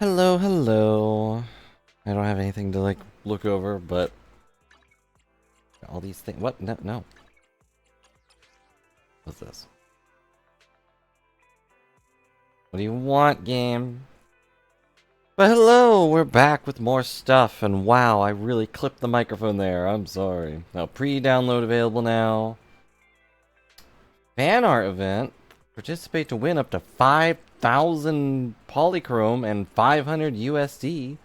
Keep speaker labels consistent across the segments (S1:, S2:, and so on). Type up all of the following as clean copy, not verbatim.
S1: Hello, hello. I don't have anything to, like, look over, but... all these things... What? No, no. What's this? What do you want, game? But hello! We're back with more stuff, and wow, I really clipped the microphone there. I'm sorry. Now, pre-download available now. Fan art event. Participate to win up to 5,000 polychrome and 500 USD.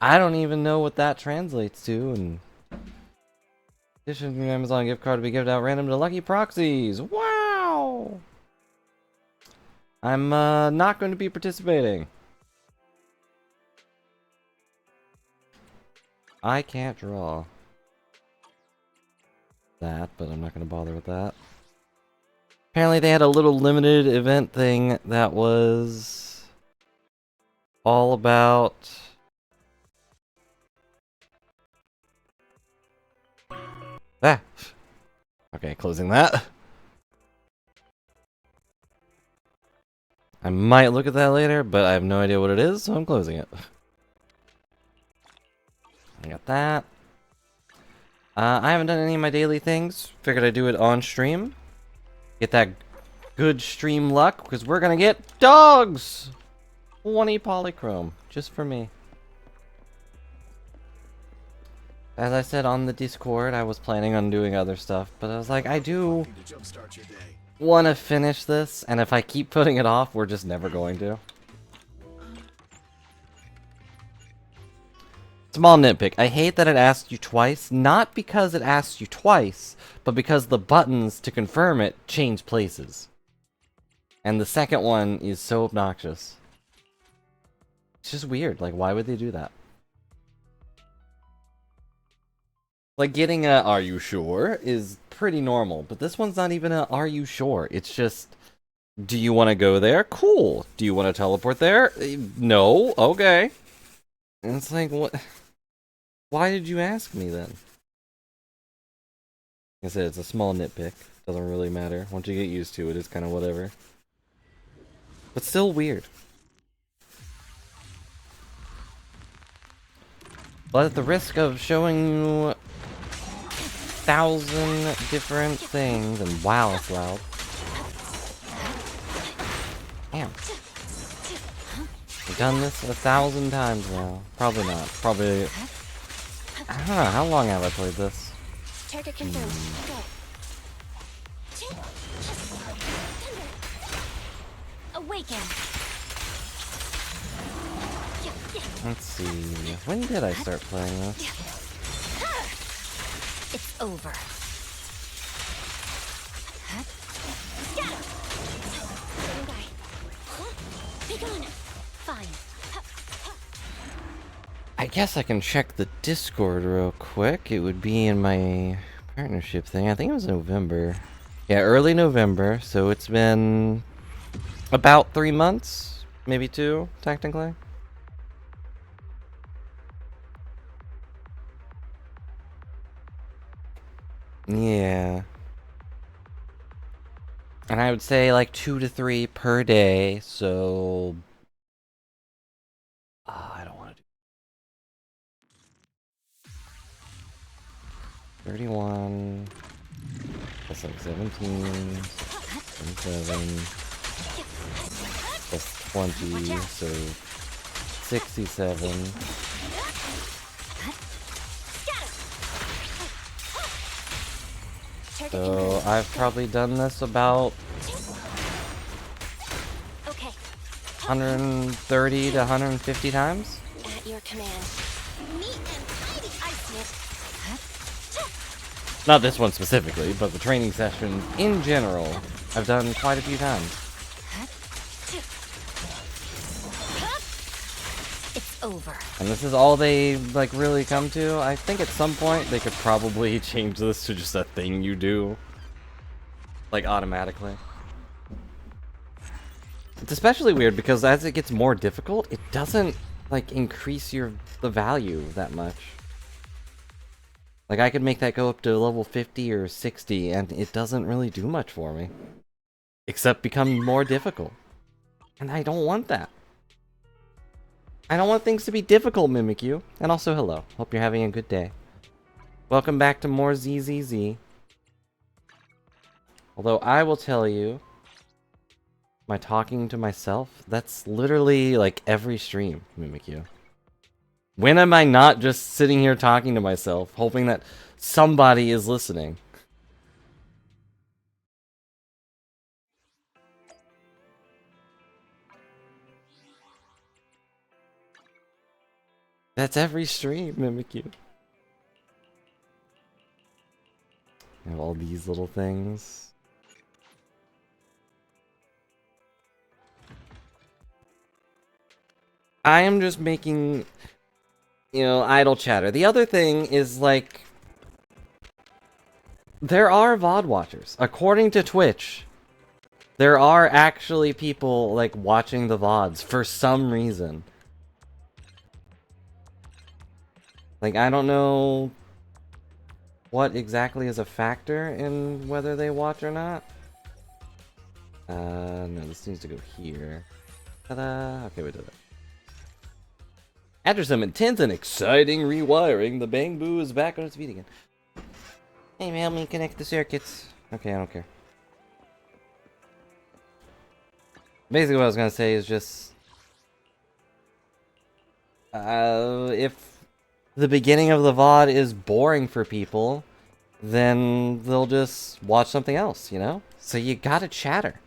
S1: I don't even know what that translates to, and... addition to an Amazon gift card to be given out random to lucky proxies. Wow! I'm not going to be participating. I can't draw that, but I'm not going to bother with that. Apparently they had a little limited event thing that was all about... ah! Okay, closing that. I might look at that later, but I have no idea what it is, so I'm closing it. I got that. I haven't done any of my daily things. Figured I'd do it on stream. Get that good stream luck, because we're gonna get dogs! 20 polychrome, just for me. As I said on the Discord, I was planning on doing other stuff, but I was like, I do want to finish this, and if I keep putting it off, we're just never going to. Small nitpick. I hate that it asks you twice, not because it asks you twice, but because the buttons to confirm it change places. And the second one is so obnoxious. It's just weird. Like, why would they do that? Like, getting a "are you sure" is pretty normal, but this one's not even a "are you sure?" It's just, do you want to go there? Cool. Do you want to teleport there? No. Okay. And it's like, what? Why did you ask me then? Like I said, it's a small nitpick. Doesn't really matter. Once you get used to it, it's kind of whatever. But still weird. But at the risk of showing you 1,000 different things, and wow, it's loud. Damn. I've done this 1,000 times now. Probably not. Probably... I don't know, how long have I played this?
S2: Target confirmed. Go. Awaken.
S1: Let's see... when did I start playing this?
S2: It's over. Be gone. Fine.
S1: I guess I can check the Discord real quick. It would be in my partnership thing. I think it was November. Yeah, early November, so it's been about 3 months, maybe 2, technically. Yeah. And I would say like 2 to 3 per day, so... I don't want to do... 31... That's like 17... 27... Plus 20, so... 67... So, I've probably done this about 130 to 150 times.
S2: At your command. Neat and tidy. I see it.
S1: Not this one specifically, but the training session in general, I've done quite a few times.
S2: It's over.
S1: And this is all they, like, really come to. I think at some point they could probably change this to just a thing you do. Like, automatically. It's especially weird because as it gets more difficult, it doesn't, like, increase the value that much. Like, I could make that go up to level 50 or 60, and it doesn't really do much for me. Except become more difficult. And I don't want that. I don't want things to be difficult, Mimikyu. And also, hello. Hope you're having a good day. Welcome back to more ZZZ. Although I will tell you, am I talking to myself? That's literally like every stream, Mimikyu. When am I not just sitting here talking to myself, hoping that somebody is listening? That's every stream, Mimikyu. I have all these little things. I am just making, you know, idle chatter. The other thing is, like, there are VOD watchers. According to Twitch, there are actually people, like, watching the VODs for some reason. Like, I don't know what exactly is a factor in whether they watch or not. No, this needs to go here. Ta-da! Okay, we did it. After some intense and exciting rewiring, the Bang Boo is back on its feet again. Hey, man, help me connect the circuits. Okay, I don't care. Basically what I was gonna say is just... if the beginning of the VOD is boring for people, then they'll just watch something else, you know? So you gotta chatter.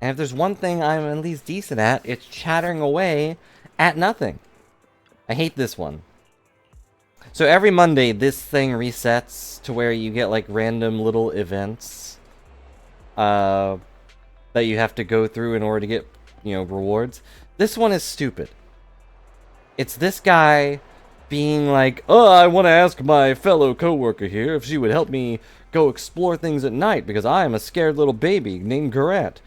S1: And if there's one thing I'm at least decent at, it's chattering away at nothing. I hate this one. So every Monday, this thing resets to where you get like random little events that you have to go through in order to get, you know, rewards. This one is stupid. It's this guy being like, oh, I want to ask my fellow coworker here if she would help me go explore things at night because I am a scared little baby named Garrett.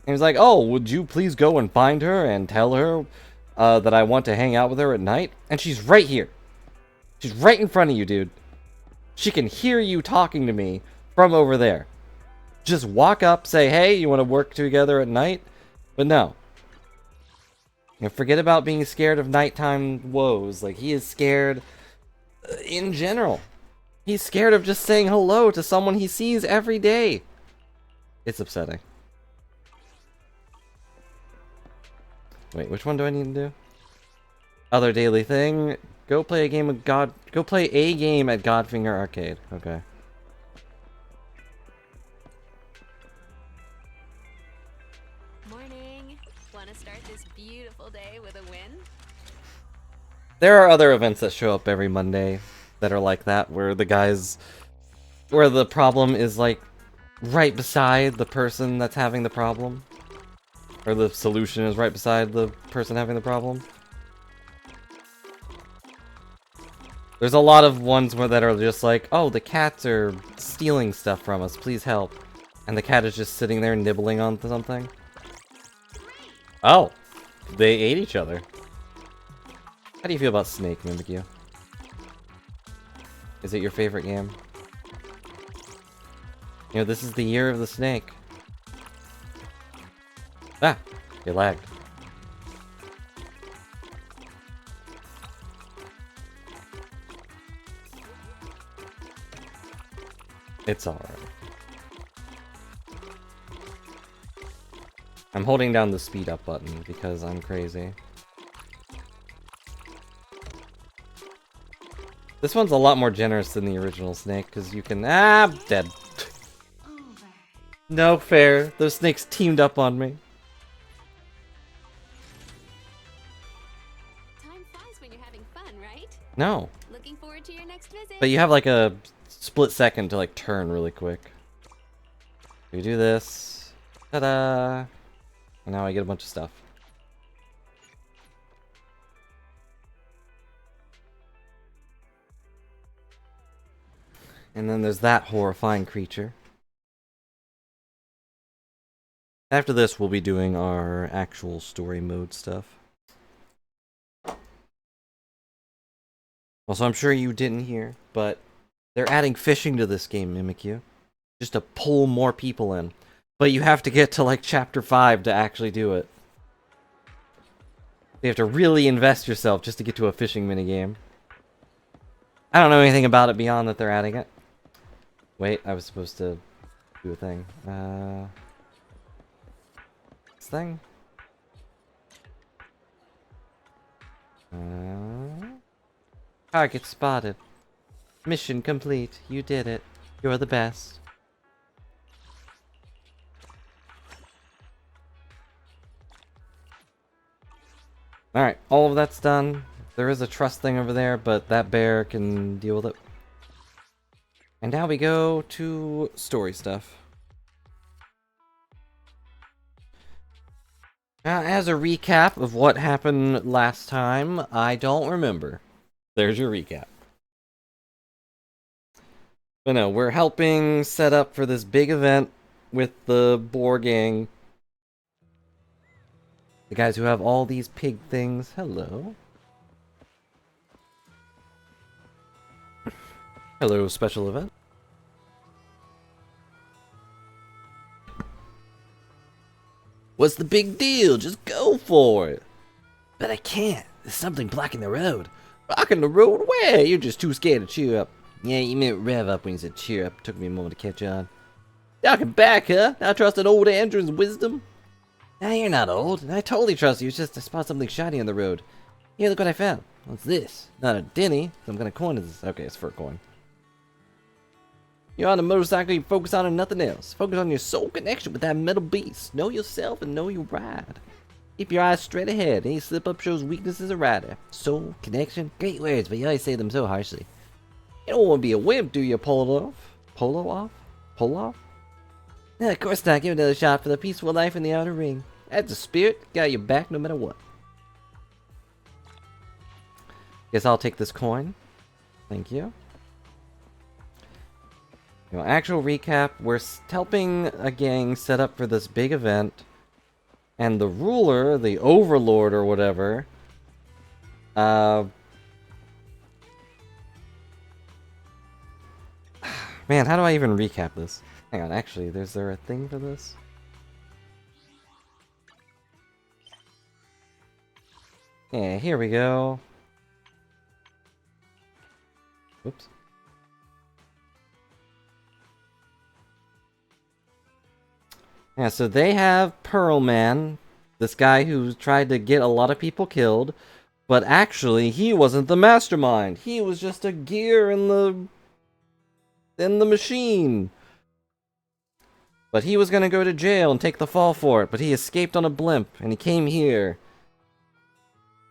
S1: And he's like, oh, would you please go and find her and tell her that I want to hang out with her at night? And she's right here. She's right in front of you, dude. She can hear you talking to me from over there. Just walk up, say, hey, you want to work together at night? But no. You know, forget about being scared of nighttime woes. Like, he is scared in general. He's scared of just saying hello to someone he sees every day. It's upsetting. Wait, which one do I need to do? Other daily thing. Go play a game of Go play a game at Godfinger Arcade. Okay.
S2: Morning. Want to start this beautiful day with a win?
S1: There are other events that show up every Monday that are like that, where the problem is like right beside the person that's having the problem. Or the solution is right beside the person having the problem. There's a lot of ones that are just like, oh, the cats are stealing stuff from us, please help. And the cat is just sitting there nibbling on something. Oh, they ate each other. How do you feel about Snake, Mimikyu? Is it your favorite game? You know, this is the year of the snake. Ah, it lagged. It's alright. I'm holding down the speed up button because I'm crazy. This one's a lot more generous than the original Snake because you can... Ah, I'm dead. No fair. Those snakes teamed up on me.
S2: Time flies when you're having fun, right?
S1: No.
S2: Looking forward to your next visit.
S1: But you have like a split second to like turn really quick. We do this. Ta-da! And now I get a bunch of stuff. And then there's that horrifying creature. After this, we'll be doing our actual story mode stuff. Also, I'm sure you didn't hear, but they're adding fishing to this game, Mimikyu. Just to pull more people in. But you have to get to like chapter 5 to actually do it. You have to really invest yourself just to get to a fishing minigame. I don't know anything about it beyond that they're adding it. Wait, I was supposed to do a thing. This thing? Target spotted. Mission complete. You did it. You're the best. Alright, all of that's done. There is a trust thing over there, but that bear can deal with it. And now we go to story stuff. Now, as a recap of what happened last time, I don't remember. There's your recap. But no, we're helping set up for this big event with the boar gang. The guys who have all these pig things. Hello. Hello, special event. What's the big deal? Just go for it. But I can't. There's something blocking the road. Blocking the road? Where? You're just too scared to cheer up. Yeah, you meant rev up when you said cheer up. Took me a moment to catch on. Knocking back, huh? I trust an old Andrew's wisdom. Nah, you're not old. I totally trust you. It's just I spot something shiny on the road. Here, look what I found. What's this? Not a Denny. Some kind of coin is this. Okay, it's for a coin. You're on a motorcycle, you focus on nothing else. Focus on your soul connection with that metal beast. Know yourself and know your ride. Keep your eyes straight ahead. Any slip up shows weakness as a rider. Soul, connection, great words, but you always say them so harshly. You don't want to be a wimp, do you, Polo off? Polo off? Polo off? No, of course not. Give it another shot for the peaceful life in the outer ring. That's the spirit. Got your back no matter what. Guess I'll take this coin. Thank you. You know, actual recap, we're helping a gang set up for this big event. And the ruler, the overlord or whatever, man, how do I even recap this? Hang on, actually, is there a thing for this? Yeah, here we go. Oops. Yeah, so they have Pearl Man, this guy who tried to get a lot of people killed, but actually he wasn't the mastermind. He was just a gear in the machine. But he was gonna go to jail and take the fall for it, but he escaped on a blimp and he came here.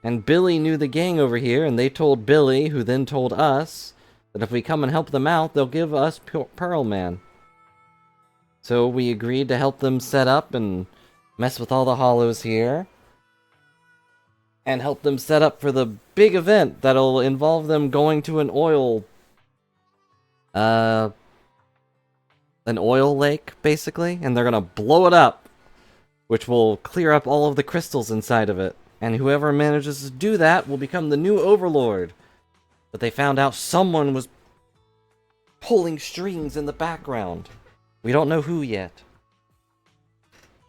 S1: And Billy knew the gang over here, and they told Billy, who then told us, that if we come and help them out, they'll give us Pearl Man. So we agreed to help them set up and mess with all the hollows here. And help them set up for the big event that'll involve them going to an oil lake, basically. And they're gonna blow it up, which will clear up all of the crystals inside of it. And whoever manages to do that will become the new overlord. But they found out someone was pulling strings in the background. We don't know who yet.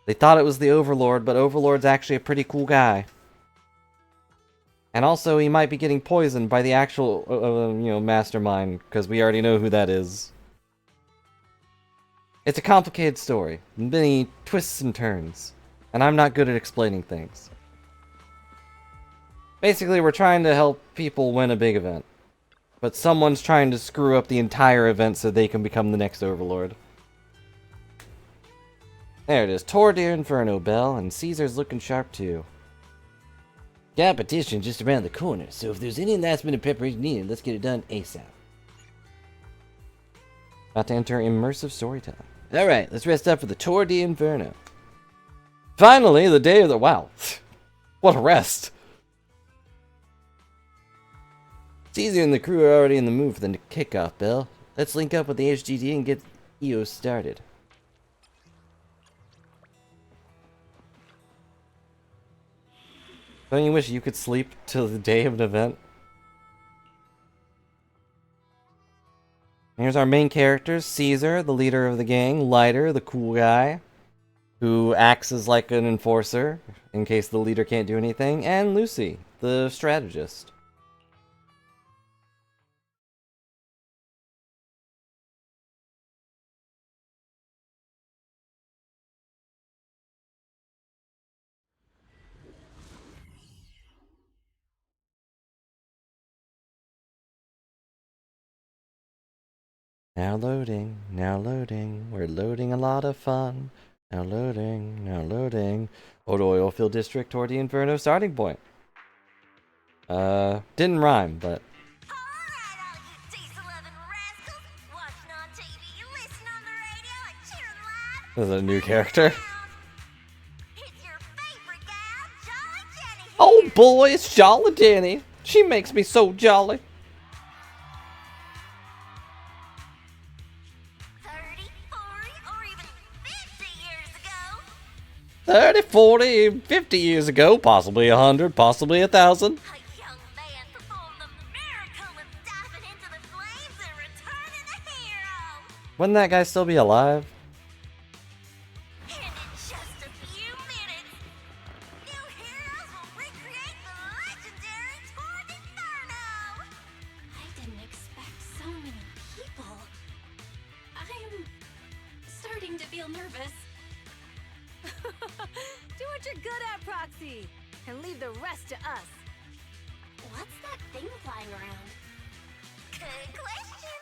S1: They thought it was the Overlord, but Overlord's actually a pretty cool guy. And also, he might be getting poisoned by the actual, mastermind, because we already know who that is. It's a complicated story. Many twists and turns. And I'm not good at explaining things. Basically, we're trying to help people win a big event. But someone's trying to screw up the entire event so they can become the next Overlord. There it is. Tour de Inferno bell, and Caesar's looking sharp too. Competition just around the corner, so if there's any last minute preparation needed, let's get it done ASAP. About to enter immersive storytelling. Alright, let's rest up for the Tour de Inferno. Finally, the day of the... Wow. What a rest. Caesar and the crew are already in the mood for the kickoff bell. Let's link up with the HGD and get EOS started. Don't you wish you could sleep till the day of an event? Here's our main characters. Caesar, the leader of the gang. Lighter, the cool guy, who acts as like an enforcer in case the leader can't do anything, and Lucy, the strategist. Now loading, we're loading a lot of fun. Now loading. Old oil field district toward the Inferno starting point. Didn't rhyme, but...
S2: Alright, all you diesel-loving rascals, watching on TV, listening on the radio, and cheering live.
S1: This is a new character.
S2: It's your favorite gal, Jolly Jenny.
S1: Oh boy, it's Jolly Jenny. She makes me so jolly.
S2: 30, 40, or even 50 years ago,
S1: 30, 40, 50 years ago, possibly 100, possibly 1,000.
S2: a young man performed the miracle of diving into the flames and returning a hero.
S1: Wouldn't that guy still be alive?
S2: And in just a few minutes, new heroes will recreate the legendary Tour d'Inferno. I didn't expect so many people. I'm starting to feel nervous.
S3: Do what you're good at, Proxy, and leave the rest to us.
S2: What's that thing flying around? Good question.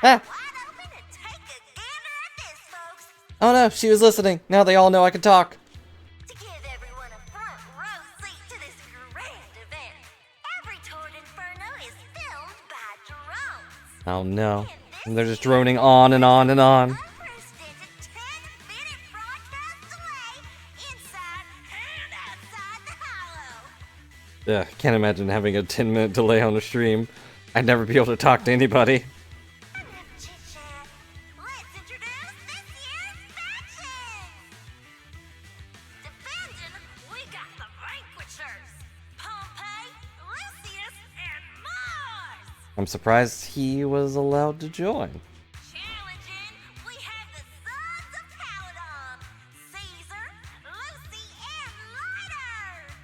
S1: Ah.
S2: I'm wide open to take a gander at this, folks.
S1: Oh no, she was listening. Now they all know I can talk.
S2: To give everyone a front row seat to this grand event, every Tour d'Inferno is filmed by drones.
S1: Oh no. And they're just droning on and on and on.
S2: Unprecedented 10-minute broadcast delay inside and outside the hollow.
S1: Ugh, can't imagine having a 10-minute delay on a stream. I'd never be able to talk to anybody.
S2: Enough chit-chat. Let's introduce this year's factions. Defending, we got the Vanquishers, Pompey, Lucius, and Mars.
S1: I'm surprised he was allowed to join.
S2: Challenging, we have the Sons of Paladon, Caesar, Lucy, and Lighter.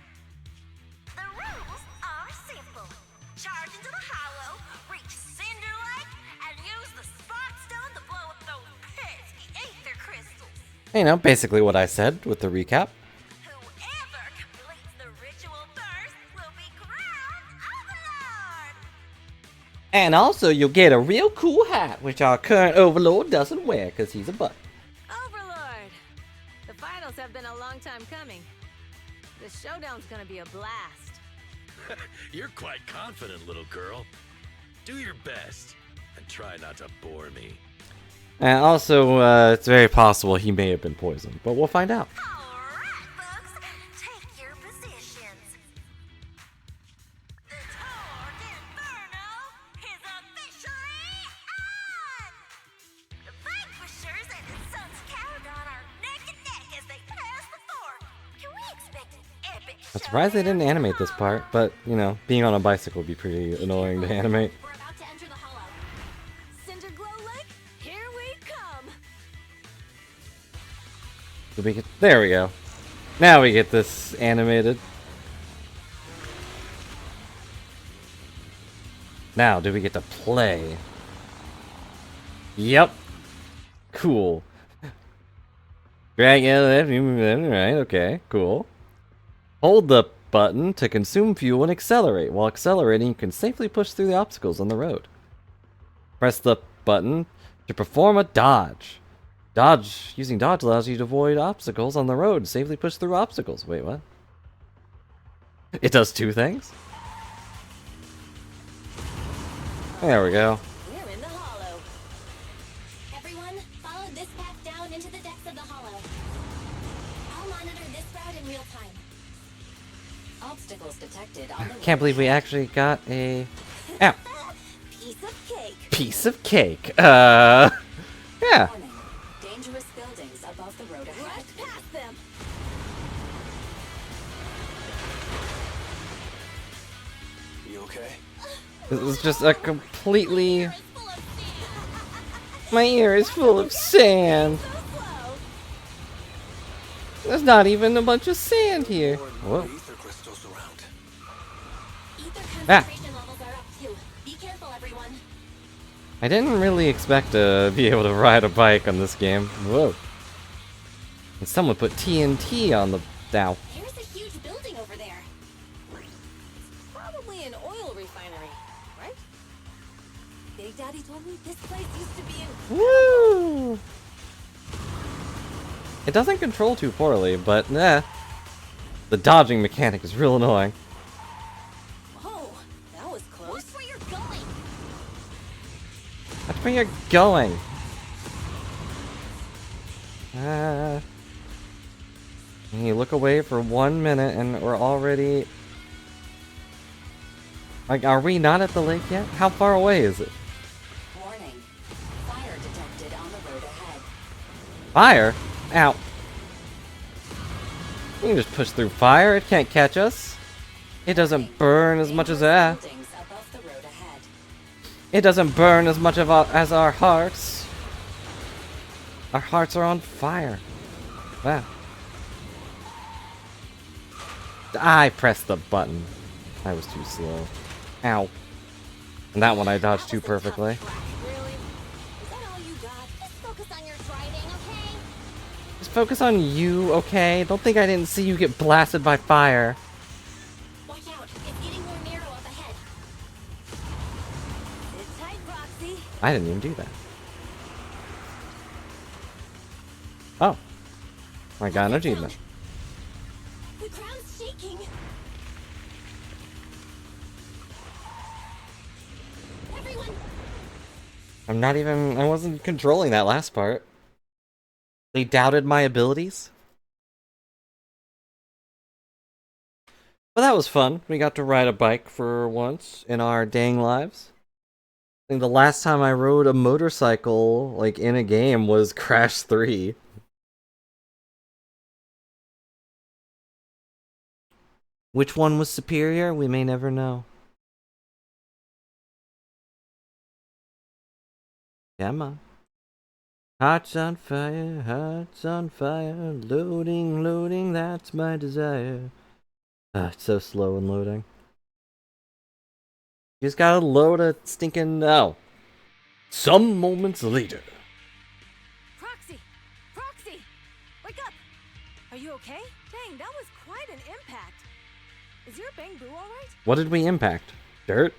S2: The rules are simple. Charge into the hollow, reach Cinder Lake, and use the Spark Stone to blow up those pesky ether crystals.
S1: You know, basically what I said with the recap.
S2: Whoever completes the ritual first will be crowned Overlord.
S1: And also, you'll get a real cool hat, which our current overlord doesn't wear because he's a butt.
S3: Overlord! The finals have been a long time coming. The showdown's gonna be a blast.
S4: You're quite confident, little girl. Do your best and try not to bore me.
S1: And also, it's very possible he may have been poisoned, but we'll find out.
S2: Alright, folks, take your positions. The Tour d'Inferno is officially on! The Vanquishers and the Sons of Caladon are neck and neck as they pass the fork. Can we expect an epic
S1: I'm surprised they didn't animate this part, but, you know, being on a bicycle would be pretty annoying to animate.
S2: We're about to enter the hollow.
S3: Cinder Glow Lake, here we come!
S1: Did we get... There we go. Now we get this animated. Now, do we get to play? Yep. Cool. Drag it, right, okay, cool. Hold the button to consume fuel and accelerate. While accelerating, you can safely push through the obstacles on the road. Press the button to perform a dodge. Using dodge allows you to avoid obstacles on the road and safely push through obstacles. Wait, what? It does two things? There we go.
S3: We're in the hollow.
S2: Everyone, follow this path down into the depths of the hollow. I'll monitor this route in real time.
S3: Obstacles detected on the
S1: Can't believe we actually got a... Ow.
S3: piece of cake.
S1: Piece of cake. Yeah.
S3: Warning. Dangerous buildings above the road ahead. Rush past them.
S4: You okay?
S1: This is just a completely...
S2: It's full of sand.
S1: My ear is full of sand.
S3: So slow.
S1: There's not even a bunch of sand here. Whoa.
S5: Ether crystals around.
S2: Ether
S1: Ah.
S2: concentration levels are up too. Be careful, everyone.
S1: I didn't really expect to be able to ride a bike on this game. Whoa. And someone put TNT on the dow.
S2: There's a huge building over there.
S3: Probably an oil refinery, right?
S2: Big Daddy told me this place used to be in.
S1: Woo! It doesn't control too poorly, but the dodging mechanic is real annoying.
S3: Whoa, that was close.
S2: Watch where you're going.
S1: That's where you're going. You look away for 1 minute and we're already... Like, are we not at the lake yet? How far away is it?
S2: Warning. Fire detected on the road ahead.
S1: Fire? Ow. You can just push through fire, it can't catch us. It doesn't burn as much as air.
S2: Buildings above the road ahead.
S1: It doesn't burn as much as our hearts. Our hearts are on fire. Wow. I pressed the button. I was too slow. Ow. And that one I dodged too perfectly.
S3: Really?
S2: Is that all you got? Just focus on your driving, okay?
S1: Just focus on you, okay? Don't think I didn't see you get blasted by fire.
S2: Watch out. It's getting more narrow up ahead.
S3: Sit tight, Roxy.
S1: I didn't even do that. Oh. I got an achievement.
S2: The ground's shaking. Everyone,
S1: I wasn't controlling that last part. They doubted my abilities. But that was fun. We got to ride a bike for once in our dang lives. I think the last time I rode a motorcycle, like, in a game was Crash 3. Which one was superior? We may never know. Come on. Hearts on fire, loading, loading, that's my desire. It's so slow in loading. You just gotta load a stinking... Oh. Some moments later.
S3: Proxy! Proxy! Wake up! Are you okay? Dang, that was quite an impact. Is your bamboo alright?
S1: What did we impact? Dirt?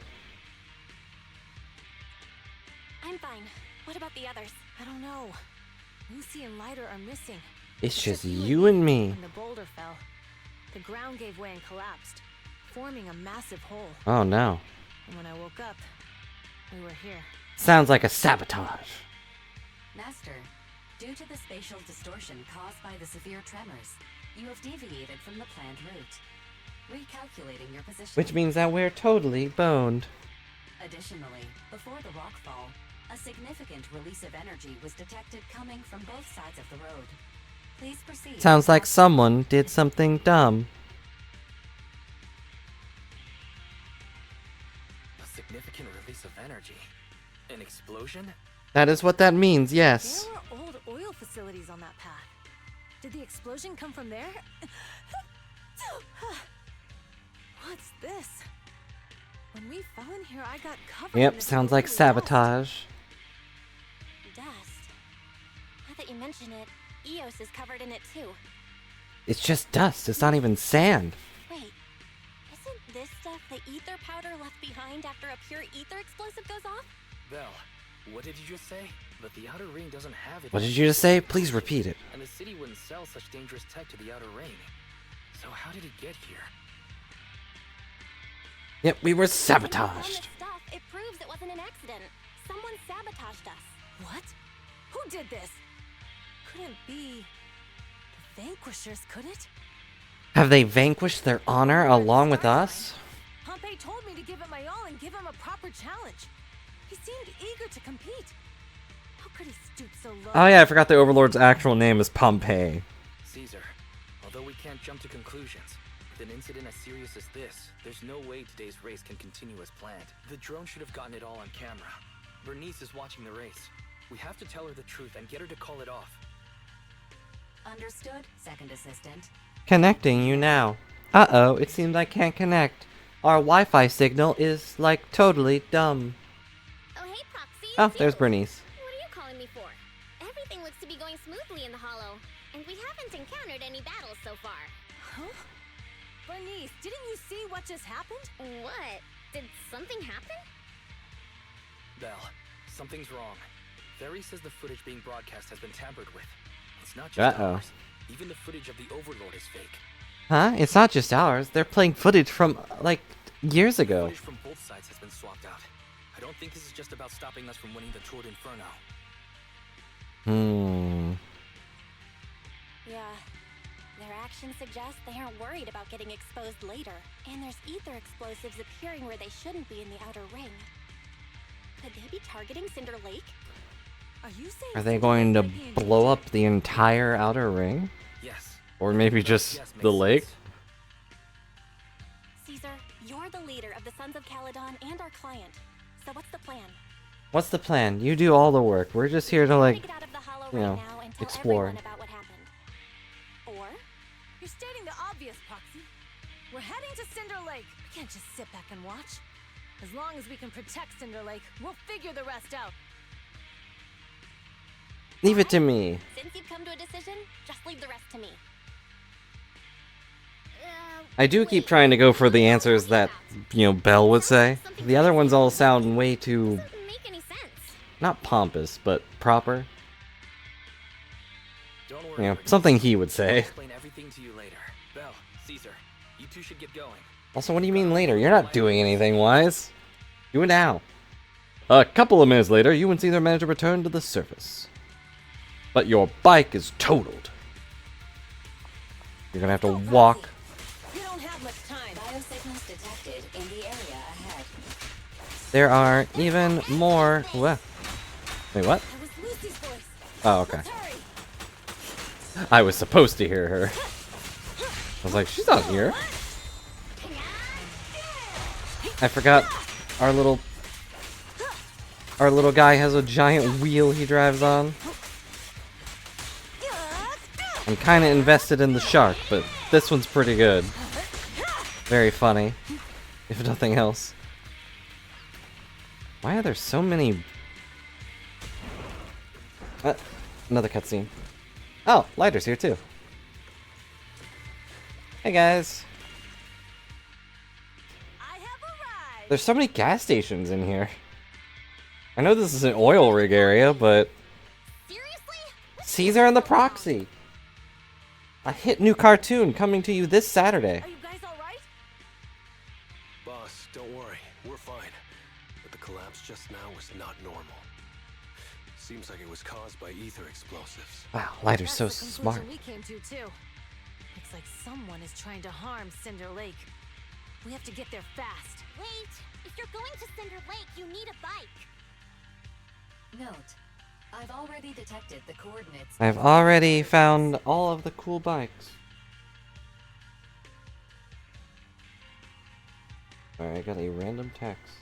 S2: I'm fine. What about the others?
S3: I don't know. Lucy and Lighter are missing.
S1: It's just you and me.
S3: When the boulder fell, the ground gave way and collapsed, forming a massive hole.
S1: Oh no.
S3: And when I woke up, we were here.
S1: Sounds like a sabotage.
S6: Master, due to the spatial distortion caused by the severe tremors, you have deviated from the planned route. Recalculating your position.
S1: Which means that we're totally boned.
S6: Additionally, before the rockfall, a significant release of energy was detected coming from both sides of the road. Please proceed.
S1: Sounds like someone did something dumb.
S5: A significant release of energy. An explosion?
S1: That is what that means, yes.
S3: There were old oil facilities on that path. Did the explosion come from there? What's this? When we fell in here, I got covered in
S1: Yep,
S3: this
S1: sounds like
S3: oily
S1: sabotage.
S2: Dust. Now that you mention it, Eos is covered in it too.
S1: It's just dust, it's not even sand.
S2: Wait, isn't this stuff the ether powder left behind after a pure ether explosive goes off?
S5: Belle, what did you just say? But the Outer Ring doesn't have it.
S1: What did you just say? Please repeat it.
S5: And the city wouldn't sell such dangerous tech to the Outer Ring. So how did it get here?
S1: Yep, we were
S2: On
S1: sabotaged.
S2: this stuff, it proves it wasn't an accident. Someone sabotaged us.
S3: What? Who did this? Couldn't be the Vanquishers, could it?
S1: Have they vanquished their honor along with us?
S3: Pompey told me to give it my all and give him a proper challenge. He seemed eager to compete. How could he stoop so low?
S1: Oh yeah, I forgot the Overlord's actual name is Pompey.
S5: Caesar, although we can't jump to conclusions, with an incident as serious as this, there's no way today's race can continue as planned. The drone should have gotten it all on camera. Bernice is watching the race. We have to tell her the truth and get her to call it off.
S6: Understood, second assistant.
S1: Connecting you now. Uh-oh, it seems I can't connect. Our Wi-Fi signal is, like, totally dumb.
S2: Oh, hey, Proxy.
S1: Oh,
S2: it's
S1: there's
S2: you.
S1: Bernice.
S2: What are you calling me for? Everything looks to be going smoothly in the Hollow, and we haven't encountered any battles so far.
S3: Huh? Bernice, didn't you see what just happened?
S2: What? Did something happen?
S5: Belle, something's wrong. Ferry says the footage being broadcast has been tampered with. It's not just
S1: Uh-oh.
S5: ours. Even the footage of the Overlord is fake.
S1: Huh? It's not just ours. They're playing footage from, like, years ago.
S5: Footage from both sides has been swapped out. I don't think this is just about stopping us from winning the Tour d'Inferno.
S2: Yeah. Their actions suggest they aren't worried about getting exposed later. And there's ether explosives appearing where they shouldn't be in the outer ring. Could they be targeting Cinder Lake?
S3: Are you saying
S1: Are they
S3: Cinder
S1: going
S3: Lake
S1: to
S3: might be in
S1: blow
S3: danger?
S1: up the entire outer ring?
S5: Yes.
S1: Or maybe
S5: Bell's
S1: just
S5: guess
S1: the
S5: makes
S1: lake?
S5: sense.
S2: Caesar, you're the leader of the Sons of Caledon and our client. So what's the plan?
S1: What's the plan? You do all the work. We're just here to,
S2: Try
S1: like,
S2: get out of the Hollow
S1: you
S2: right
S1: know,
S2: now and tell
S1: explore.
S2: everyone about what happened. Or
S3: You're stating the obvious, Proxy. We're heading to Cinder Lake. We can't just sit back and watch. As long as we can protect Cinder Lake, we'll figure the rest out.
S1: leave it to me.
S2: since you've come to a decision, just leave the rest to me.
S1: I do keep trying to go for the answers that, you know, Belle would say. The other ones all sound way too,
S2: Doesn't make any sense.
S1: not pompous, but proper.
S5: Don't worry.
S1: You know,
S5: Bernice.
S1: something he would
S5: I'll
S1: say.
S5: explain everything to you later. Belle, Caesar, you two should get going.
S1: Also, what do you mean later? You're not doing anything, Wise. Do it now. A couple of minutes later, you and Caesar manage to return to the surface. But your bike is totaled. You're gonna have to walk.
S3: We don't have much time.
S6: Biosignals detected in the area ahead.
S1: There are even more. Wait, what?
S3: That was Lucy's voice.
S1: Oh, okay.
S3: Let's hurry.
S1: I was supposed to hear her. I was like, she's not here. I forgot our little guy has a giant wheel he drives on. I'm kind of invested in the shark, but this one's pretty good. Very funny, if nothing else. Why are there so many... another cutscene. Oh, Lighter's here too. Hey guys.
S3: I have arrived.
S1: There's so many gas stations in here. I know this is an oil rig area, but...
S2: Seriously?
S1: Caesar and the Proxy! A hit new cartoon coming to you this Saturday.
S3: Are you guys all right?
S4: Boss, don't worry. We're fine. But the collapse just now was not normal. Seems like it was caused by ether explosives.
S1: Wow, Lighter's so
S3: That's the
S1: smart.
S3: conclusion we came to too. Looks like someone is trying to harm Cinder Lake. We have to get there fast.
S2: Wait, if you're going to Cinder Lake, you need a bike.
S6: Note, I've already detected the coordinates.
S1: I've already found all of the cool bikes. Alright, I got a random text.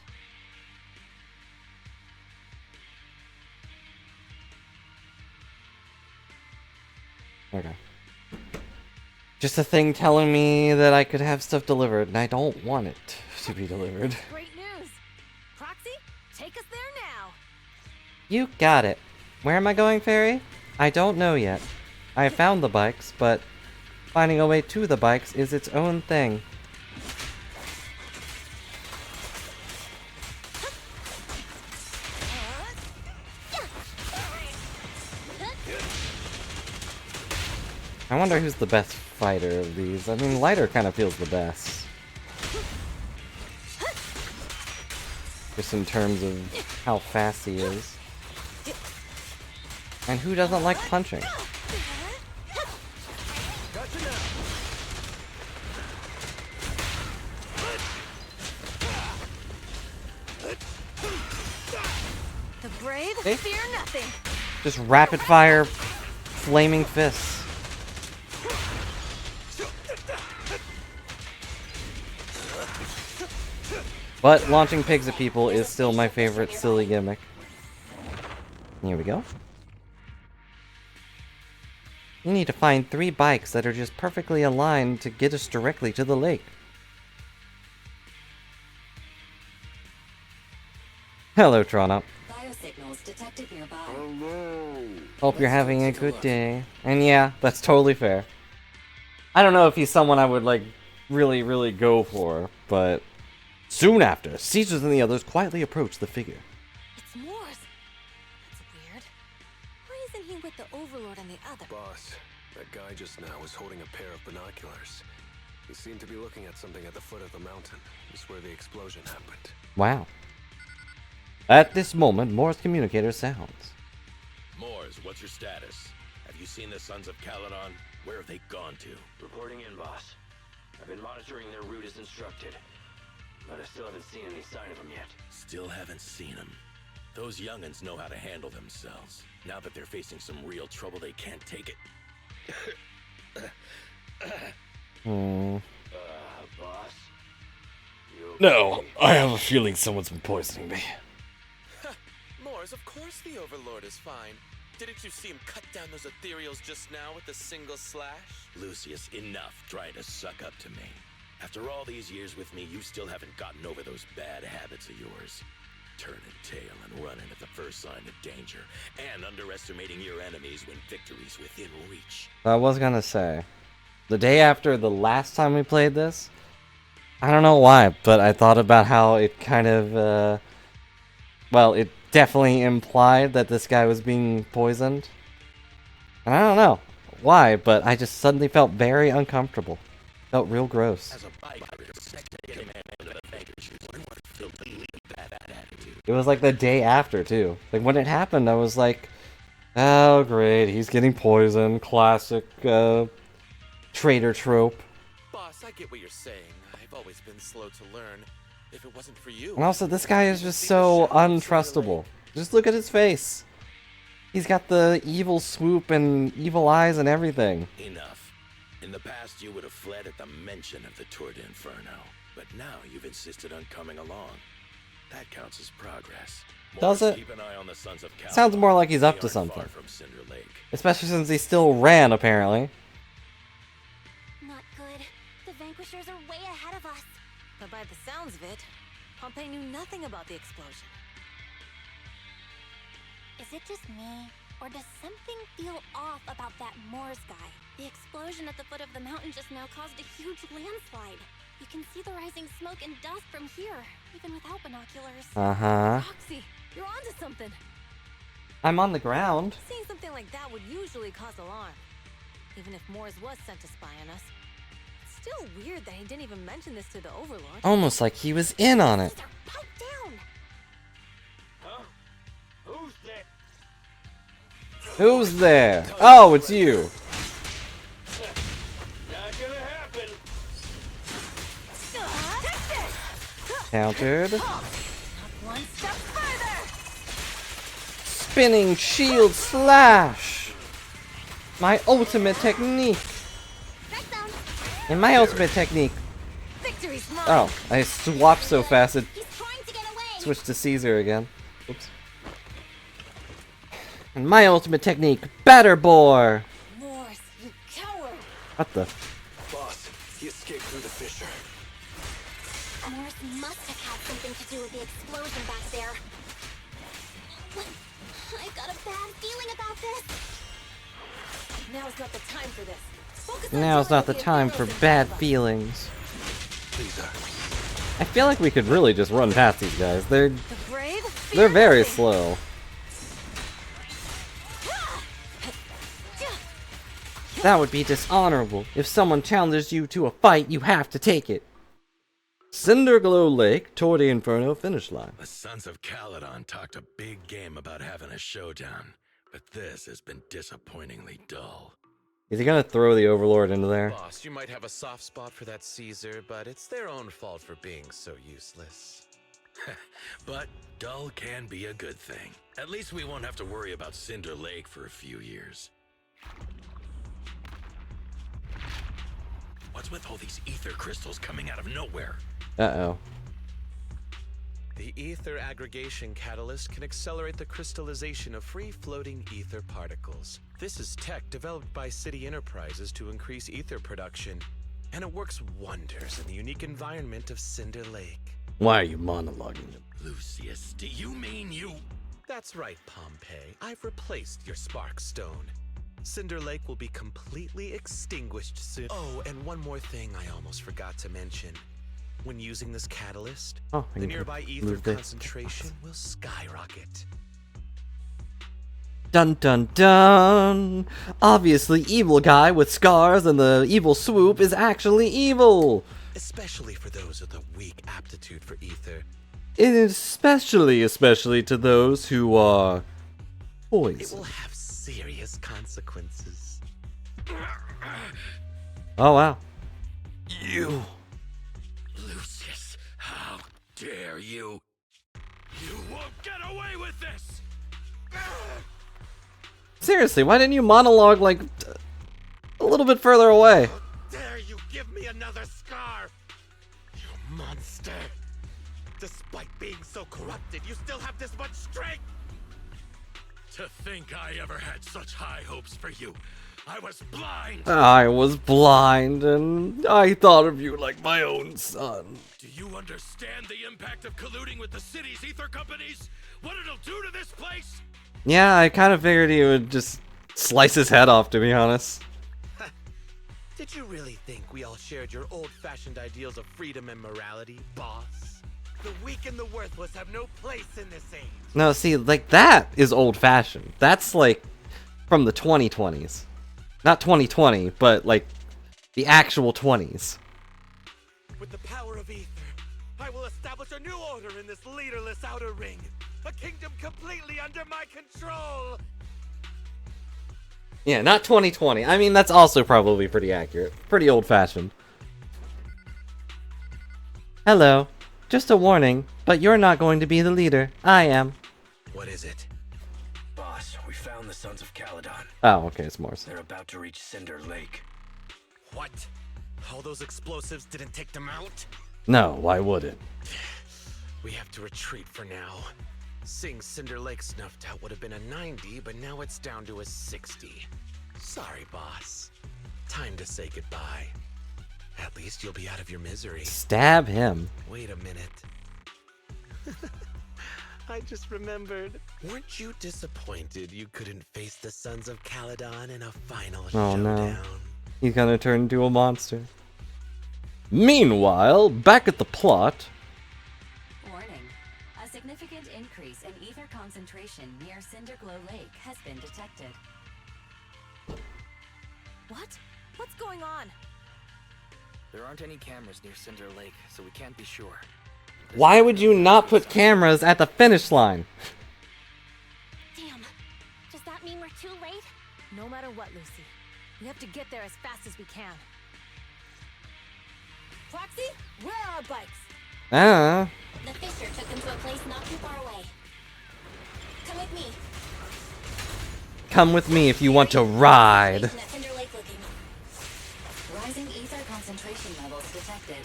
S1: Okay. Just a thing telling me that I could have stuff delivered, and I don't want it to be delivered.
S3: Great news. Proxy, take us there now.
S1: You got it. Where am I going, Fairy? I don't know yet. I have found the bikes, but finding a way to the bikes is its own thing. I wonder who's the best fighter of these. I mean, Lighter kind of feels the best. Just in terms of how fast he is. And who doesn't like punching?
S3: The brave
S1: Eh?
S3: fear nothing.
S1: Just rapid fire flaming fists. But launching pigs at people is still my favorite silly gimmick. Here we go. You need to find 3 bikes that are just perfectly aligned to get us directly to the lake. Hello, Toronto.
S6: Biosignals detected nearby.
S1: Hope you're having a good day. And yeah, that's totally fair. I don't know if he's someone I would, like, really go for, but... Soon after, Caesars and the others quietly approach the figure.
S3: It's Morse. That's weird. Why isn't he with the Overlord and the other?
S4: Boss, that guy just now was holding a pair of binoculars. He seemed to be looking at something at the foot of the mountain. It's where the explosion happened.
S1: Wow. At this moment, Moore's communicator sounds.
S7: Moors, what's your status? Have you seen the Sons of Caledon? Where have they gone to?
S8: Reporting in, boss. I've been monitoring their route as instructed, but I still haven't seen any sign of them yet.
S7: Still haven't seen them. Those young'uns know how to handle themselves. Now that they're facing some real trouble, they can't take it.
S8: Boss? You okay?
S1: No, I have a feeling someone's been poisoning me.
S9: Moors, of course the Overlord is fine. Didn't you see him cut down those ethereals just now with a single slash?
S7: Lucius, enough trying to suck up to me. After all these years with me, you still haven't gotten over those bad habits of yours. Turning tail and running at the first sign of danger, and underestimating your enemies when victory's within reach.
S1: I was gonna say, the day after the last time we played this, I don't know why, but I thought about how it kind of, well, it definitely implied that this guy was being poisoned. And I don't know why, but I just suddenly felt very uncomfortable. Felt real gross.
S7: As a bike rider, second man of the Vanquish, learn what filthy bad attitude.
S1: It was like the day after, too. Like, when it happened, I was like, oh, great, he's getting poisoned. Classic, traitor trope.
S9: Boss, I get what you're saying. I've always been slow to learn. If it wasn't for you...
S1: And also, this guy is just so untrustable. Just look at his face. He's got the evil swoop and evil eyes and everything.
S7: Enough. In the past, you would have fled at the mention of the Tour d'Inferno. But now you've insisted on coming along. That counts as progress.
S1: Does it?
S7: Keep an eye on the Sons of Caledon.
S1: Sounds more like he's up
S7: They
S1: to
S7: aren't
S1: something.
S7: far from Cinder Lake.
S1: Especially since he still ran, apparently.
S2: Not good. The Vanquishers are way ahead of us.
S3: But by the sounds of it, Pompey knew nothing about the explosion.
S2: Is it just me, or does something feel off about that Moors guy? The explosion at the foot of the mountain just now caused a huge landslide. You can see the rising smoke and dust from here, even without binoculars.
S1: Uh-huh.
S3: Roxy, you're onto something.
S1: I'm on the ground.
S3: Seeing something like that would usually cause alarm. Even if Moores was sent to spy on us. It's still weird that he didn't even mention this to the Overlord.
S1: Almost like he was in on it.
S2: Caesar, pipe down!
S8: Huh? Who's there?
S1: Who's there? Oh, it's you.
S8: Not gonna happen.
S1: Countered.
S3: One step further!
S1: Spinning shield slash. My ultimate technique.
S2: Strike zone!
S1: And my ultimate technique.
S3: Victory's mine!
S1: Oh, I swapped so fast it
S2: He's trying to get away!
S1: switched to Caesar again. Oops. And my ultimate technique, batter bore.
S3: Moors, you coward!
S1: What the?
S4: Boss, he escaped through the fissure.
S2: Morse must have had something to do with the explosion back there. I've got a bad feeling about this.
S3: Now's not the time for this. Focus on
S1: Now's
S3: dealing
S1: not the
S3: with
S1: time
S3: ethereals
S1: for
S3: in front
S1: bad
S3: of us.
S1: feelings.
S4: Caesar.
S1: I feel like we could really just run past these guys. They're
S3: The brave
S1: they're
S3: fear
S1: very
S3: nothing.
S1: slow. That would be dishonorable. If someone challenges you to a fight, you have to take it. Cinderglow Lake, Tour d'Inferno finish line.
S7: The Sons of Caledon talked a big game about having a showdown, but this has been disappointingly dull.
S1: Is he gonna throw the Overlord into there?
S9: Boss, you might have a soft spot for that Caesar, but it's their own fault for being so useless.
S7: But dull can be a good thing. At least we won't have to worry about Cinder Lake for a few years. What's with all these ether crystals coming out of nowhere?
S1: Uh-oh.
S9: The ether aggregation catalyst can accelerate the crystallization of free-floating ether particles. This is tech developed by City Enterprises to increase ether production, and it works wonders in the unique environment of Cinder Lake.
S1: Why are you monologuing?
S7: Lucius, do you mean you...
S9: That's right, Pompeii. I've replaced your Spark Stone. Cinder Lake will be completely extinguished soon. Oh, and one more thing I almost forgot to mention. When using this catalyst,
S1: Oh, I
S9: the
S1: can
S9: nearby ether
S1: move this.
S9: concentration will skyrocket.
S1: Dun dun dun! Obviously, evil guy with scars and the evil swoop is actually evil!
S9: Especially for those with a weak aptitude for ether.
S1: Especially to those who are
S9: It
S1: poison.
S9: will have serious consequences.
S1: Oh wow.
S7: You... Lucius, how dare you? You won't get away with this!
S1: Seriously, why didn't you monologue like a little bit further away?
S9: How dare you give me another scar? You monster! Despite being so corrupted, you still have this much strength!
S7: To think I ever had such high hopes for you. I was blind!
S1: I was blind and I thought of you like my own son.
S7: Do you understand the impact of colluding with the city's ether companies? What it'll do to this place?
S1: Yeah, I kind of figured he would just slice his head off, to be honest.
S9: Did you really think we all shared your old-fashioned ideals of freedom and morality, boss? The weak and the worthless have no place in this age.
S1: No, see, like that is old-fashioned. That's like from the 2020s. Not 2020, but like the actual 20s.
S9: With the power of ether, I will establish a new order in this leaderless outer ring. A kingdom completely under my control.
S1: Yeah, not 2020. I mean, that's also probably pretty accurate. Pretty old-fashioned. Hello. Just a warning, but you're not going to be the leader. I am.
S9: What is it?
S8: Boss, we found the Sons of Caledon.
S1: Oh, okay, it's Morse.
S8: They're about to reach Cinder Lake.
S9: What? All those explosives didn't take them out?
S1: No, why would it?
S9: We have to retreat for now. Seeing Cinder Lake snuffed out would have been a 90, but now it's down to a 60. Sorry, boss. Time to say goodbye. At least you'll be out of your misery.
S1: Stab him.
S9: Wait a minute. I just remembered. Weren't you disappointed you couldn't face the Sons of Caledon in a final
S1: Oh, no.
S9: showdown?
S1: He's gonna turn into a monster. Meanwhile, back at the plot.
S6: Warning. A significant increase in ether concentration near Cinderglow Lake has been detected.
S3: What? What's going on?
S5: There aren't any cameras near Cinder Lake, so we can't be sure.
S1: Why would you not put cameras at the finish line?
S2: Damn. Does that mean we're too late?
S3: No matter what, Lucy. We have to get there as fast as we can. Proxy, where are our bikes?
S2: The Fisher took them to a place not too far away. Come with me.
S1: Come with me if you want to ride.
S2: Station at Cinder Lake looking.
S6: Rising ether concentration levels detected.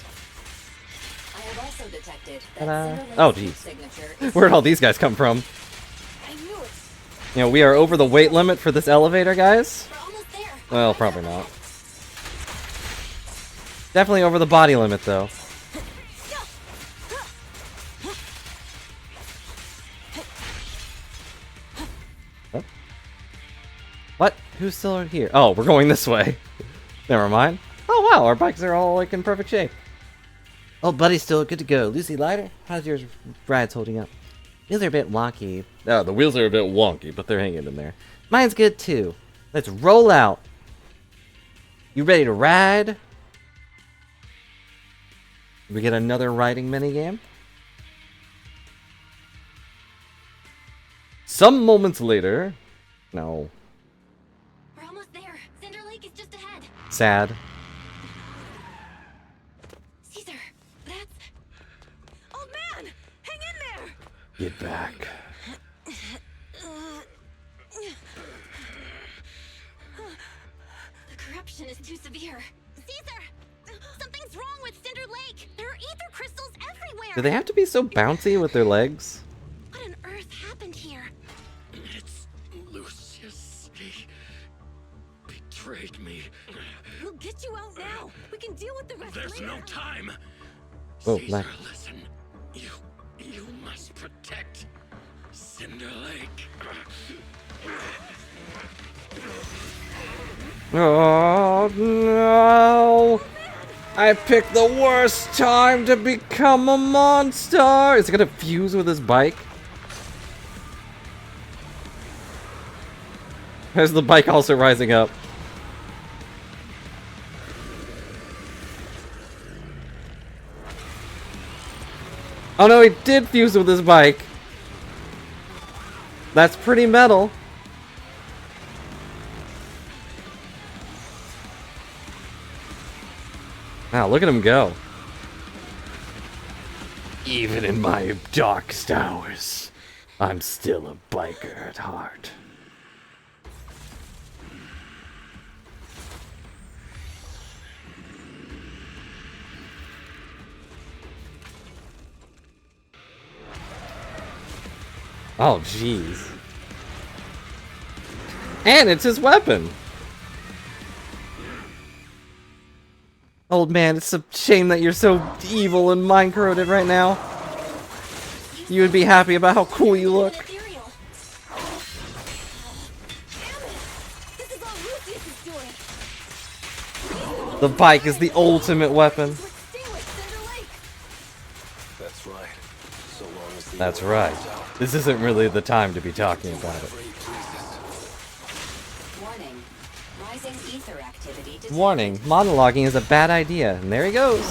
S6: I have also detected that
S1: Ta-da.
S6: Cinder Lake's
S1: Oh,
S6: heat
S1: jeez.
S6: signature is
S1: Where'd all these guys come from?
S3: I knew it.
S1: You know, we are over the weight limit for this elevator, guys.
S2: We're almost there.
S1: Well, probably not. Definitely over the body limit, though. What? What? Who's still here? Oh, we're going this way. Never mind. Oh, wow, our bikes are all, like, in perfect shape. Oh, buddy's still good to go. Lucy Lighter, how's your rides holding up? Wheels are a bit wonky. Oh, the wheels are a bit wonky, but they're hanging in there. Mine's good, too. Let's roll out. You ready to ride? We get another riding minigame. Some moments later. No.
S2: We're almost there. Cinder Lake is just ahead.
S1: Sad.
S2: Caesar, that's...
S3: Old man, hang in there.
S1: Get back.
S2: The corruption is too severe. Caesar! Something's wrong with Cinder Lake! There are ether crystals everywhere! everywhere.
S1: Do they have to be so bouncy with their legs?
S2: What on earth happened here?
S7: It's Lucius. He betrayed me.
S3: We'll get you out now. We can deal with the rest
S7: There's
S3: later.
S7: no time.
S1: Oh,
S7: Caesar,
S1: Mac.
S7: listen. You must protect Cinder Lake.
S1: Oh no! I picked the worst time to become a monster! Is it gonna fuse with his bike? Is the bike also rising up? Oh no, he did fuse with his bike! That's pretty metal. Wow, look at him go. Even in my darkest hours, I'm still a biker at heart. Oh, jeez. And it's his weapon! Old man, it's a shame that you're so evil and mind-corroded right now. You would be happy about how cool you look.
S3: Ethereal. Damn it! This is all Lucius is doing.
S1: The bike is the ultimate weapon.
S3: To extinguish Cinder Lake.
S4: That's right. So long as the
S1: That's
S4: order
S1: right.
S4: holds out,
S1: This isn't really the time to be talking about it.
S4: whatever he pleases.
S6: Warning. Rising ether activity detected.
S1: Warning, monologuing is a bad idea, and there he goes.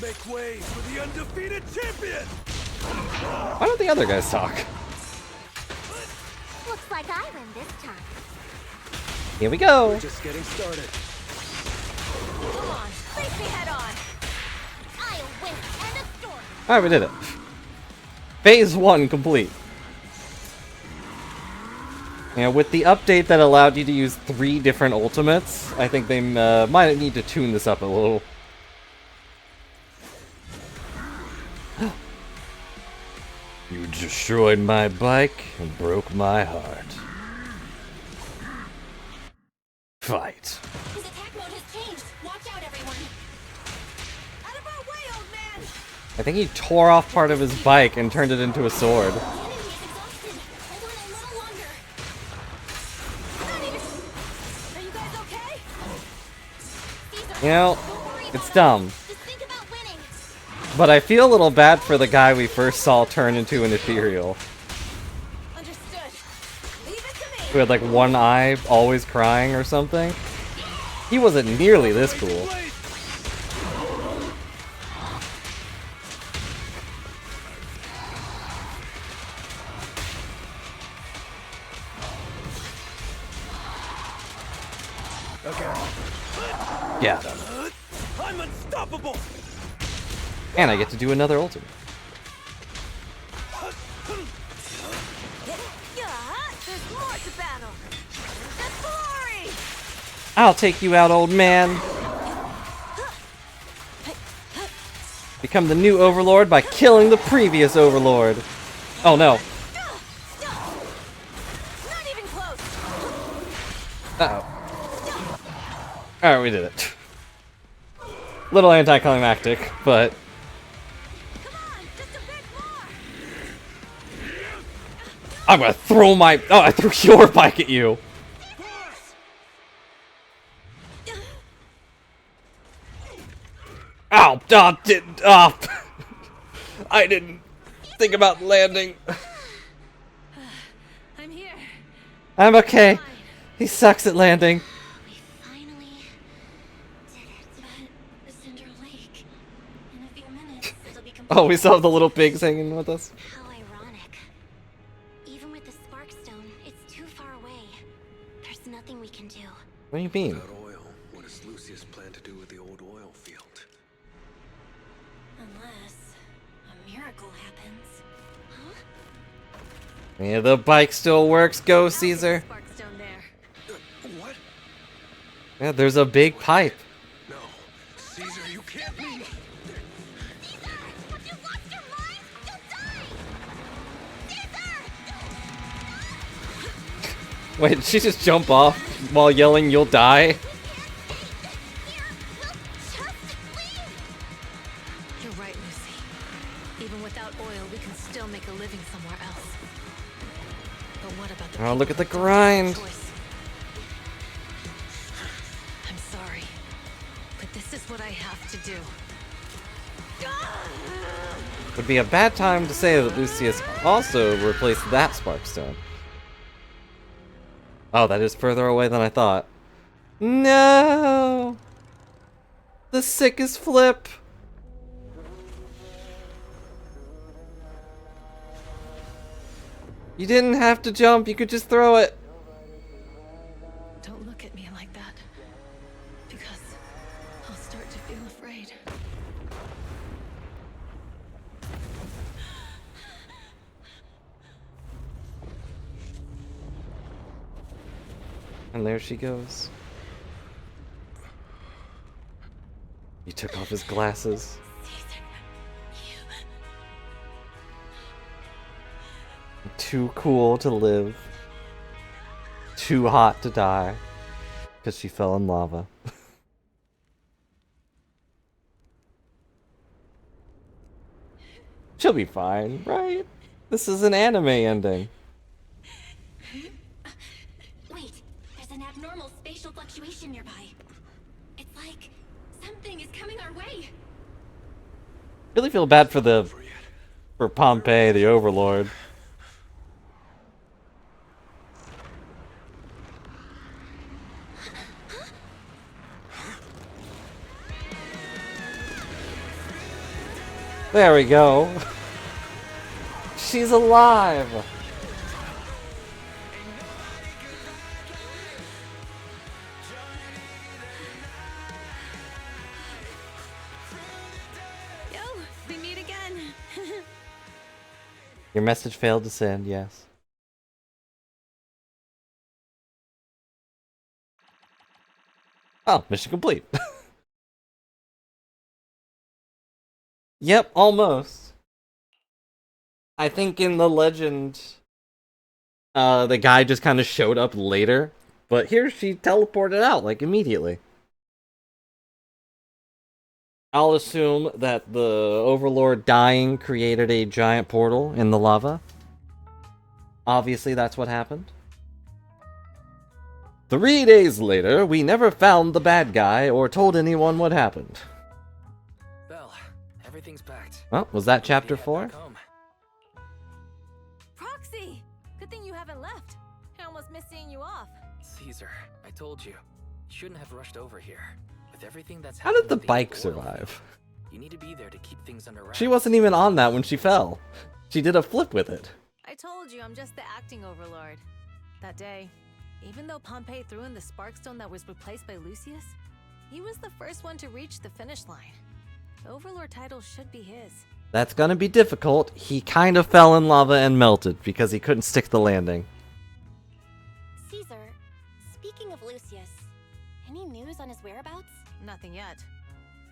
S4: Make way for the undefeated champion!
S1: Why don't the other guys talk?
S2: Looks like I win this time.
S1: Here we go.
S4: Just getting started.
S3: Come on, face me head on.
S2: I'll win. End of story.
S1: Alright, we did it. Phase 1 complete. Yeah, with the update that allowed you to use 3 different ultimates, I think they might need to tune this up a little. You destroyed my bike and broke my heart. Fight.
S2: His attack mode has changed. Watch out, everyone.
S3: Out of our way, old man.
S1: I think he tore off part of his bike and turned it into a sword.
S2: The enemy is exhausted. Hold on a little longer.
S3: Not even. Are you guys okay?
S2: Caesar,
S1: You know,
S2: don't worry
S1: it's
S2: about
S1: dumb.
S2: us. Just think about winning.
S1: But I feel a little bad for the guy we first saw turn into an ethereal.
S3: Understood. Leave it to me.
S1: Who had like one eye, always crying or something. He wasn't nearly this cool. Yeah.
S4: I'm unstoppable!
S1: And I get to do another ultimate.
S3: Yeah, there's more to battle. That's glory.
S1: I'll take you out, old man. Become the new overlord by killing the previous overlord. Oh no.
S3: Stop. Not even close.
S1: Uh-oh. Alright, we did it. Little anticlimactic, but...
S3: Come on, just a bit more.
S1: I'm gonna throw my... Oh, I threw your bike at you! Ow! I didn't think about landing.
S3: I'm here.
S1: I'm okay. He sucks at landing.
S2: We finally did it. But Cinder Lake. In a few minutes, it'll be complete.
S1: Oh, we still have the little pigs hanging with us.
S2: How ironic. Even with the Sparkstone, it's too far away. There's nothing we can do.
S1: What do you mean?
S4: Without oil, what does Lucius plan to do with the old oil field?
S2: Unless a miracle happens. Huh?
S1: Yeah, the bike still works. Go, Caesar.
S3: Sparkstone there.
S4: What?
S1: Yeah, there's a big pipe.
S4: No. Caesar, you can't leave!
S1: Wait, did she just jump off while yelling, "You'll die"?
S2: Here, we'll just leave.
S3: You're right, Lucy. Even without oil, we can still make a living somewhere else. But what about the
S1: Oh, look
S3: people
S1: at the
S3: who don't have
S1: grind.
S3: a choice? I'm sorry, but this is what I have to do.
S1: Would be a bad time to say that Lucius also replaced that Sparkstone. Oh, that is further away than I thought. No! The sickest flip! You didn't have to jump, you could just throw it.
S3: Don't look at me like that, because I'll start to feel afraid.
S1: And there she goes. He took off his glasses. Too cool to live. Too hot to die. Because she fell in lava. She'll be fine, right? This is an anime ending.
S6: Wait, there's an abnormal spatial fluctuation nearby. It's like something is coming our way.
S1: Really feel bad for Pompey, the Overlord. There we go. She's alive.
S3: Yo, we meet again.
S1: Your message failed to send, yes. Oh, mission complete. Yep, almost. I think in the legend, the guy just kind of showed up later, but here she teleported out, like, immediately. I'll assume that the Overlord dying created a giant portal in the lava. Obviously, that's what happened. 3 days later, we never found the bad guy or told anyone what happened.
S5: Belle, everything's packed.
S1: Oh, was that chapter
S5: Head
S1: 4?
S5: back home.
S3: Proxy! Good thing you haven't left. I almost missed seeing you off.
S5: Caesar, I told you. You shouldn't have rushed over here. With everything that's
S1: How did
S5: happened
S1: the
S5: with the
S1: bike
S5: oil
S1: survive?
S5: field, you need to be there to keep things under wraps.
S1: She wasn't even on that when she fell. She did a flip with it.
S3: I told you I'm just the acting overlord. That day, even though Pompey threw in the Sparkstone that was replaced by Lucius, he was the first one to reach the finish line. The overlord title should be his.
S1: That's gonna be difficult. He kind of fell in lava and melted because he couldn't stick the landing.
S2: Caesar, speaking of Lucius, any news on his whereabouts?
S3: Nothing yet.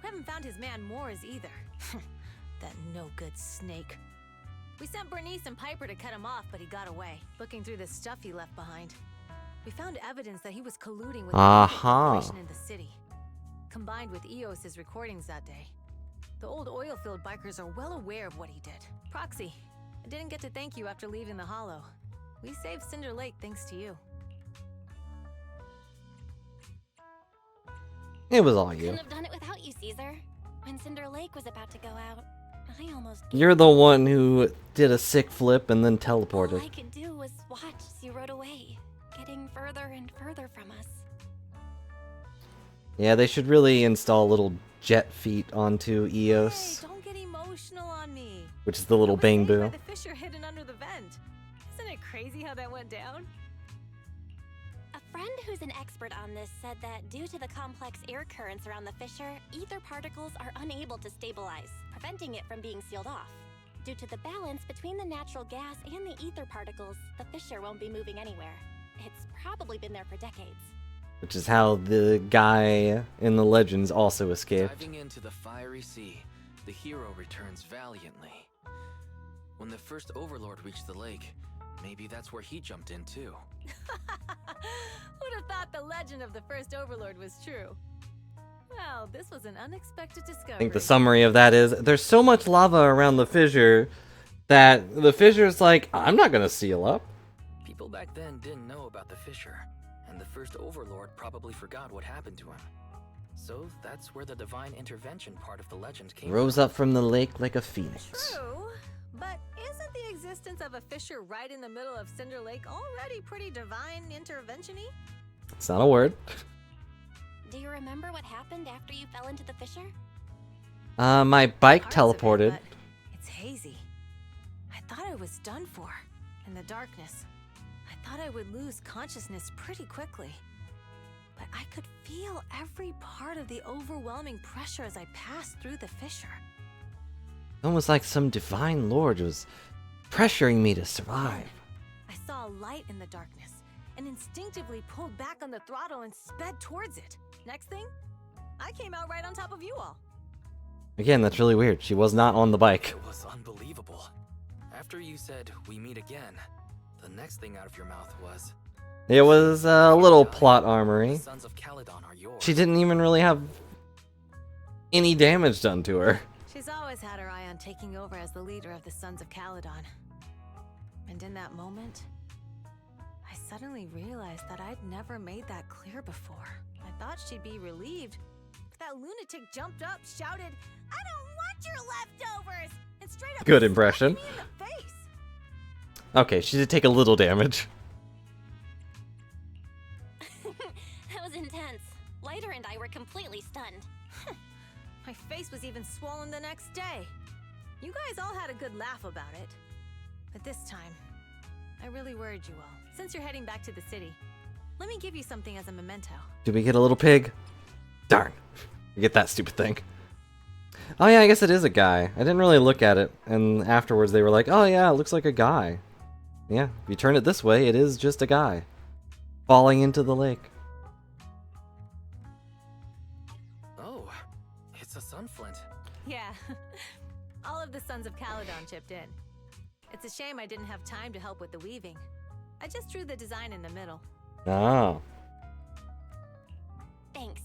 S3: We haven't found his man Moores either. That no-good snake. We sent Bernice and Piper to cut him off, but he got away, looking through the stuff he left behind. We found evidence that he was colluding with the corporation in the city, combined with Eos's recordings that day. The old oil field bikers are well aware of what he did. Proxy, I didn't get to thank you after leaving the Hollow. We saved Cinder Lake thanks to you.
S1: It was all you.
S2: Couldn't have done it without you, Caesar. When Cinder Lake was about to go out, I almost...
S1: You're the one who did a sick flip and then
S2: All
S1: teleported.
S2: I could do was watch as you rode away, getting further and further from us.
S1: Yeah, they should really install little jet feet onto
S3: Hey,
S1: Eos,
S3: don't get emotional on me.
S1: which is the little
S3: I was saved by
S1: bang boo.
S3: the fissure hidden under the vent. Isn't it crazy how that went down?
S2: A friend who's an expert on this said that due to the complex air currents around the fissure, ether particles are unable to stabilize, preventing it from being sealed off. Due to the balance between the natural gas and the ether particles, the fissure won't be moving anywhere. It's probably been there for decades.
S1: Which is how the guy in the legends also escaped.
S5: Diving into the fiery sea, the hero returns valiantly. When the first Overlord reached the lake, Maybe that's where he jumped in too.
S3: Who'd have thought the legend of the first Overlord was true? Well, this was an unexpected discovery.
S1: I think the summary of that is there's so much lava around the fissure that the fissure's like, I'm not gonna seal up.
S5: People back then didn't know about the fissure, and the first Overlord probably forgot what happened to him. So that's where the divine intervention part of the legend came
S1: Rose
S5: from.
S1: up from the lake like a phoenix.
S3: True, but isn't the existence of a fissure right in the middle of Cinder Lake already pretty divine intervention-y?
S1: It's not a word.
S2: Do you remember what happened after you fell into the fissure?
S1: My bike
S3: Parts of it,
S1: teleported.
S3: but it's hazy. I thought I was done for in the darkness. I thought I would lose consciousness pretty quickly. But I could feel every part of the overwhelming pressure as I passed through the fissure.
S1: Almost like some divine lord was pressuring me to survive.
S3: I saw a light in the darkness and instinctively pulled back on the throttle and sped towards it. Next thing, I came out right on top of you all.
S1: Again, that's really weird. She was not on the bike.
S5: It was unbelievable. After you said, "We meet again," the next thing out of your mouth was,
S1: It was a little plot
S5: "The
S1: armory.
S5: sons of Caledon are yours."
S1: She didn't even really have any damage done to her.
S3: She's always had her eye on taking over as the leader of the Sons of Caledon. And in that moment, I suddenly realized that I'd never made that clear before. I thought she'd be relieved, but that lunatic jumped up, shouted, "I don't want your leftovers!" and straight up
S1: Good impression.
S3: slapped me in the face.
S1: Okay, she did take a little damage.
S2: That was intense. Lighter and I were completely stunned.
S3: My face was even swollen the next day. You guys all had a good laugh about it. But this time, I really worried you all. Since you're heading back to the city, let me give you something as a memento.
S1: Did we get a little pig? Darn. We get that stupid thing. Oh yeah, I guess it is a guy. I didn't really look at it. And afterwards they were like, oh yeah, it looks like a guy. Yeah, if you turn it this way, it is just a guy. Falling into the lake.
S5: Oh, it's a sunflint.
S3: Yeah, all of the Sons of Caledon chipped in. It's a shame I didn't have time to help with the weaving. I just drew the design in the middle.
S1: Oh.
S2: Thanks.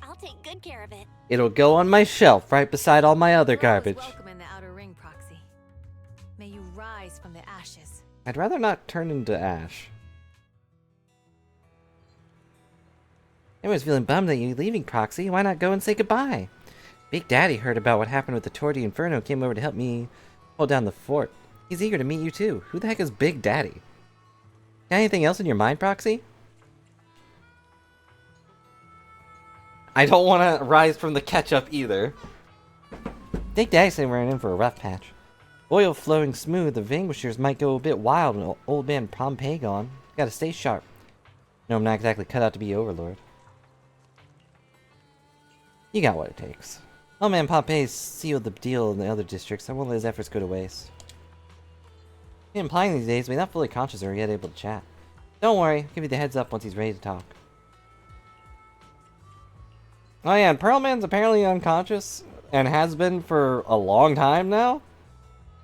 S2: I'll take good care of it.
S1: It'll go on my shelf right beside all my other
S3: You're always
S1: garbage.
S3: welcome in the Outer Ring, Proxy. May you rise from the ashes.
S1: I'd rather not turn into ash. Everyone's feeling bummed that you're leaving, Proxy. Why not go and say goodbye? Big Daddy heard about what happened with the Tour de Inferno and came over to help me hold down the fort. He's eager to meet you too. Who the heck is Big Daddy? Got anything else in your mind, Proxy? I don't want to rise from the ketchup either. Big Daddy said we're in for a rough patch. Oil flowing smooth, the vanquishers might go a bit wild when old man Pompey gone. Gotta stay sharp. No, I'm not exactly cut out to be Overlord. You got what it takes. Old man Pompey sealed the deal in the other districts. I won't let his efforts go to waste. He's implying these days, but he's not fully conscious or yet able to chat. Don't worry, I'll give you the heads up once he's ready to talk. Oh yeah, and Pearlman's apparently unconscious, and has been for a long time now.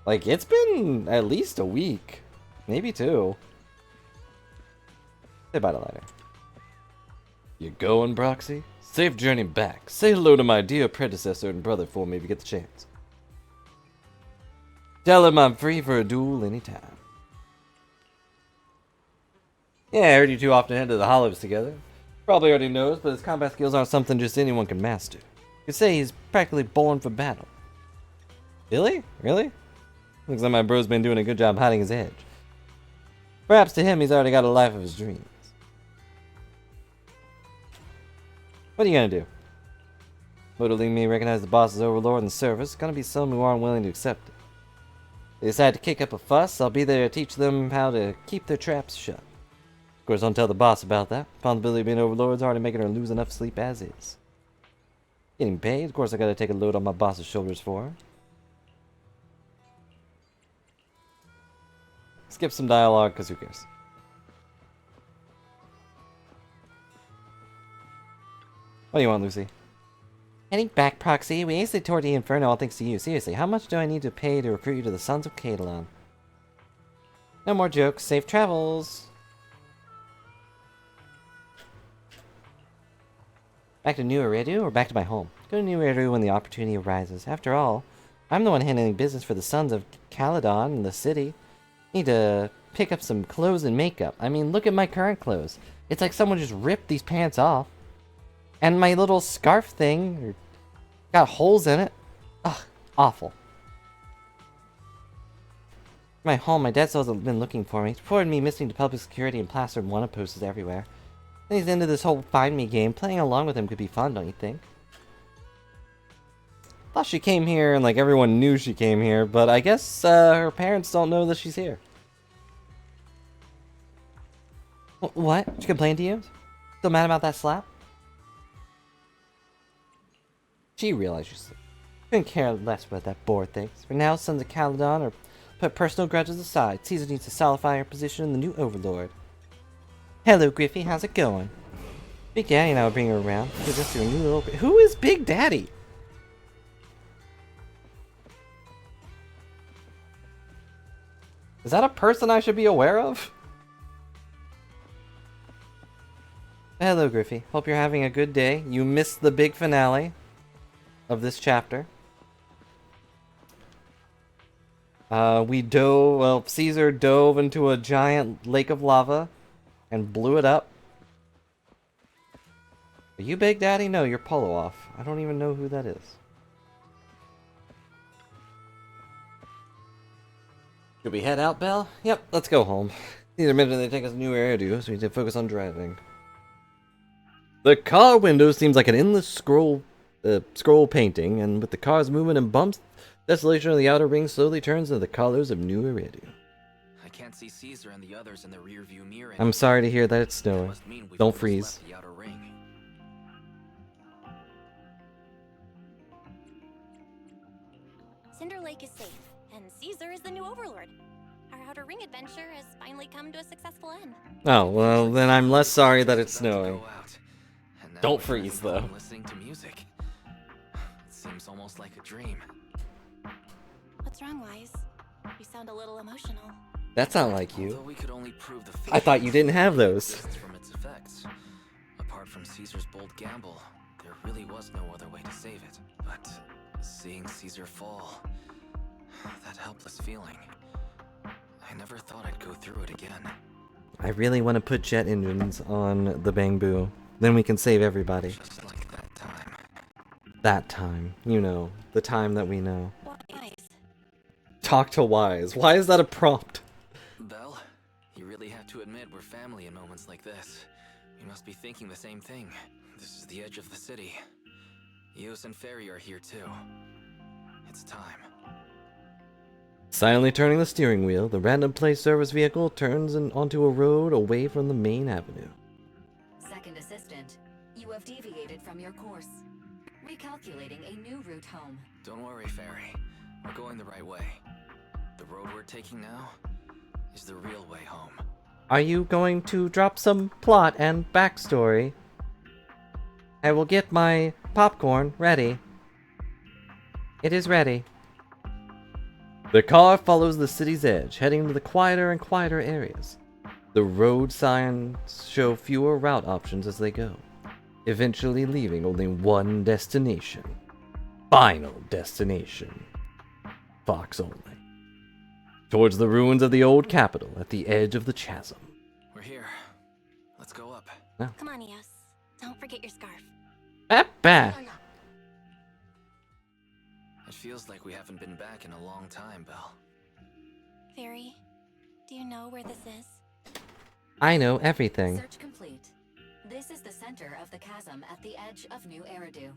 S1: Like, it's been at least a week. Maybe 2. Say bye to later. You going, Proxy? Safe journey back. Say hello to my dear predecessor and brother for me if you get the chance. Tell him I'm free for a duel anytime. Yeah, I heard you two often head to the Hollows together. Probably already knows, but his combat skills aren't something just anyone can master. You could say he's practically born for battle. Really? Really? Looks like my bro's been doing a good job hiding his edge. Perhaps to him he's already got a life of his dreams. What are you gonna do? Motivating me recognize the boss as Overlord in the service. Gonna be some who aren't willing to accept it. They decide to kick up a fuss, I'll be there to teach them how to keep their traps shut. Of course, don't tell the boss about that. Responsibility of being Overlord's already making her lose enough sleep as is. Getting paid, of course I gotta take a load on my boss's shoulders for her. Skip some dialogue, because who cares? What do you want, Lucy? Heading back, Proxy. We aced the Tour de Inferno all thanks to you. Seriously, how much do I need to pay to recruit you to the Sons of Caledon? No more jokes. Safe travels. Back to New Eridu or back to my home? Go to New Eridu when the opportunity arises. After all, I'm the one handling business for the sons of Caledon in the city. Need to pick up some clothes and makeup. I mean, look at my current clothes. It's like someone just ripped these pants off. And my little scarf thing got holes in it. Ugh, awful. My home, my dad still hasn't been looking for me. He's reported me missing to public security and plastered wanted posters everywhere. And he's into this whole find me game. Playing along with him could be fun, don't you think? Thought she came here and like everyone knew she came here, but I guess her parents don't know that she's here. What? She complained to you? Still mad about that slap? She realized she couldn't care less what that board thinks. For now, sons of Caledon are put personal grudges aside. Caesar needs to solidify her position in the new overlord. Hello, Griffey. How's it going? Big Daddy and I will bring her around. She's just your new little... Who is Big Daddy? Is that a person I should be aware of? Hello, Griffey. Hope you're having a good day. You missed the big finale of this chapter. Caesar dove into a giant lake of lava and blew it up. Are you Big Daddy? No, you're Polo Off. I don't even know who that is. Should we head out, Belle? Yep, let's go home. Neither minute they take us to New Eridu, so we need to focus on driving. The car window seems like an endless scroll painting, and with the car's movement and bumps, desolation of the outer ring slowly turns into the colors of New Eridu.
S5: I can't see Caesar and the others in the rearview mirror.
S1: I'm sorry to hear that it's snowing. Don't freeze.
S5: The outer ring.
S2: Cinder Lake is safe, and Caesar is the new overlord. Our outer ring adventure has finally come to a successful end.
S1: Oh, well, then I'm less sorry that it's snowing. Don't
S5: Don't
S1: freeze, though.
S5: Listening to music. It seems almost like a dream.
S2: What's wrong, Wise? You sound a little emotional.
S1: That's not like you.
S5: Although we could only prove the
S1: I thought you didn't have those.
S5: from its effects. Apart from Caesar's bold gamble, there really was no other way to save it. But seeing Caesar fall, that helpless feeling, I never thought I'd go through it again.
S1: I really want to put jet engines on the Bangbu. Then we can save everybody.
S5: Just like that time.
S1: That time. You know. The time that we know.
S2: Wise.
S1: Talk to Wise. Why is that a prompt?
S5: Belle, you really have to admit we're family in moments like this. We must be thinking the same thing. This is the edge of the city. Eos and Ferry are here too. It's time.
S1: Silently turning the steering wheel, the random place service vehicle turns onto a road away from the main avenue.
S6: Second assistant, you have deviated from your course. Recalculating a new route home.
S5: Don't worry, Ferry. We're going the right way. The road we're taking now is the real way home.
S1: Are you going to drop some plot and backstory? I will get my popcorn ready. It is ready. The car follows the city's edge, heading to the quieter and quieter areas. The road signs show fewer route options as they go, eventually leaving only one destination. Final destination. Fox only. Towards the ruins of the old capital at the edge of the chasm.
S5: We're here. Let's go up.
S2: Come on, Eos. Don't forget your scarf.
S1: Bah.
S5: It feels like we haven't been back in a long time, Belle.
S2: Fairy, do you know where this is?
S1: I know everything.
S6: Search complete. This is the center of the chasm at the edge of New Eridu.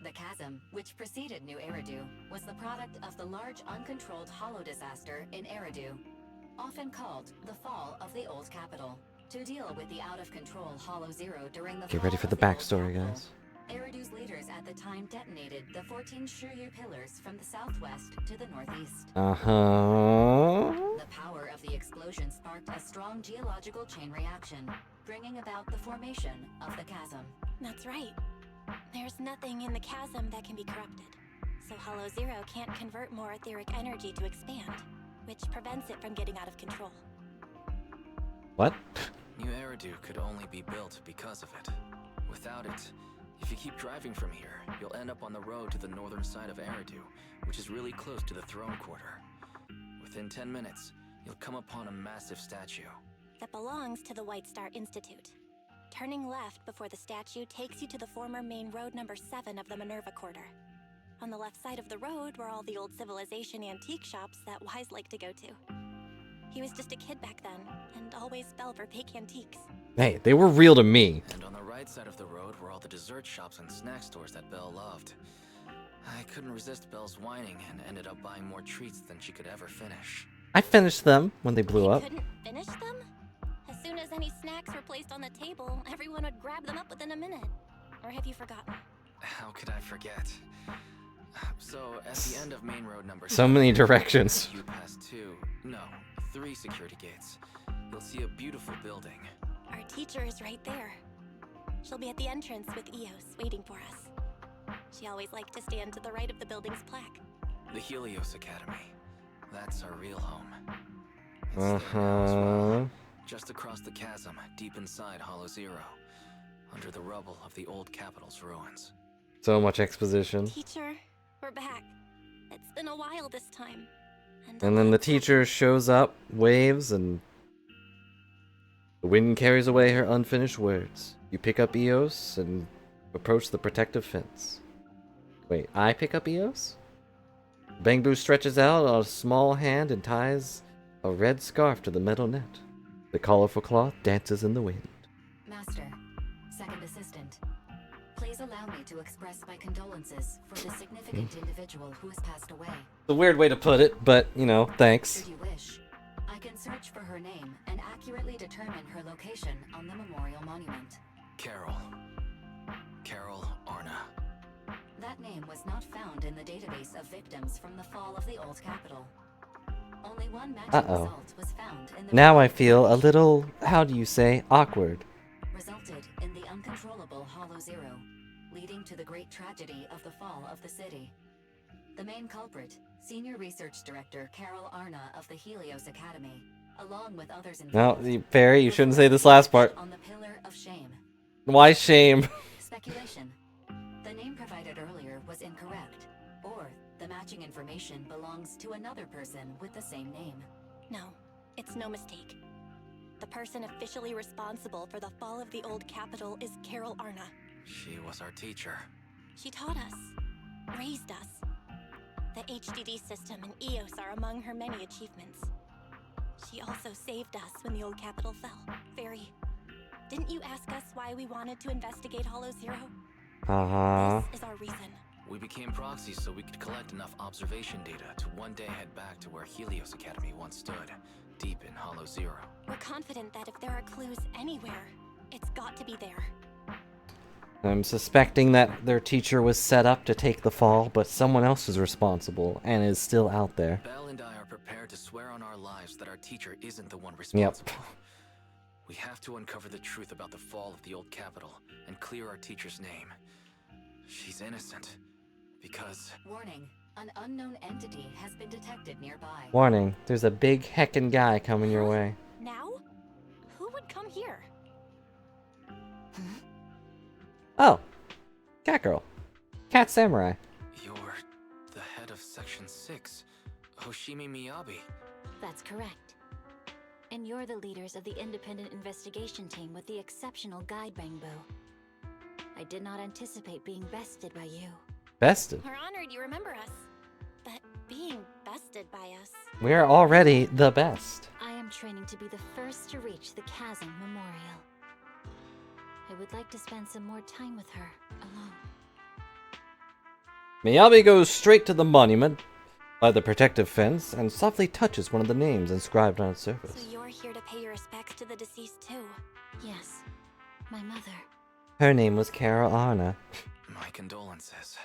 S6: The chasm, which preceded New Eridu, was the product of the large uncontrolled hollow disaster in Eridu, often called the fall of the old capital. To deal with the out-of-control Hollow Zero during the
S1: Get ready
S6: fall
S1: for
S6: of
S1: the
S6: old
S1: backstory,
S6: capital,
S1: guys.
S6: Eridu's leaders at the time detonated the 14 Shiryu pillars from the southwest to the northeast.
S1: Uh-huh.
S6: The power of the explosion sparked a strong geological chain reaction, bringing about the formation of the chasm.
S2: That's right. There's nothing in the chasm that can be corrupted, so Hollow Zero can't convert more etheric energy to expand.
S10: which prevents it from getting out of control.
S1: What?
S5: New Eridu could only be built because of it. Without it, if you keep driving from here, you'll end up on the road to the northern side of Eridu, which is really close to the throne quarter. Within 10 minutes, you'll come upon a massive statue.
S10: That belongs to the White Star Institute. Turning left before the statue takes you to the former main road number 7 of the Minerva Quarter. On the left side of the road were all the old civilization antique shops that Wise liked to go to. He was just a kid back then, and always fell for fake antiques.
S1: Hey, they were real to me.
S5: And on the right side of the road were all the dessert shops and snack stores that Belle loved. I couldn't resist Belle's whining and ended up buying more treats than she could ever finish.
S1: I finished them when they blew
S10: You
S1: up.
S10: couldn't finish them? As soon as any snacks were placed on the table, everyone would grab them up within a minute. Or have you forgotten?
S5: How could I forget? So, at the end of main road number
S1: So many directions.
S5: you pass 3 security gates. You'll see a beautiful building.
S10: Our teacher is right there. She'll be at the entrance with Eos, waiting for us. She always liked to stand to the right of the building's plaque.
S5: The Helios Academy. That's our real home. It's there now as
S1: Uh-huh.
S5: well, just across the chasm, deep inside Hollow Zero, under the rubble of the old capital's ruins.
S1: So much exposition.
S10: Teacher, we're back. It's been a while this time.
S1: And then the teacher shows up, waves, and the wind carries away her unfinished words. You pick up Eos and approach the protective fence. Wait, I pick up Eos? Bangbu stretches out a small hand and ties a red scarf to the metal net. The colorful cloth dances in the wind.
S6: Master, second assistant, please allow me to express my condolences for the significant individual who has passed away.
S1: It's a weird way to put it, but, you know, thanks.
S6: Should you wish, I can search for her name and accurately determine her location on the memorial monument.
S5: Carol Arna.
S6: That name was not found in the database of victims from the fall of the old capital. Only one matching
S1: Uh-oh.
S6: result was found in the
S1: Now I feel a little, how do you say, awkward.
S6: resulted in the uncontrollable Hollow Zero, leading to the great tragedy of the fall of the city. The main culprit, Senior Research Director Carol Arna of the Helios Academy, along with others
S1: No,
S6: involved,
S1: Barry, you shouldn't say this last part.
S6: on the Pillar of Shame.
S1: Why shame?
S6: Speculation. The name provided earlier was incorrect, or the matching information belongs to another person with the same name.
S10: No, it's no mistake. The person officially responsible for the fall of the old capital is Carol Arna.
S5: She was our teacher.
S10: She taught us, raised us. The HDD system and Eos are among her many achievements. She also saved us when the old capital fell. Fairy, didn't you ask us why we wanted to investigate Hollow Zero?
S1: Uh-huh.
S10: This is our reason.
S5: We became proxies so we could collect enough observation data to one day head back to where Helios Academy once stood, deep in Hollow Zero.
S10: We're confident that if there are clues anywhere, it's got to be there.
S1: I'm suspecting that their teacher was set up to take the fall, but someone else is responsible and is still out there.
S5: Belle and I are prepared to swear on our lives that our teacher isn't the one responsible. We have to uncover the truth about the fall of the old capital and clear our teacher's name. She's innocent. Because...
S6: Warning, an unknown entity has been detected nearby.
S1: Warning, there's a big heckin' guy coming your way.
S10: Now? Who would come here?
S1: Oh, Cat Girl. Cat Samurai.
S5: You're the head of Section 6, Hoshimi Miyabi.
S11: That's correct. And you're the leaders of the independent investigation team with the exceptional guide Bangbu. I did not anticipate being bested by you.
S1: Bested.
S10: We're honored you remember us. But being bested by us...
S1: We're already the best.
S11: I am training to be the first to reach the Chasm Memorial. I would like to spend some more time with her, alone.
S1: Miyabi goes straight to the monument by the protective fence and softly touches one of the names inscribed on its surface.
S10: So you're here to pay your respects to the deceased too?
S11: Yes, my mother.
S1: Her name was Carol Arna.
S5: My condolences.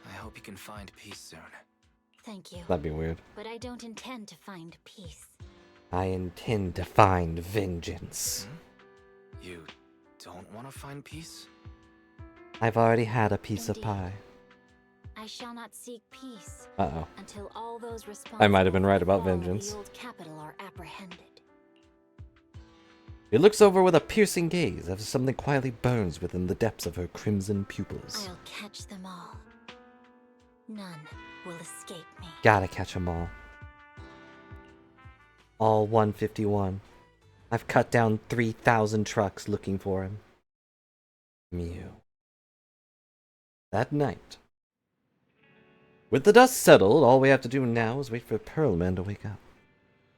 S5: I hope you can find peace soon.
S11: Thank you.
S1: That'd be weird.
S11: But I don't intend to find peace.
S1: I intend to find vengeance.
S5: You don't want to find peace?
S1: I've already had a piece of
S11: Indeed.
S1: pie.
S11: I I shall not seek peace
S1: Uh-oh.
S11: until all those
S1: I
S11: responsible
S1: might have been
S11: for
S1: right
S11: the
S1: about
S11: fall of
S1: vengeance.
S11: the old capital are apprehended.
S1: He looks over with a piercing gaze as something quietly burns within the depths of her crimson pupils.
S11: I'll catch them all. None will escape me.
S1: Gotta catch 'em all. All 151. I've cut down 3,000 trucks looking for him. Mew. That night. With the dust settled, all we have to do now is wait for Pearlman to wake up.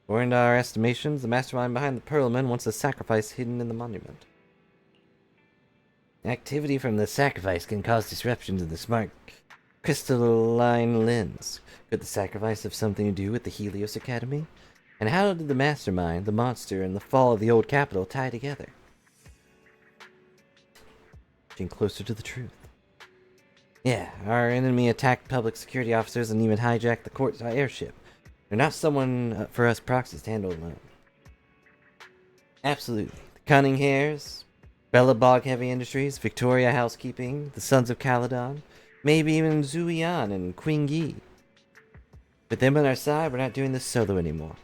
S1: According to our estimations, the mastermind behind the Pearlman wants a sacrifice hidden in the monument. Activity from the sacrifice can cause disruptions in the smart crystalline lens. Could the sacrifice have something to do with the Helios Academy? And how did the mastermind, the monster, and the fall of the old capital tie together? Getting closer to the truth. Yeah, our enemy attacked public security officers and even hijacked the court airship. They're not someone for us proxies to handle alone. Absolutely. The Cunning Hairs, Bellabog Heavy Industries, Victoria Housekeeping, the Sons of Caledon, maybe even Zuian and Queen Yi. With them on our side, we're not doing this solo anymore.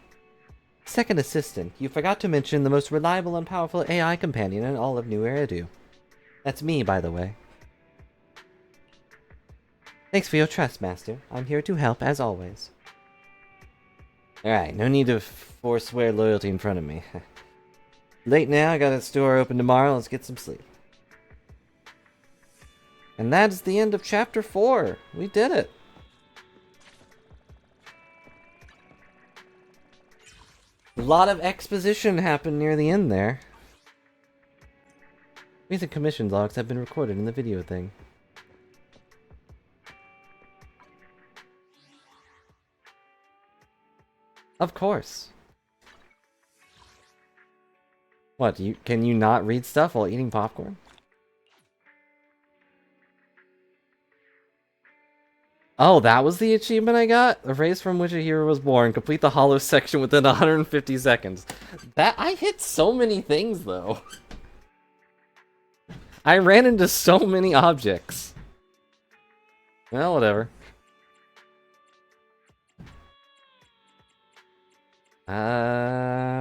S1: Second assistant, you forgot to mention the most reliable and powerful AI companion in all of New Eridu. That's me, by the way. Thanks for your trust, Master. I'm here to help, as always. Alright, no need to forswear loyalty in front of me. Late now, I got a store open tomorrow, let's get some sleep. And that is the end of Chapter 4. We did it. A lot of exposition happened near the end there. Recent commission logs have been recorded in the video thing. Of course. What, can you not read stuff while eating popcorn? Oh, that was the achievement I got? The race from which a hero was born. Complete the hollow section within 150 seconds. That I hit so many things, though. I ran into so many objects. Well, whatever.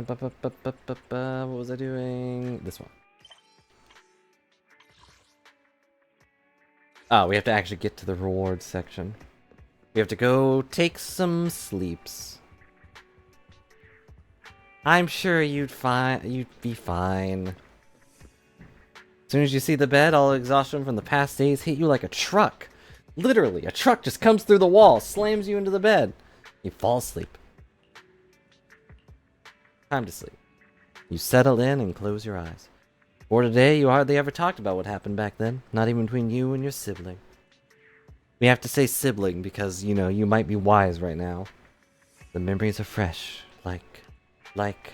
S1: What was I doing? This one. Oh, we have to actually get to the rewards section. We have to go take some sleeps. I'm sure you'd be fine. As soon as you see the bed, all exhaustion from the past days hit you like a truck. Literally, a truck just comes through the wall, slams you into the bed. You fall asleep. Time to sleep. You settle in and close your eyes. For today, you hardly ever talked about what happened back then. Not even between you and your sibling. We have to say sibling because, you know, you might be wise right now. The memories are fresh, like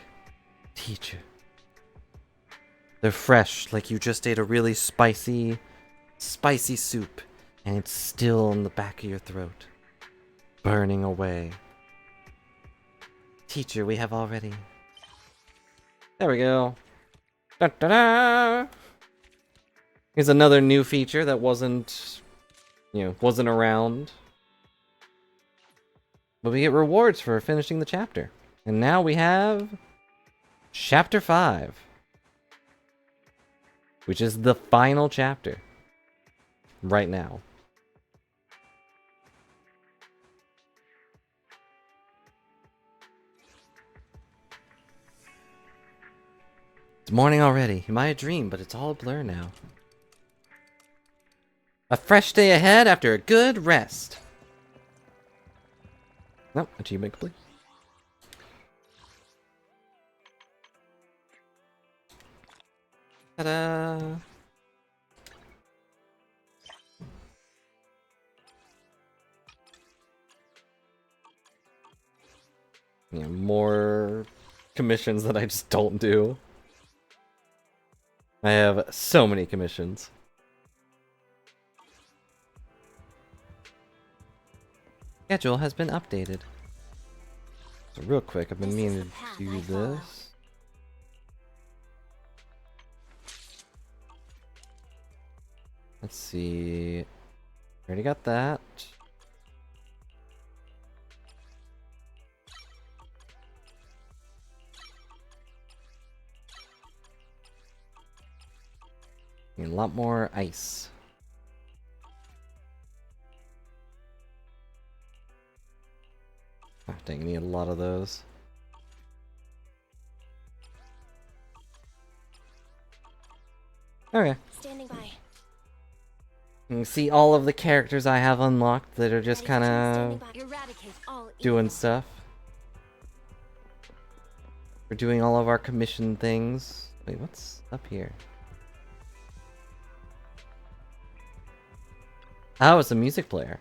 S1: teacher. They're fresh, like you just ate a really spicy soup, and it's still in the back of your throat, burning away. Teacher, we have already. There we go. Da-da-da! Here's another new feature that wasn't around. But we get rewards for finishing the chapter. And now we have Chapter 5. Which is the final chapter. Right now. It's morning already. Am I a dream? But it's all a blur now. A fresh day ahead after a good rest. Nope, achievement complete. Ta-da! Yeah, more commissions that I just don't do. I have so many commissions. Schedule has been updated. So real quick, I've been meaning to do this. Let's see. Already got that. Need a lot more ice. Oh, dang, need a lot of those. Okay.
S10: Standing by.
S1: You can see all of the characters I have unlocked that are just kind of
S11: Eradicate all
S1: doing
S11: evil.
S1: stuff. We're doing all of our commission things. Wait, what's up here? Oh, it's a music player.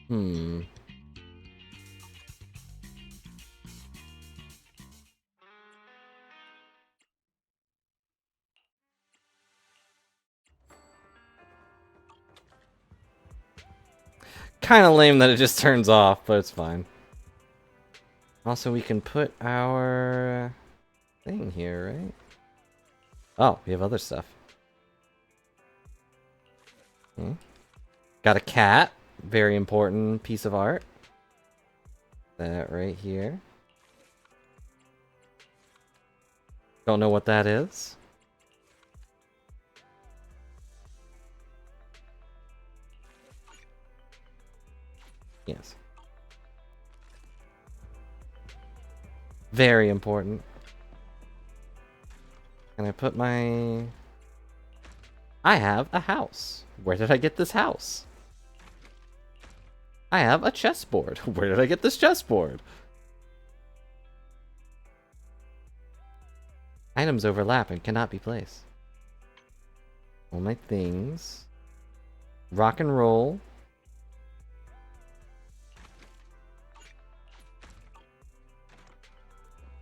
S1: Hmm. Kind of lame that it just turns off, but it's fine. Also, we can put our thing here, right? Oh, we have other stuff. Got a cat. Very important piece of art. That right here. Don't know what that is. Yes. Very important. Can I put my... I have a house. Where did I get this house? I have a chessboard. Where did I get this chessboard? Items overlap and cannot be placed. All my things. Rock and roll.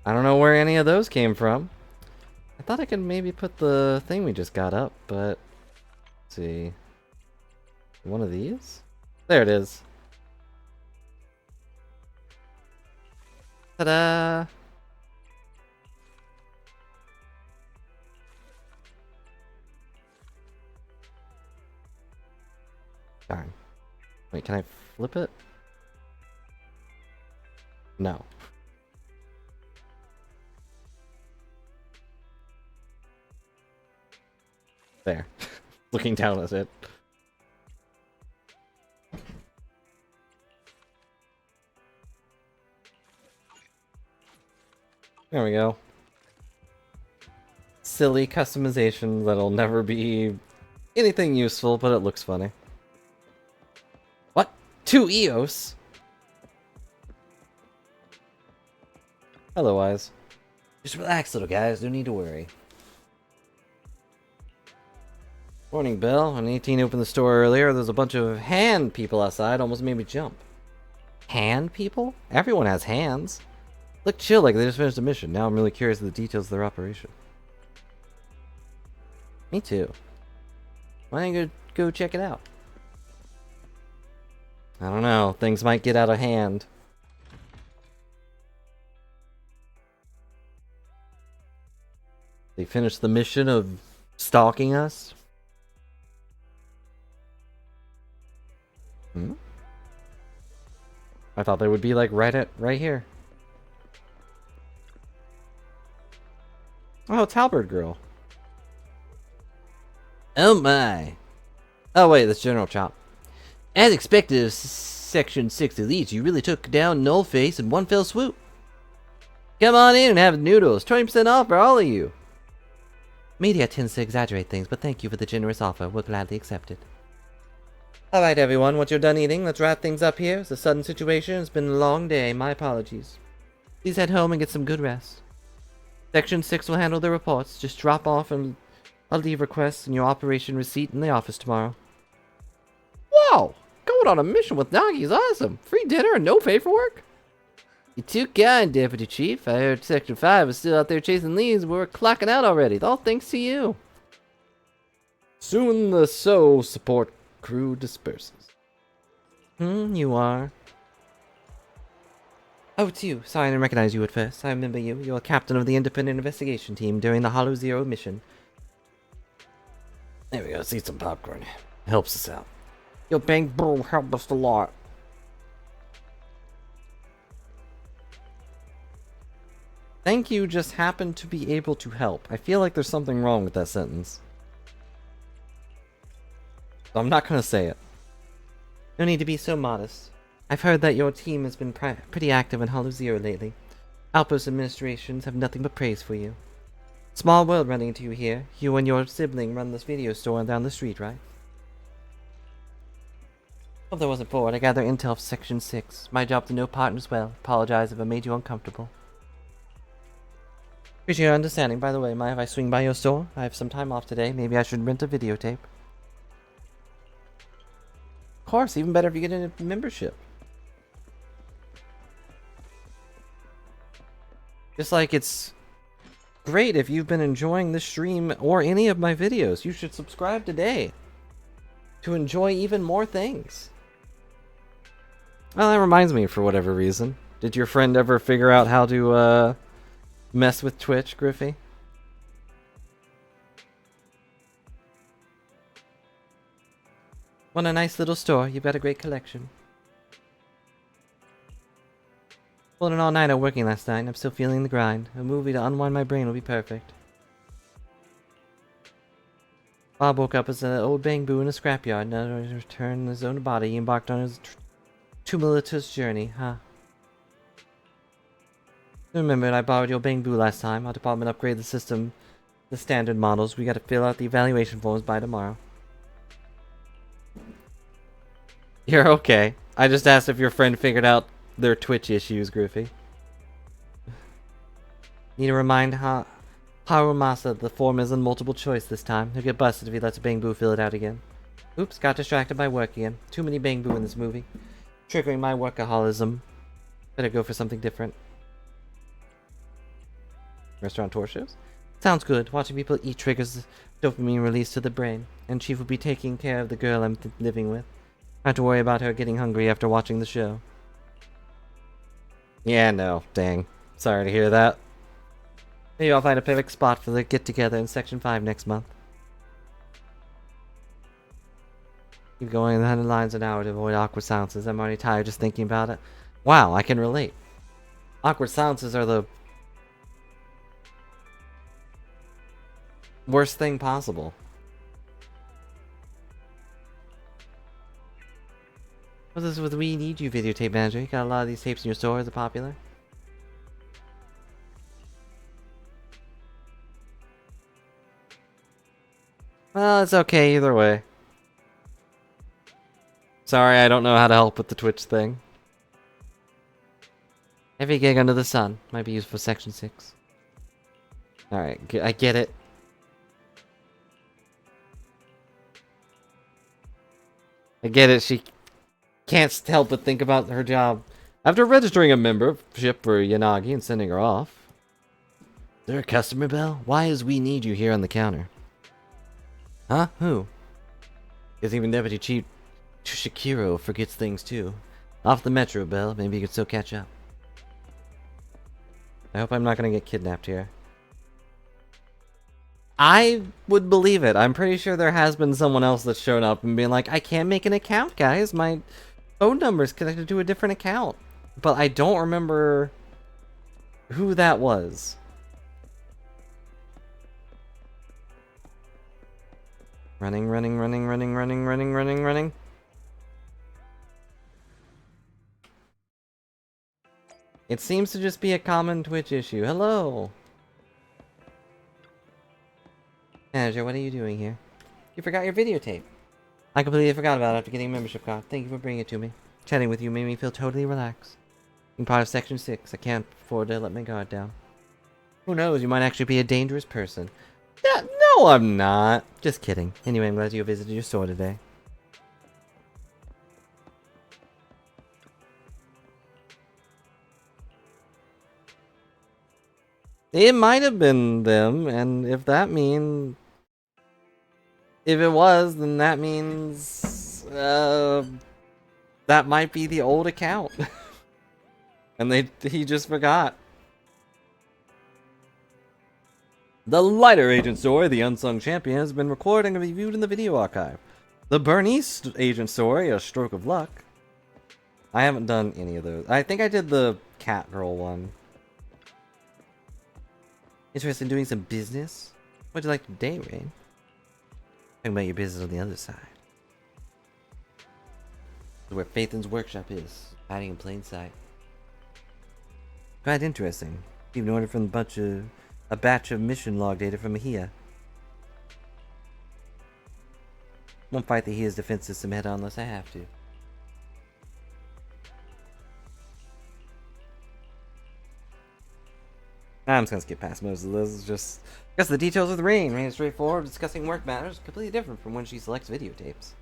S1: I don't know where any of those came from. I thought I could maybe put the thing we just got up, but... Let's see. One of these? There it is. Ta-da! Darn. Wait, can I flip it? No. There. Looking down at it. There we go. Silly customization that'll never be anything useful, but it looks funny. What? 2 EOS? Hello, Eyes. Just relax, little guys. No need to worry. Morning, Bill. When 18 opened the store earlier, there's a bunch of hand people outside. Almost made me jump. Hand people? Everyone has hands. Look chill like they just finished a mission. Now I'm really curious of the details of their operation. Me too. Why don't you go check it out? I don't know. Things might get out of hand. They finished the mission of stalking us? Hmm? I thought they would be like right here. Oh, it's Halberd Girl. Oh my. Oh wait, that's General Chop. As expected of Section 6 Elite, you really took down Nullface in one fell swoop. Come on in and have noodles. 20% off for all of you. Media tends to exaggerate things, but thank you for the generous offer. We'll gladly accept it. Alright everyone, once you're done eating, let's wrap things up here. It's a sudden situation. It's been a long day. My apologies. Please head home and get some good rest. Section 6 will handle the reports. Just drop off and a leave request and your operation receipt in the office tomorrow. Whoa! Going on a mission with Nagi is awesome. Free dinner and no paperwork? You're too kind, Deputy Chief. I heard Section 5 is still out there chasing leads. We're clocking out already. All thanks to you. Soon the SO support crew disperses. You are. Oh, it's you. Sorry I didn't recognize you at first. I remember you. You're a captain of the independent investigation team during the Hollow Zero mission. There we go. Let's eat some popcorn. Helps us out. Your bank bro helped us a lot. Thank you just happened to be able to help. I feel like there's something wrong with that sentence. So I'm not gonna say it. No need to be so modest. I've heard that your team has been pretty active in Hollow Zero lately. Outpost administrations have nothing but praise for you. Small world running into you here. You and your sibling run this video store down the street, right? Hope that wasn't forward. I gather intel of Section 6. My job to know partners well. Apologize if I made you uncomfortable. Appreciate your understanding. By the way, mind if I swing by your store? I have some time off today. Maybe I should rent a videotape. Of course, even better if you get a membership. Just like it's great if you've been enjoying this stream or any of my videos. You should subscribe today to enjoy even more things. Well, that reminds me, for whatever reason. Did your friend ever figure out how to mess with Twitch, Griffey? What a nice little store. You've got a great collection. Pulled an all-nighter working last night, and I'm still feeling the grind. A movie to unwind my brain will be perfect. Bob woke up as an old bamboo in a scrapyard. Now to return his own body, he embarked on his tumultuous journey, huh? Remember, I borrowed your bamboo last time. Our department upgraded the system, the standard models. We gotta fill out the evaluation forms by tomorrow. You're okay. I just asked if your friend figured out their Twitch issues, Griffey. Need to remind Harumasa that the form isn't multiple choice this time. He'll get busted if he lets Bangbu fill it out again. Oops, got distracted by work again. Too many Bangbu in this movie. Triggering my workaholism. Better go for something different. Restaurant tour shows? Sounds good. Watching people eat triggers dopamine release to the brain. And Chief will be taking care of the girl I'm living with. I have to worry about her getting hungry after watching the show. Yeah, no. Dang. Sorry to hear that. Maybe I'll find a perfect spot for the get-together in Section 5 next month. Keep going 100 lines an hour to avoid awkward silences. I'm already tired just thinking about it. Wow, I can relate. Awkward silences are the worst thing possible. What's this with We Need You videotape manager? You got a lot of these tapes in your store. Is it popular? Well, it's okay either way. Sorry, I don't know how to help with the Twitch thing. Every gig under the sun might be used for Section 6. Alright, I get it. I get it, she can't help but think about her job. After registering a membership for Yanagi and sending her off. Is there a customer bell? Why is We Need You here on the counter? Huh? Who? Because even Deputy Chief Shikiro forgets things too. Off the metro bell, maybe you could still catch up. I hope I'm not gonna get kidnapped here. I would believe it. I'm pretty sure there has been someone else that's shown up and been like, I can't make an account, guys. My phone number is connected to a different account. But I don't remember who that was. Running, running, running, running, running, running, running, running. It seems to just be a common Twitch issue. Hello! Manager, what are you doing here? You forgot your videotape. I completely forgot about it after getting a membership card. Thank you for bringing it to me. Chatting with you made me feel totally relaxed. Being part of Section 6, I can't afford to let my guard down. Who knows, you might actually be a dangerous person. Yeah, no, I'm not. Just kidding. Anyway, I'm glad you visited your store today. It might have been them, and if that means... If it was, then that means... that might be the old account. And he just forgot. The Lighter Agent story, The Unsung Champion, has been recorded and reviewed in the video archive. The Bernice Agent story, A Stroke of Luck. I haven't done any of those. I think I did the Cat Girl one. Interested in doing some business? What'd you like today, Rain? Talking about your business on the other side. Where Phaethan's workshop is, hiding in plain sight. Quite interesting. Even ordered from a batch of mission log data from Mahia. Won't fight the Hia's defense system head on unless I have to. I'm just gonna skip past most of this. It's just discuss the details of the Rain. Rain is straightforward, discussing work matters, completely different from when she selects videotapes.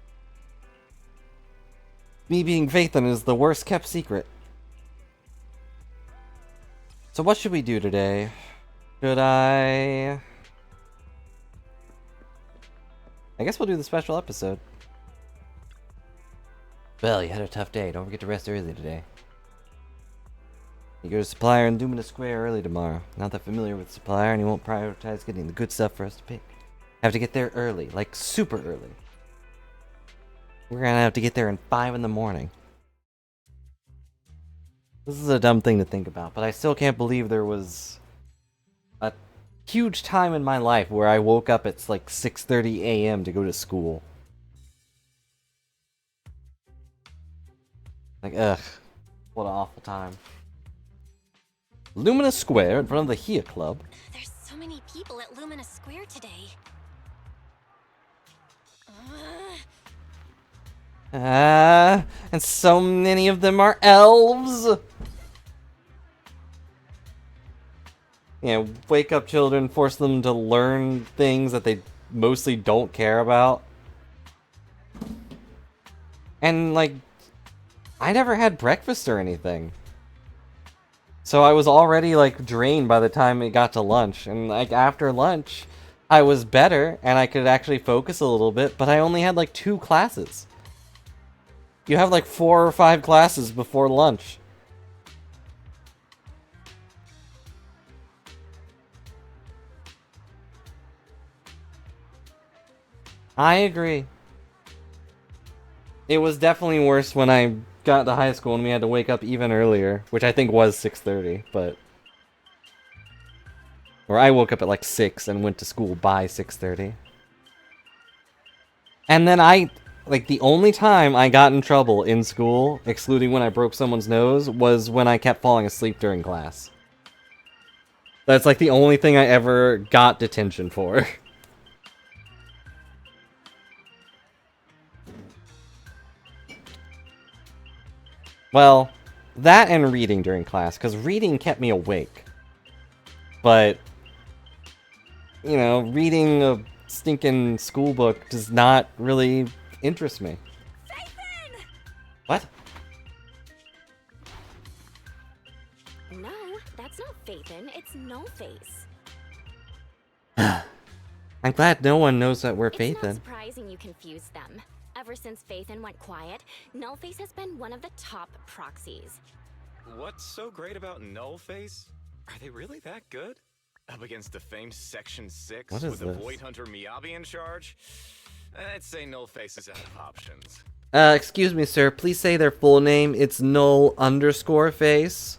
S1: Me being Phaethan is the worst kept secret. So what should we do today? Should I guess we'll do the special episode. Well, you had a tough day. Don't forget to rest early today. You go to Supplier in Lumina Square early tomorrow. Not that familiar with Supplier, and he won't prioritize getting the good stuff for us to pick. Have to get there early, like super early. We're gonna have to get there at 5 in the morning. This is a dumb thing to think about, but I still can't believe there was a huge time in my life where I woke up at like 6:30 a.m. to go to school. Like, ugh. What an awful time. Lumina Square in front of the Hia Club.
S10: There's so many people at Lumina Square today.
S1: And so many of them are elves. Wake up children, force them to learn things that they mostly don't care about. And, like, I never had breakfast or anything. So I was already, like, drained by the time it got to lunch. And, like, after lunch, I was better, and I could actually focus a little bit, but I only had, like, 2 classes. You have, like, 4 or 5 classes before lunch. I agree. It was definitely worse when I got to high school and we had to wake up even earlier, which I think was 6:30, but... Or I woke up at like 6 and went to school by 6:30. And then like, the only time I got in trouble in school, excluding when I broke someone's nose, was when I kept falling asleep during class. That's like the only thing I ever got detention for. Well, that and reading during class, because reading kept me awake. But, you know, reading a stinking school book does not really interest me.
S10: Phaethan!
S1: What?
S10: No, that's not Phaethan. It's No Face.
S1: I'm glad no one knows that we're
S10: It's
S1: Phaethan.
S10: not surprising you confused them. Ever since Phaethan went quiet, Nullface has been one of the top proxies.
S5: What's so great about Nullface? Are they really that good? Up against the famed Section 6
S1: What is
S5: with the
S1: this?
S5: Void Hunter Miyabi in charge? I'd say Nullface is out of options.
S1: Excuse me, sir. Please say their full name. It's Null_face.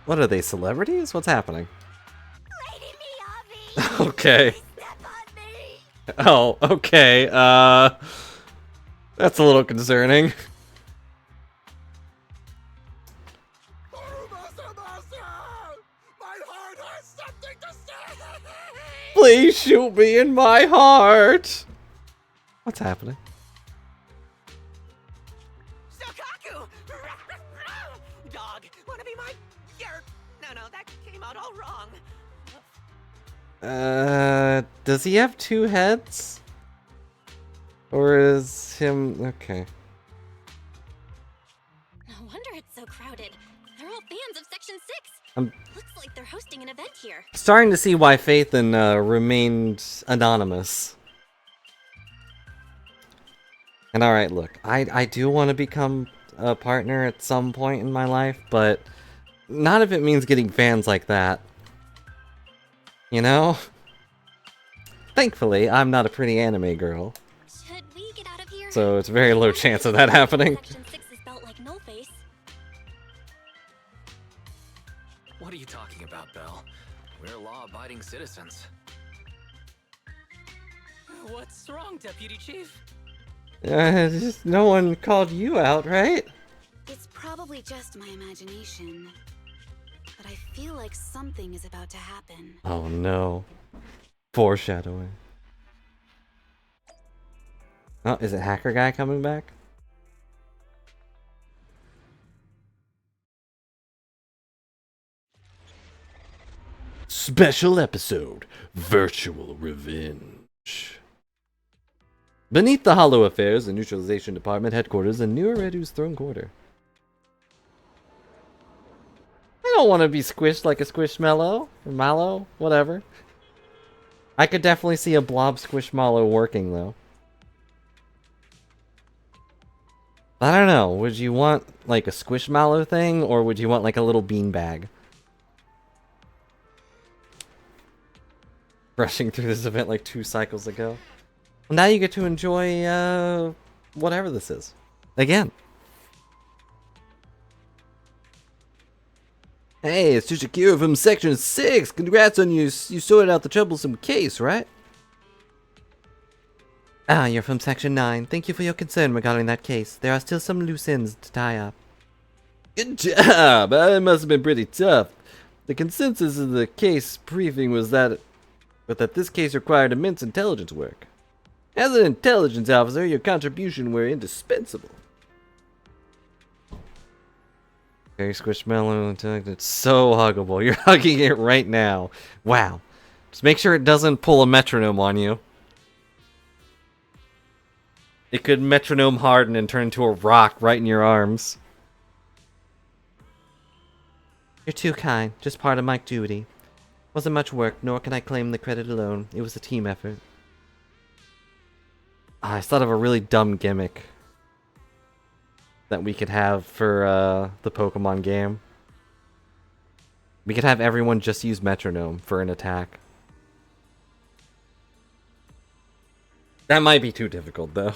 S1: What are they, celebrities? What's happening?
S2: Lady Miyabi!
S1: Okay.
S2: Step on me!
S1: Oh, okay. That's a little concerning.
S4: My heart has something to say!
S1: Please shoot me in my heart. What's happening?
S12: Sokaku! Dog, wanna be my... No, that came out all wrong.
S1: Does he have 2 heads? Or is him... Okay.
S10: No wonder it's so crowded. They're all fans of Section 6. Looks like they're hosting an event here.
S1: Starting to see why Phaethan remained anonymous. And alright, look, I do want to become a partner at some point in my life, but not if it means getting fans like that. You know? Thankfully, I'm not a pretty anime girl.
S10: Should we get out of here?
S1: so it's a very low chance of that happening.
S10: Section 6's belt like no face.
S5: What are you talking about, Belle? We're law-abiding citizens.
S12: What's wrong, Deputy Chief?
S1: Just no one called you out, right?
S13: It's probably just my imagination, but I feel like something is about to happen.
S1: Oh no. Foreshadowing. Oh, is it Hacker Guy coming back? Special episode, Virtual Revenge. Beneath the Hollow Affairs, the Neutralization Department headquarters in New Eredu's Throne Quarter. I don't want to be squished like a Squishmallow, or Mallow, whatever. I could definitely see a Blob Squishmallow working, though. I don't know, would you want, like, a Squishmallow thing, or would you want, like, a little beanbag? Rushing through this event like 2 cycles ago. Well, now you get to enjoy, whatever this is. Again. Hey, it's Tsuchikira from Section 6! Congrats on you sorted out the troublesome case, right? Ah, you're from Section 9. Thank you for your concern regarding that case. There are still some loose ends to tie up. Good job! It must have been pretty tough. The consensus of the case briefing was that this case required immense intelligence work. As an intelligence officer, your contribution were indispensable. Very Squishmallow, it's so huggable. You're hugging it right now. Wow. Just make sure it doesn't pull a metronome on you. It could metronome harden and turn into a rock right in your arms. You're too kind. Just part of my duty. Wasn't much work, nor can I claim the credit alone. It was a team effort. I thought of a really dumb gimmick that we could have for the Pokemon game. We could have everyone just use metronome for an attack. That might be too difficult, though.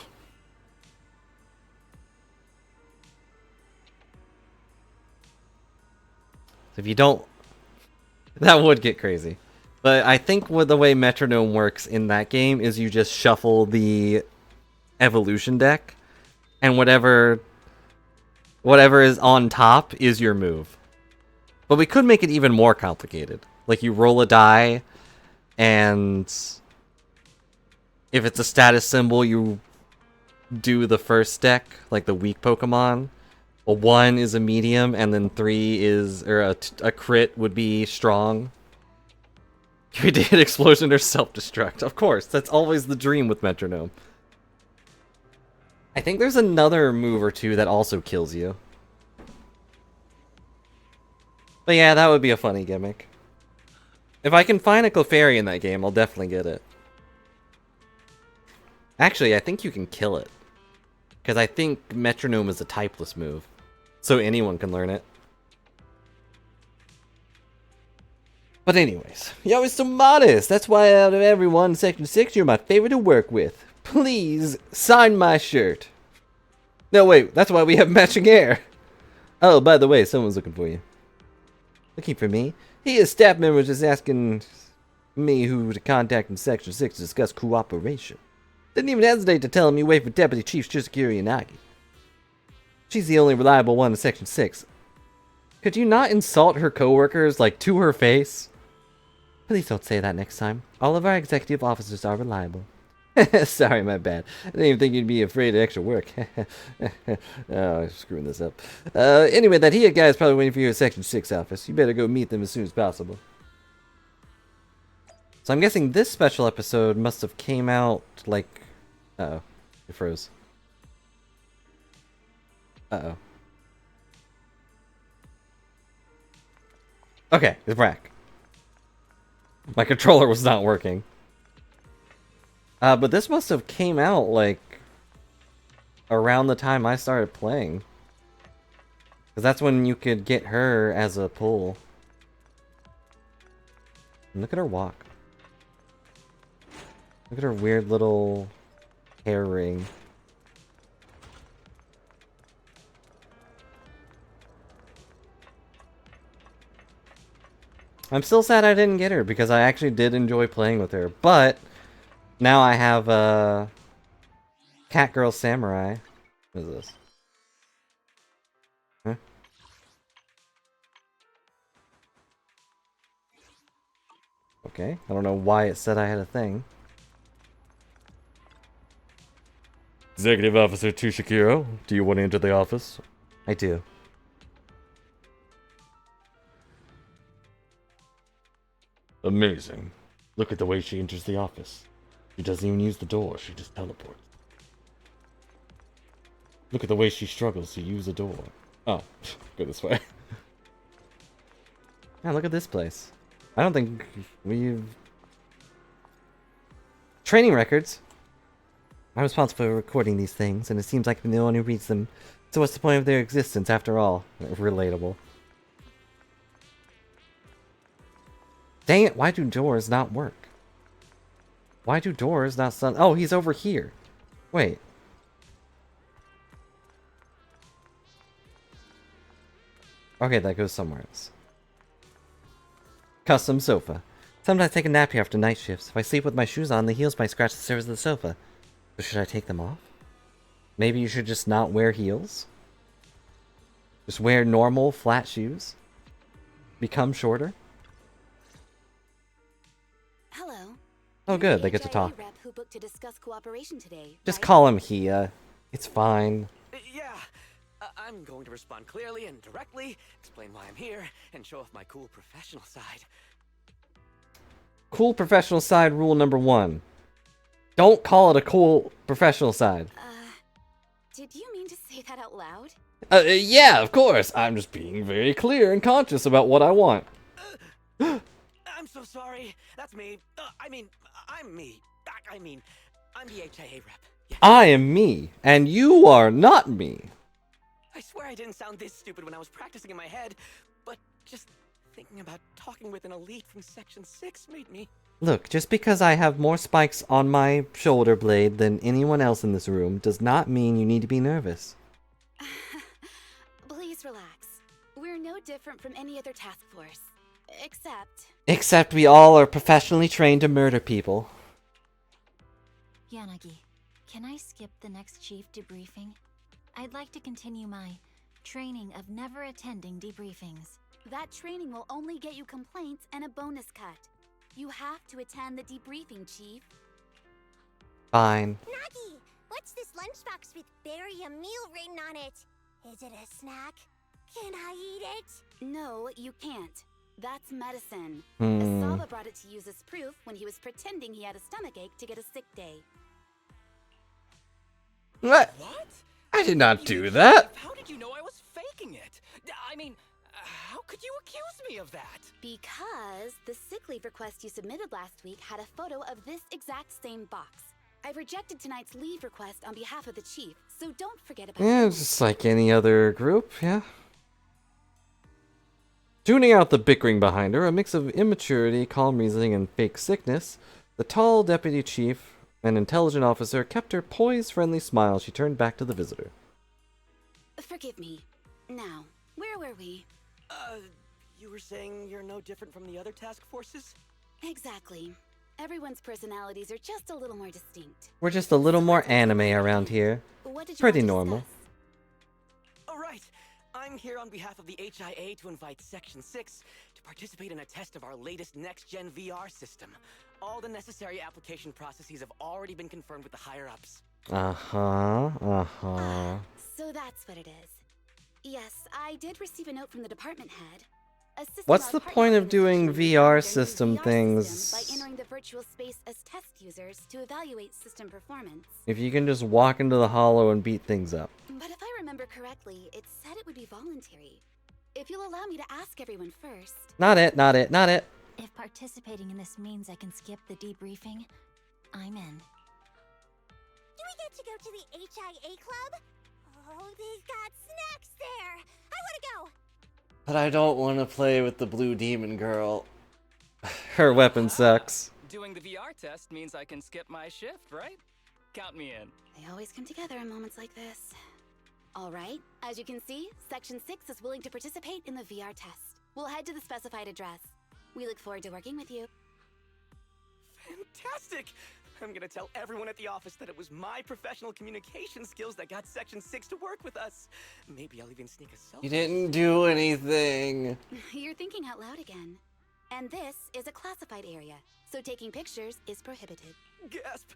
S1: If you don't... That would get crazy. But I think what the way metronome works in that game is you just shuffle the evolution deck, and whatever is on top is your move. But we could make it even more complicated. Like you roll a die, and if it's a status symbol, you do the first deck, like the weak Pokemon. A 1 is a medium, and then 3 is, or a crit would be strong. Can we hit explosion or self-destruct? Of course, that's always the dream with metronome. I think there's another move or two that also kills you. But yeah, that would be a funny gimmick. If I can find a Clefairy in that game, I'll definitely get it. Actually, I think you can kill it. Because I think metronome is a typeless move. So anyone can learn it. But anyways, you're always so modest. That's why out of everyone in Section 6, you're my favorite to work with. Please, sign my shirt. No, wait, that's why we have matching hair. Oh, by the way, someone's looking for you. Looking for me? He, a staff member, was just asking me who to contact in Section 6 to discuss cooperation. Didn't even hesitate to tell him you wait for Deputy Chief Chisukiri Yanagi. She's the only reliable one in Section 6. Could you not insult her coworkers, like, to her face? Please don't say that next time. All of our executive officers are reliable. Sorry, my bad. I didn't even think you'd be afraid of extra work. Oh, I'm screwing this up. Anyway, that Hia guy is probably waiting for you at Section 6 office. You better go meet them as soon as possible. So I'm guessing this special episode must have came out, like... Uh-oh. It froze. Uh-oh. Okay, it's back. My controller was not working. But this must have came out, like, around the time I started playing. Because that's when you could get her as a pull. And look at her walk. Look at her weird little hair ring. I'm still sad I didn't get her because I actually did enjoy playing with her. But now I have Cat Girl Samurai. What is this? Huh? Okay, I don't know why it said I had a thing. Executive Officer Tushikiro, do you want to enter the office? I do. Amazing. Look at the way she enters the office. She doesn't even use the door, she just teleports. Look at the way she struggles to use a door. Oh, go this way. Yeah, look at this place. I don't think we've... Training records. I'm responsible for recording these things, and it seems like I'm the one who reads them. So what's the point of their existence after all? Relatable. Dang it, why do doors not work? Why do doors not stun? Oh, he's over here. Wait. Okay, that goes somewhere else. Custom sofa. Sometimes I take a nap here after night shifts. If I sleep with my shoes on, the heels might scratch the surface of the sofa. So should I take them off? Maybe you should just not wear heels? Just wear normal, flat shoes? Become shorter?
S13: Hello.
S1: Oh good, they get to talk.
S13: Rep who booked to discuss cooperation today,
S1: Just
S13: right?
S1: call him Hia. It's fine.
S12: Yeah. I'm going to respond clearly and directly, explain why I'm here, and show off my cool professional side.
S1: Cool professional side rule number 1. Don't call it a cool professional side.
S13: Did you mean to say that out loud?
S1: Yeah, of course. I'm just being very clear and conscious about what I want.
S12: I'm so sorry. That's me. I'm me. I'm the HIA rep. Yeah.
S1: I am me, and you are not me.
S12: I swear I didn't sound this stupid when I was practicing in my head, but just thinking about talking with an elite from Section 6 made me...
S1: Look, just because I have more spikes on my shoulder blade than anyone else in this room does not mean you need to be nervous.
S13: Please relax. We're no different from any other task force.
S1: Except we all are professionally trained to murder people.
S11: Yanagi, can I skip the next chief debriefing? I'd like to continue my training of never attending debriefings.
S13: That training will only get you complaints and a bonus cut. You have to attend the debriefing, Chief.
S1: Fine.
S2: Nagi, what's this lunchbox with "bury a meal" written on it? Is it a snack? Can I eat it?
S13: No, you can't. That's medicine.
S1: Hmm.
S13: Asaba brought it to use as proof when he was pretending he had a stomachache to get a sick day.
S1: What?
S12: What?
S1: I did not do that.
S12: How did you know I was faking it? I mean, how could you accuse me of that?
S13: Because the sick leave request you submitted last week had a photo of this exact same box. I've rejected tonight's leave request on behalf of the chief, so don't forget about
S1: Yeah,
S13: it.
S1: it's just like any other group, yeah. Tuning out the bickering behind her, a mix of immaturity, calm reasoning, and fake sickness, the tall deputy chief, an intelligent officer, kept her poised, friendly smile as she turned back to the visitor.
S13: Forgive me. Now, where were we?
S12: You were saying you're no different from the other task forces?
S13: Exactly. Everyone's personalities are just a little more distinct.
S1: We're just a little more anime around here.
S13: What did you
S1: Pretty
S13: want to
S1: normal.
S13: discuss?
S12: All right. I'm here on behalf of the HIA to invite Section 6 to participate in a test of our latest next-gen VR system. All the necessary application processes have already been confirmed with the higher-ups.
S13: So that's what it is. Yes, I did receive a note from the department head.
S1: What's the point of doing VR system
S13: by
S1: things
S13: entering the virtual space as test users to evaluate system performance?
S1: if you can just walk into the hollow and beat things up?
S13: But if I remember correctly, it said it would be voluntary. If you'll allow me to ask everyone first.
S1: Not it, not it, not it.
S11: If participating in this means I can skip the debriefing, I'm in.
S2: Do we get to go to the HIA club? Oh, they've got snacks there. I want to go.
S1: But I don't want to play with the blue demon girl. Her weapon sucks.
S14: Doing the VR test means I can skip my shift, right? Count me in.
S13: They always come together in moments like this. All right, as you can see, Section 6 is willing to participate in the VR test. We'll head to the specified address. We look forward to working with you.
S12: Fantastic! I'm gonna tell everyone at the office that it was my professional communication skills that got Section 6 to work with us. Maybe I'll even sneak a selfie.
S1: You didn't do anything.
S13: You're thinking out loud again. And this is a classified area, so taking pictures is prohibited.
S12: Gasp!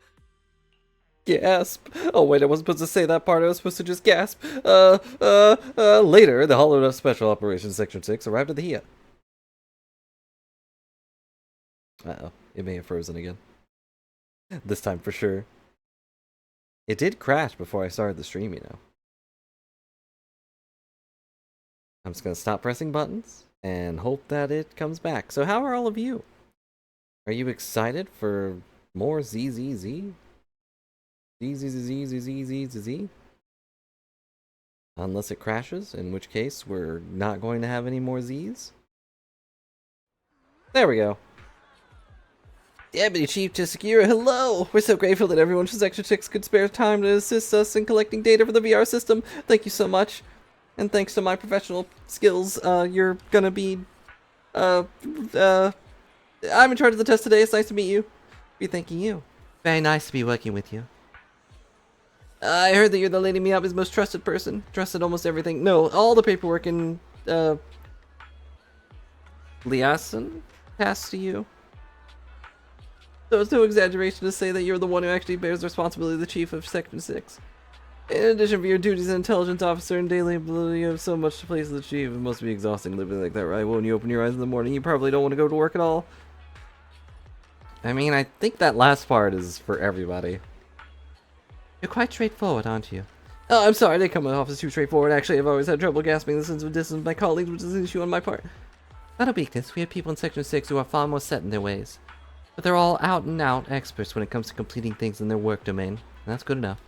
S1: Gasp. Oh wait, I wasn't supposed to say that part. I was supposed to just gasp. Later, the Hollow Special Operations Section 6 arrived at the HIA. Uh-oh. It may have frozen again. This time for sure. It did crash before I started the stream, you know. I'm just gonna stop pressing buttons and hope that it comes back. So how are all of you? Are you excited for more ZZZ? ZZZ? Unless it crashes, in which case we're not going to have any more Z's. There we go. Deputy Chief Chisekira, hello! We're so grateful that everyone from Section 6 could spare time to assist us in collecting data for the VR system. Thank you so much. And thanks to my professional skills, you're gonna be, I'm in charge of the test today. It's nice to meet you. Be thanking you. Very nice to be working with you. I heard that you're the Lady Miyabi's most trusted person. Trusted almost everything. No, all the paperwork in, Liaison passed to you. So it's no exaggeration to say that you're the one who actually bears the responsibility of the Chief of Section 6. In addition to your duties as an intelligence officer and daily ability, you have so much to place as the Chief. It must be exhausting living like that, right? When you open your eyes in the morning, you probably don't want to go to work at all. I mean, I think that last part is for everybody. You're quite straightforward, aren't you? Oh, I'm sorry, I didn't come off as too straightforward. Actually, I've always had trouble grasping the sense of distance with my colleagues, which is an issue on my part. Not a weakness. We have people in Section 6 who are far more set in their ways. But they're all out-and-out experts when it comes to completing things in their work domain. And that's good enough.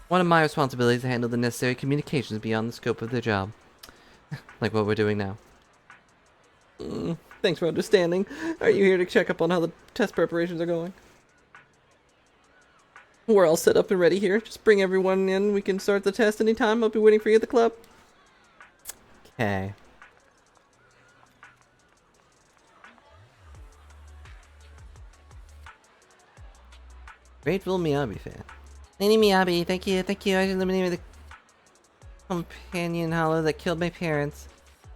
S1: One of my responsibilities is to handle the necessary communications beyond the scope of their job. Like what we're doing now. Thanks for understanding. Are you here to check up on how the test preparations are going? We're all set up and ready here. Just bring everyone in. We can start the test anytime. I'll be waiting for you at the club. Okay. Grateful Miyabi fan. Lady Miyabi, thank you. I eliminated the companion hollow that killed my parents.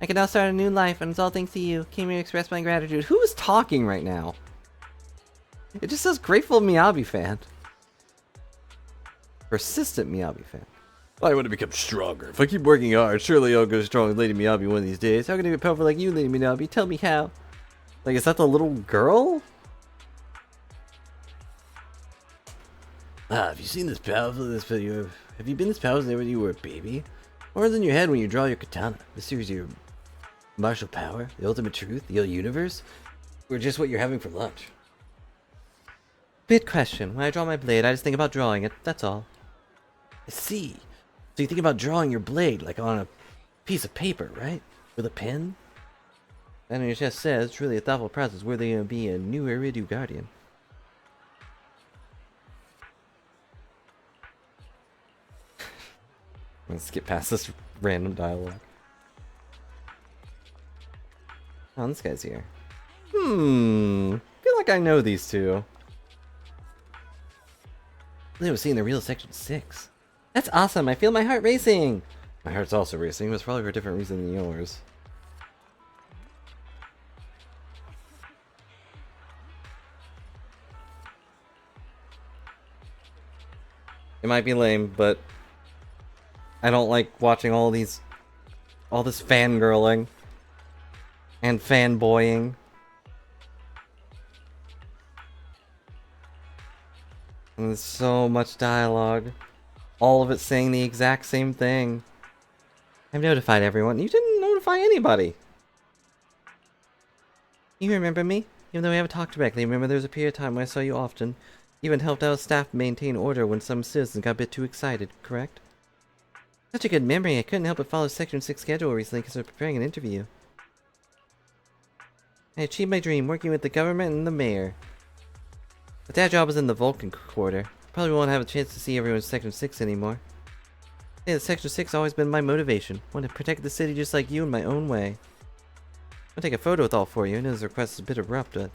S1: I can now start a new life, and it's all thanks to you. Came here to express my gratitude. Who is talking right now? It just says grateful Miyabi fan. Persistent Miyabi fan. I want to become stronger. If I keep working hard, surely I'll go strong as Lady Miyabi one of these days. How can I be powerful like you, Lady Miyabi? Tell me how. Like, is that the little girl? Have you seen this powerful? Have you been this powerful when you were a baby? Or is it in your head when you draw your katana? This series your martial power, the ultimate truth, the whole universe? Or just what you're having for lunch? Bit question. When I draw my blade, I just think about drawing it. That's all. I see. So you think about drawing your blade like on a piece of paper, right? With a pen? And your chest says, truly a thoughtful process worthy of being a new Iridu Guardian. Let's skip past this random dialogue. Oh, this guy's here. I feel like I know these two. They was seeing the real Section 6. That's awesome. I feel my heart racing. My heart's also racing, but it's probably for a different reason than yours. It might be lame, but I don't like watching all this fangirling and fanboying. And there's so much dialogue. All of it saying the exact same thing. I've notified everyone. You didn't notify anybody. You remember me? Even though we haven't talked directly, remember there was a period of time when I saw you often. Even helped out staff maintain order when some citizens got a bit too excited, correct? Such a good memory, I couldn't help but follow Section 6 schedule recently because I was preparing an interview. I achieved my dream, working with the government and the mayor. But that job was in the Vulcan quarter. Probably won't have a chance to see everyone in Section 6 anymore. Yeah, Section 6 has always been my motivation. Want to protect the city just like you in my own way. I'll take a photo with all four of you. I know this request is a bit abrupt, but...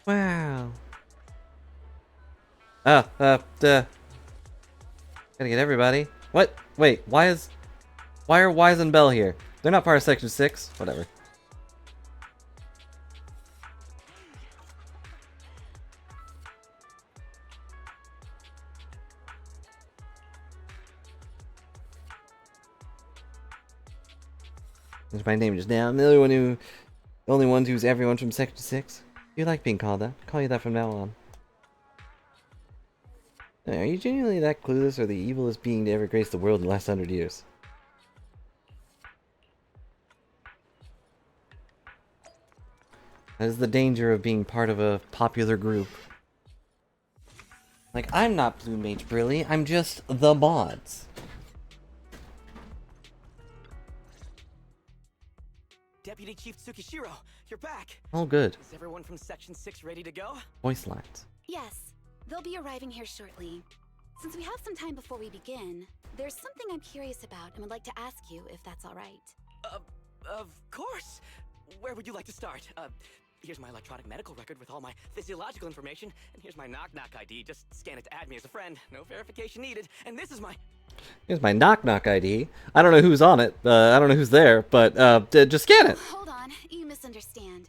S1: Wow. Gotta get everybody. What? Wait, why are Wise and Bell here? They're not part of Section 6. Whatever. There's my name just now. I'm the only one who's everyone from Section 6. You like being called that. I'll call you that from now on. Are you genuinely that clueless or the evilest being to ever grace the world in the last 100 years? That is the danger of being part of a popular group. Like, I'm not Blue Mage Brilly, I'm just the mods.
S12: Deputy Chief Tsukishiro, you're back.
S1: Oh, good.
S12: Is everyone from Section 6 ready to go?
S1: Voice lines.
S13: Yes, they'll be arriving here shortly. Since we have some time before we begin, there's something I'm curious about and would like to ask you if that's all right.
S12: Of course. Where would you like to start? Here's my electronic medical record with all my physiological information, and here's my knock-knock ID. Just scan it to add me as a friend. No verification needed. And this is my...
S1: Here's my knock-knock ID. I don't know who's on it. I don't know who's there, but just scan it.
S13: Hold on, you misunderstand.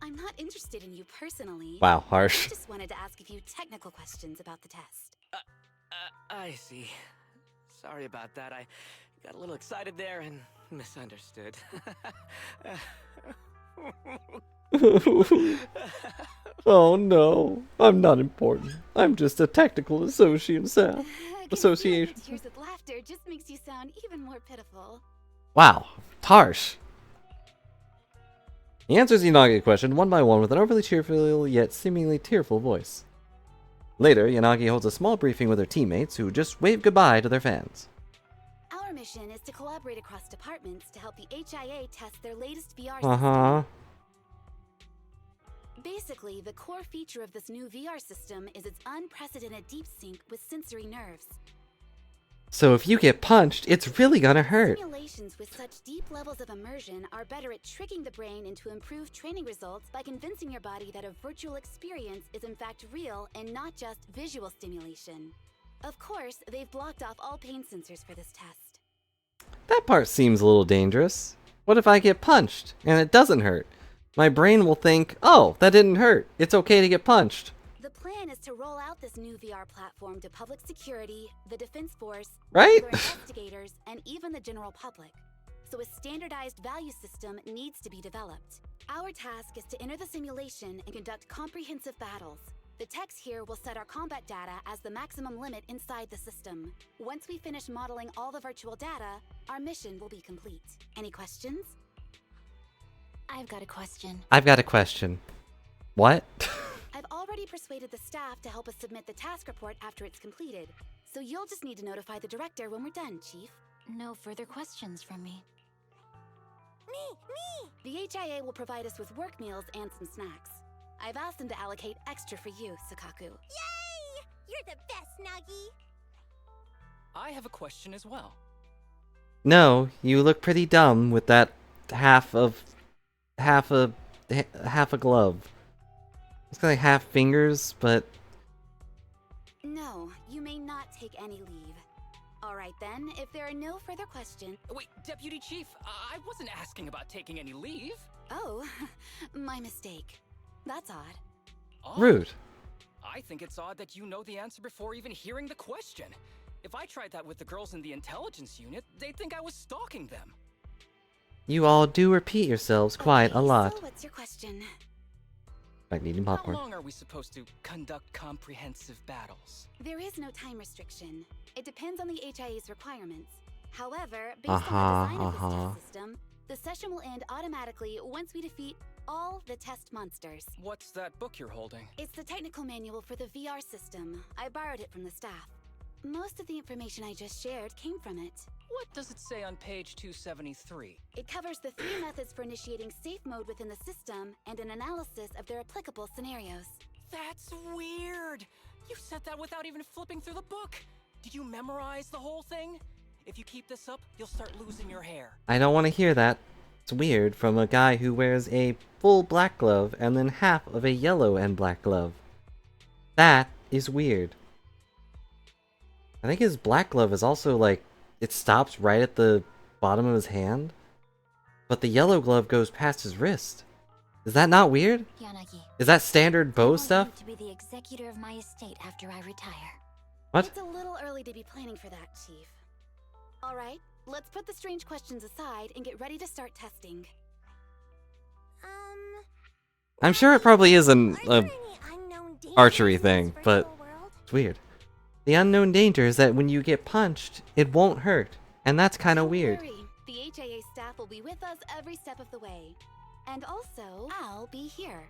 S13: I'm not interested in you personally.
S1: Wow, harsh.
S13: I just wanted to ask a few technical questions about the test.
S12: I see. Sorry about that. I got a little excited there and misunderstood.
S1: Oh no, I'm not important. I'm just a technical association.
S13: Tears with laughter just makes you sound even more pitiful.
S1: Wow, harsh. He answers Yanagi's question one by one with an overly cheerful yet seemingly tearful voice. Later, Yanagi holds a small briefing with her teammates who just wave goodbye to their fans.
S13: Our mission is to collaborate across departments to help the HIA test their latest VR
S1: Uh-huh.
S13: system. Basically, the core feature of this new VR system is its unprecedented deep sync with sensory nerves.
S1: So if you get punched, it's really gonna hurt.
S13: Simulations with such deep levels of immersion are better at tricking the brain into improved training results by convincing your body that a virtual experience is in fact real and not just visual stimulation. Of course, they've blocked off all pain sensors for this test.
S1: That part seems a little dangerous. What if I get punched and it doesn't hurt? My brain will think, oh, that didn't hurt. It's okay to get punched.
S13: The plan is to roll out this new VR platform to public security, the defense force,
S1: Right?
S13: regular investigators, and even the general public. So a standardized value system needs to be developed. Our task is to enter the simulation and conduct comprehensive battles. The techs here will set our combat data as the maximum limit inside the system. Once we finish modeling all the virtual data, our mission will be complete. Any questions?
S11: I've got a question.
S1: I've got a question. What?
S13: I've already persuaded the staff to help us submit the task report after it's completed. So you'll just need to notify the director when we're done, Chief.
S11: No further questions from me.
S13: Me! The HIA will provide us with work meals and some snacks. I've asked them to allocate extra for you, Sukaku.
S2: Yay! You're the best, Nagi!
S14: I have a question as well.
S1: No, you look pretty dumb with that half a glove. It's got like half fingers, but...
S13: No, you may not take any leave. Alright then, if there are no further questions...
S14: Wait, Deputy Chief, I wasn't asking about taking any leave.
S13: Oh, my mistake. That's odd.
S14: Odd?
S1: Rude.
S14: I think it's odd that you know the answer before even hearing the question. If I tried that with the girls in the intelligence unit, they'd think I was stalking them.
S1: You all do repeat yourselves quite a lot.
S13: So what's your question?
S1: Like eating popcorn.
S14: How long are we supposed to conduct comprehensive battles?
S13: There is no time restriction. It depends on the HIA's requirements. However, based
S1: Uh-huh,
S13: on the design of
S1: uh-huh.
S13: this test system, the session will end automatically once we defeat all the test monsters.
S14: What's that book you're holding?
S13: It's the technical manual for the VR system. I borrowed it from the staff. Most of the information I just shared came from it.
S14: What does it say on page 273?
S13: It covers the 3 methods for initiating safe mode within the system and an analysis of their applicable scenarios.
S14: That's weird! You said that without even flipping through the book! Did you memorize the whole thing? If you keep this up, you'll start losing your hair.
S1: I don't want to hear that. It's weird from a guy who wears a full black glove and then half of a yellow and black glove. That is weird. I think his black glove is also like, it stops right at the bottom of his hand, but the yellow glove goes past his wrist. Is that not weird?
S11: Yanagi,
S1: Is that standard bow stuff?
S11: to be the executor of my estate after I retire.
S1: What?
S13: It's a little early to be planning for that, Chief. All right, let's put the strange questions aside and get ready to start testing.
S1: I'm sure it probably is an archery thing, but it's weird. The unknown danger is that when you get punched, it won't hurt, and that's kind of weird.
S13: Worry. The HIA staff will be with us every step of the way. And also, I'll be here.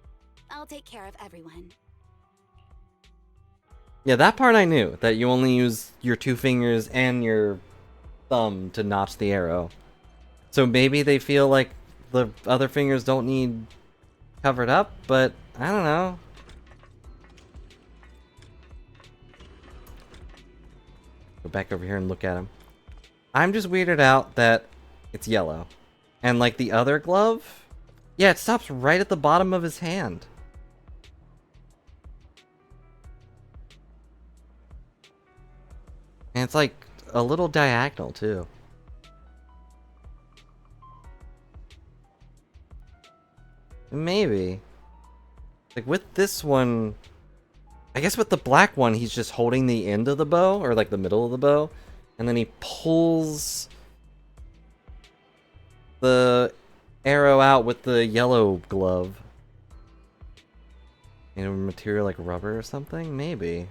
S13: I'll take care of everyone.
S1: Yeah, that part I knew, that you only use your 2 fingers and your thumb to notch the arrow. So maybe they feel like the other fingers don't need covered up, but I don't know. Go back over here and look at him. I'm just weirded out that it's yellow. And like the other glove, yeah, it stops right at the bottom of his hand. And it's like a little diagonal too. Maybe. Like with this one, I guess with the black one, he's just holding the end of the bow, or like the middle of the bow, and then he pulls the arrow out with the yellow glove. You know, material like rubber or something? Maybe.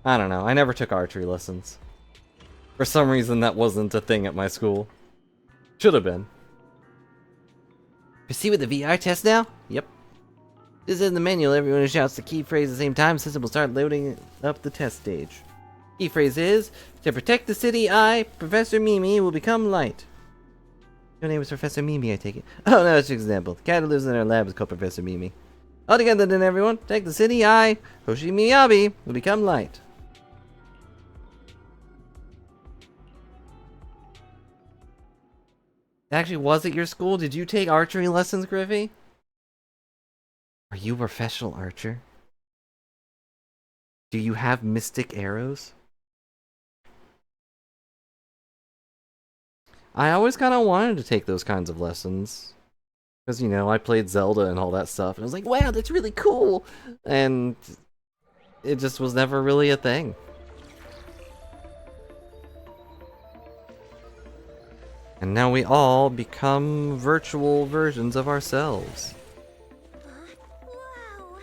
S1: I don't know. I never took archery lessons. For some reason, that wasn't a thing at my school. Should have been. Proceed with the VR test now? Yep. This is in the manual. Everyone who shouts the key phrase at the same time, the system will start loading up the test stage. Key phrase is, to protect the city, I, Professor Mimi, will become light. Your name is Professor Mimi, I take it. Oh, no, that's an example. The cat who lives in our lab is called Professor Mimi. All together then, everyone. Protect the city, I, Hoshi Miyabi, will become light. Actually, was it your school? Did you take archery lessons, Griffey? Are you a professional archer? Do you have mystic arrows? I always kind of wanted to take those kinds of lessons. Because, you know, I played Zelda and all that stuff. And I was like, wow, that's really cool! And it just was never really a thing. And now we all become virtual versions of ourselves.
S2: Wow!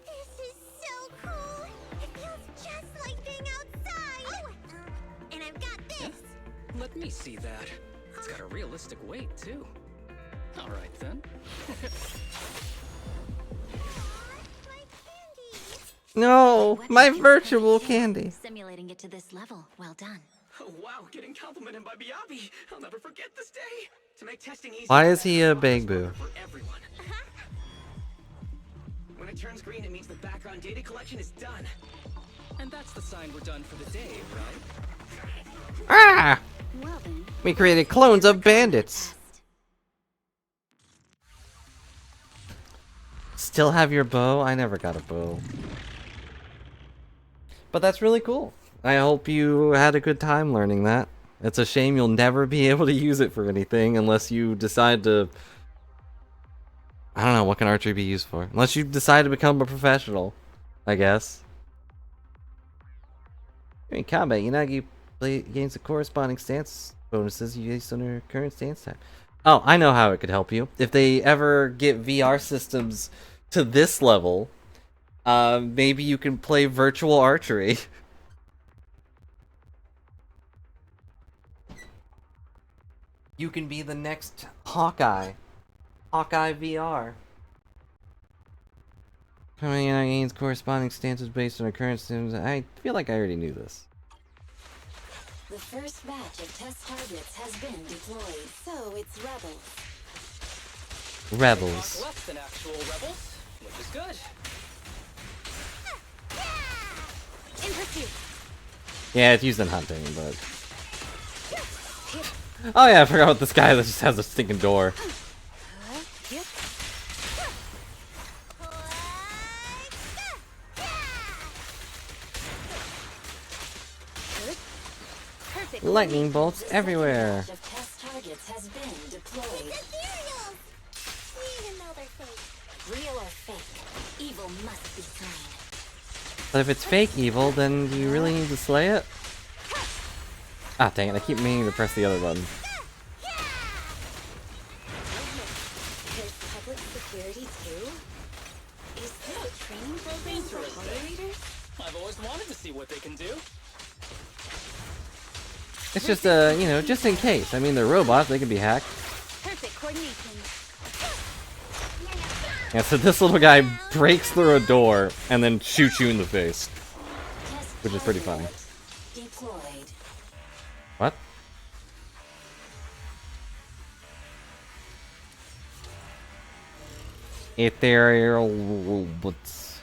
S2: This is so cool! It feels just like being outside! Oh! And I've got this!
S14: Let me see that. It's got a realistic weight, too. All right, then.
S1: No! My virtual candy!
S11: Simulating it to this level. Well done.
S12: Oh, wow, getting complimented by Biabi. I'll never forget this day. To make testing easy.
S1: Why is he a Bangboo?
S12: For everyone. When it turns green, it means the background data collection is done.
S14: And that's the sign we're done for the day, right?
S1: Ah! We created clones of bandits. Still have your bow? I never got a bow. But that's really cool. I hope you had a good time learning that. It's a shame you'll never be able to use it for anything unless you decide to... I don't know, what can archery be used for? Unless you decide to become a professional, I guess. In combat, Yanagi gains the corresponding stance bonuses you based on your current stance type. Oh, I know how it could help you. If they ever get VR systems to this level, maybe you can play virtual archery. You can be the next Hawkeye. Hawkeye VR. Coming in gains corresponding stances based on our current stance. I feel like I already knew this.
S6: The first batch of test targets has been deployed.
S13: So it's rebels.
S1: Rebels.
S14: Less than actual rebels, which is good.
S13: In pursuit.
S1: Yeah, it's used in hunting, but... Oh yeah, I forgot about this guy that just has a stinking door. Lightning bolts everywhere.
S6: Of test targets has been deployed.
S10: Even though they're fake.
S6: Real or fake, evil must be slain.
S1: But if it's fake evil, then do you really need to slay it? Ah, dang it, I keep meaning to press the other button.
S6: There's public security too? Is this a training program for moderators?
S14: I've always wanted to see what they can do.
S1: It's just, you know, just in case. I mean, they're robots, they can be hacked.
S10: Perfect coordination.
S1: Yeah, so this little guy breaks through a door and then shoots you in the face. Which is pretty funny.
S6: Deployed.
S1: What? Ethereal robots.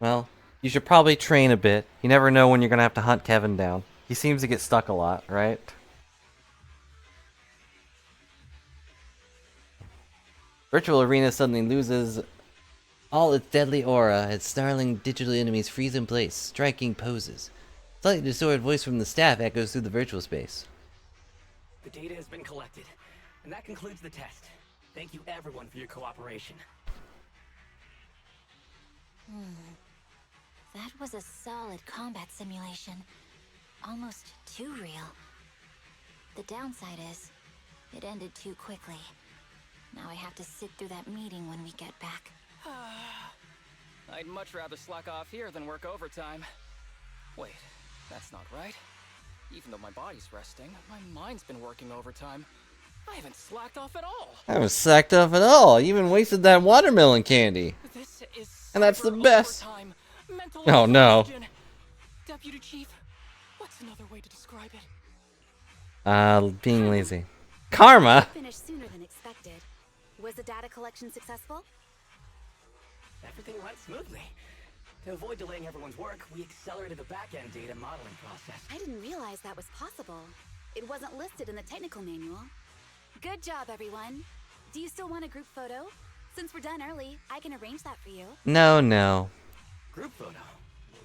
S1: Well, you should probably train a bit. You never know when you're gonna have to hunt Kevin down. He seems to get stuck a lot, right? Virtual Arena suddenly loses all its deadly aura as snarling digital enemies freeze in place, striking poses. Slightly distorted voice from the staff echoes through the virtual space.
S12: The data has been collected, and that concludes the test. Thank you everyone for your cooperation.
S11: That was a solid combat simulation. Almost too real. The downside is, it ended too quickly. Now I have to sit through that meeting when we get back.
S14: I'd much rather slack off here than work overtime. Wait, that's not right. Even though my body's resting, my mind's been working overtime. I haven't slacked off at all.
S1: I haven't sacked off at all. You even wasted that watermelon candy.
S14: This is
S1: And that's the
S14: cyber
S1: best.
S14: overtime. Mental
S1: Oh no.
S14: exhaustion. Deputy Chief, what's another way to describe it?
S1: Being lazy. Karma?
S13: Finished sooner than expected. Was the data collection successful?
S12: Everything went smoothly. To avoid delaying everyone's work, we accelerated the back-end data modeling process.
S13: I didn't realize that was possible. It wasn't listed in the technical manual. Good job, everyone. Do you still want a group photo? Since we're done early, I can arrange that for you.
S1: No, no.
S12: Group photo?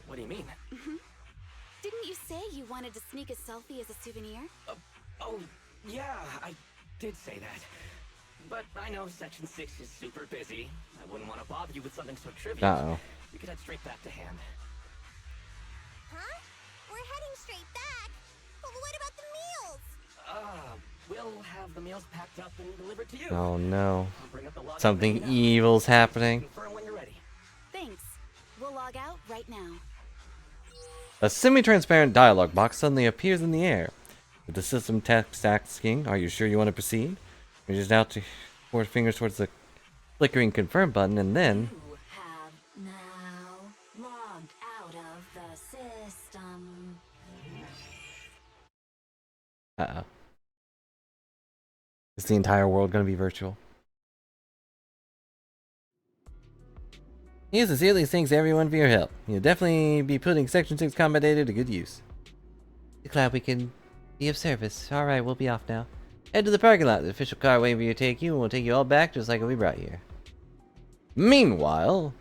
S12: What do you mean?
S13: Didn't you say you wanted to sneak a selfie as a souvenir?
S12: Oh, yeah, I did say that. But I know Section 6 is super busy. I wouldn't want to bother you with something so trivial.
S1: Uh-oh.
S12: We could head straight back to hand.
S2: Huh? We're heading straight back. But what about the meals?
S12: We'll have the meals packed up and delivered to you.
S1: Oh no.
S12: I'll bring up the log
S1: Something
S12: right now.
S1: evil's happening.
S12: Confirm when you're ready.
S13: Thanks. We'll log out right now.
S1: A semi-transparent dialog box suddenly appears in the air. With the system text asking, "Are you sure you want to proceed?" Reaches out to four fingers towards the flickering confirm button, and then
S6: You have now logged out of the system.
S1: uh-oh. Is the entire world going to be virtual? He sincerely thanks everyone for your help. You'll definitely be putting Section 6 combat data to good use. Glad we can be of service. Alright, we'll be off now. Head to the parking lot. The official car waiting for you to take you, and we'll take you all back just like we brought you here. Meanwhile,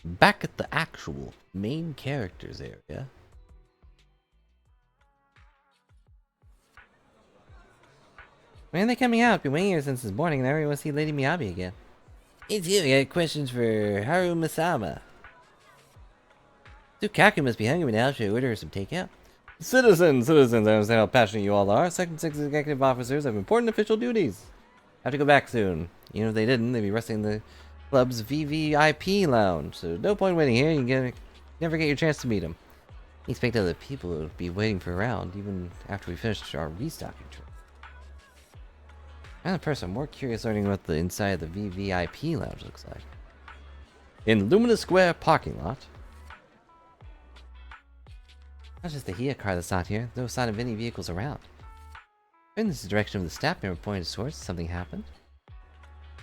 S1: back at the actual main characters area. When are they coming out? Been waiting here since this morning, and I really want to see Lady Miyabi again. It's here. I got questions for Haru Masama. Tsukaku must be hungry now. Should I order her some takeout? Citizens, I understand how passionate you all are. Section 6 executive officers have important official duties. Have to go back soon. Even if they didn't, they'd be resting in the club's VVIP lounge. So no point waiting here. You never get your chance to meet them. Expect other people will be waiting for around, even after we finish our restocking trip. I'm the person more curious learning what the inside of the VVIP lounge looks like. In Lumina Square parking lot. Not just the Hia car that's not here. No sign of any vehicles around. In this direction of the staff member pointed towards, something happened.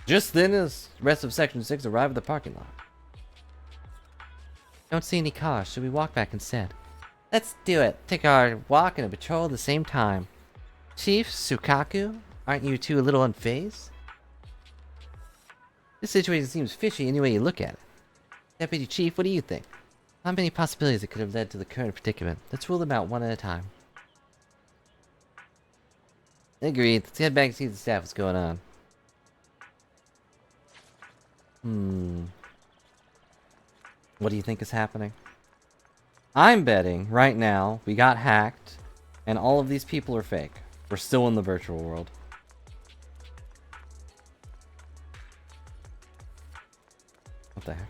S1: Just then, as the rest of Section 6 arrived at the parking lot.
S15: Don't see any cars. Should we walk back instead? Let's do it. Take our walk and a patrol at the same time. Chief, Sukaku, aren't you two a little unfazed? This situation seems fishy any way you look at it. Deputy Chief, what do you think? How many possibilities it could have led to the current predicament? Let's rule them out one at a time. Agreed. Let's head back and see the staff what's going on. What do you think is happening? I'm betting right now we got hacked and all of these people are fake. We're still in the virtual world. What the heck?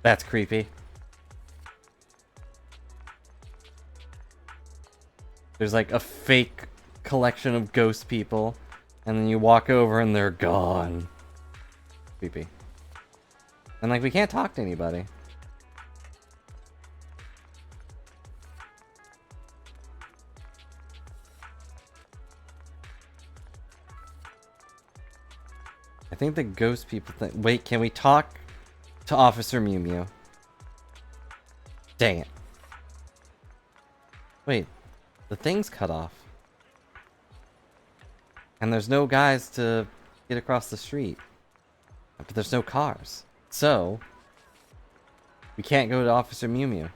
S15: That's creepy. There's like a fake collection of ghost people, and then you walk over and they're gone. Creepy. And like we can't talk to anybody. I think the ghost people think. Wait, can we talk to Officer Mew Mew? Dang it. Wait, the thing's cut off. And there's no guys to get across the street. But there's no cars. So, we can't go to Officer Mew Mew.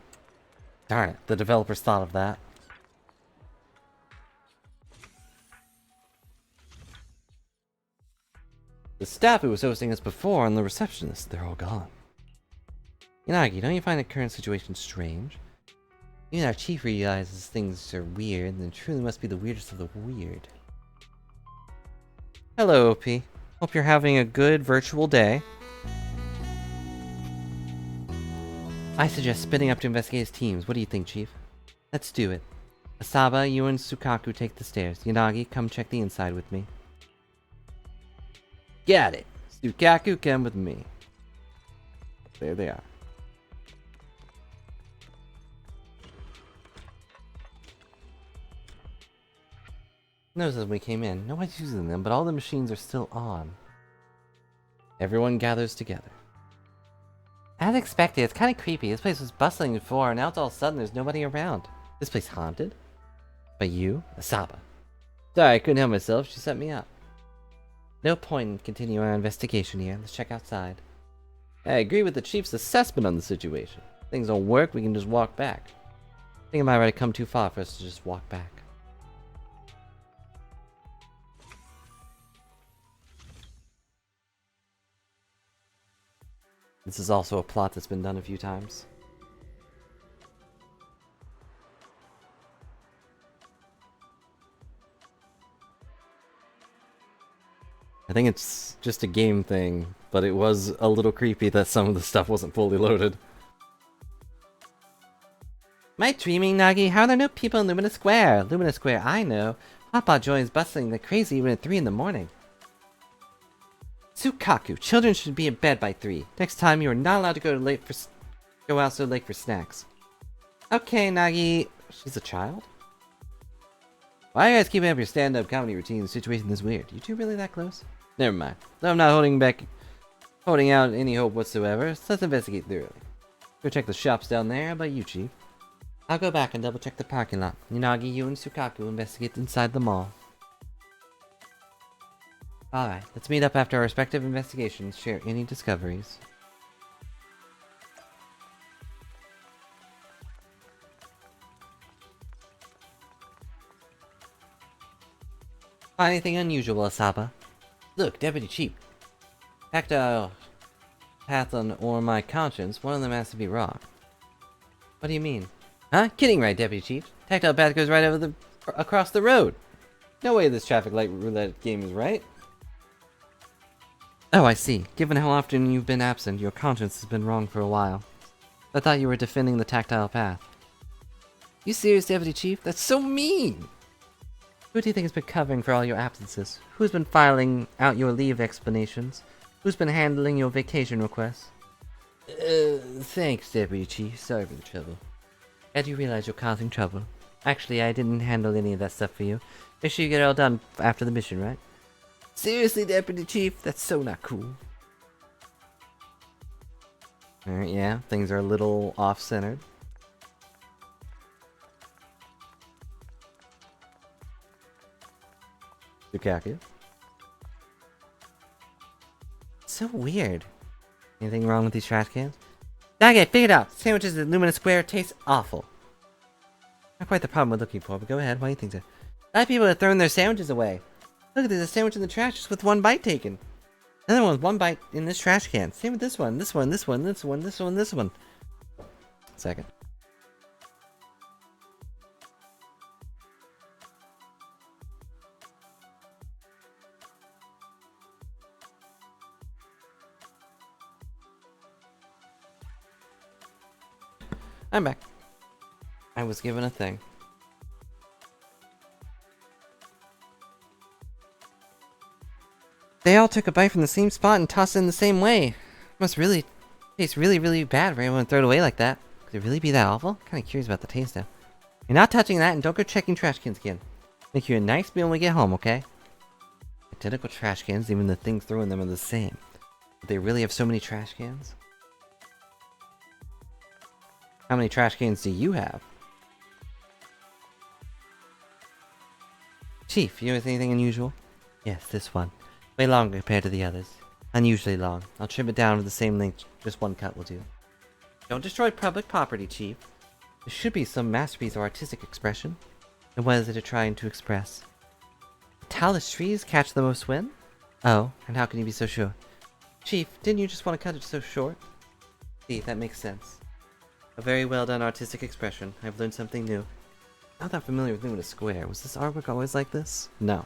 S15: Darn it, the developers thought of that. The staff who was hosting us before and the receptionist, they're all gone. Yanagi, don't you find the current situation strange? Even our chief realizes things are weird, and it truly must be the weirdest of the weird. Hello, OP. Hope you're having a good virtual day. I suggest splitting up to investigate as teams. What do you think, Chief? Let's do it. Asaba, you and Sukaku take the stairs. Yanagi, come check the inside with me. Got it. Sukaku, come with me. There they are. Notice as we came in, nobody's using them, but all the machines are still on. Everyone gathers together. As expected, it's kind of creepy. This place was bustling before, and now it's all of a sudden there's nobody around. This place haunted? By you? Asaba. Sorry, I couldn't help myself. She set me up. No point in continuing our investigation here. Let's check outside. I agree with the Chief's assessment on the situation. If things don't work, we can just walk back. I think it might already come too far for us to just walk back. This is also a plot that's been done a few times. I think it's just a game thing, but it was a little creepy that some of the stuff wasn't fully loaded. Am I dreaming, Nagi? How are there no people in Lumina Square? Lumina Square, I know. Hotbot Joy is bustling like crazy even at 3 in the morning. Sukaku, children should be in bed by 3. Next time you are not allowed to go out so late for snacks. Okay, Nagi. She's a child? Why are you guys keeping up your stand-up comedy routine in a situation this weird? You two really that close? Never mind. Though I'm not holding out any hope whatsoever, so let's investigate thoroughly. Go check the shops down there. How about you, Chief? I'll go back and double check the parking lot. Yanagi, you and Sukaku investigate inside the mall. Alright, let's meet up after our respective investigations, share any discoveries. Find anything unusual, Asaba? Look, Deputy Chief. Tactile path or my conscience, one of them has to be wrong. What do you mean? Huh? Kidding, right, Deputy Chief? Tactile path goes right over across the road. No way this traffic light roulette game is right. Oh, I see. Given how often you've been absent, your conscience has been wrong for a while. I thought you were defending the tactile path. You serious, Deputy Chief? That's so mean! Who do you think has been covering for all your absences? Who's been filing out your leave explanations? Who's been handling your vacation requests? Thanks, Deputy Chief. Sorry for the trouble. Glad you realize you're causing trouble. Actually, I didn't handle any of that stuff for you. Make sure you get it all done after the mission, right? Seriously, Deputy Chief? That's so not cool. Alright, yeah, things are a little off-centered. Lukaku. So weird. Anything wrong with these trash cans? Okay, figured out. Sandwiches at Lumina Square taste awful. Not quite the problem we're looking for, but go ahead. Why do you think so? A lot of people have thrown their sandwiches away. Look, there's a sandwich in the trash just with one bite taken. Another one with one bite in this trash can. Same with this one, this one, this one, this one, this one, this one. Second. I'm back. I was given a thing. They all took a bite from the same spot and tossed it in the same way. Must really taste really, really bad for anyone to throw it away like that. Could it really be that awful? Kinda curious about the taste now. You're not touching that and don't go checking trash cans again. Make you a nice meal when we get home, okay? Identical trash cans, even the things throwing them are the same. But they really have so many trash cans? How many trash cans do you have? Chief, you notice anything unusual? Yes, this one. Way longer compared to the others. Unusually long. I'll trim it down to the same length. Just one cut will do. Don't destroy public property, Chief. There should be some masterpiece of artistic expression. And what is it trying to express? The tallest trees catch the most wind? Oh, and how can you be so sure? Chief, didn't you just want to cut it so short? See, that makes sense. A very well done artistic expression. I've learned something new. Not that familiar with Lumina Square. Was this artwork always like this? No.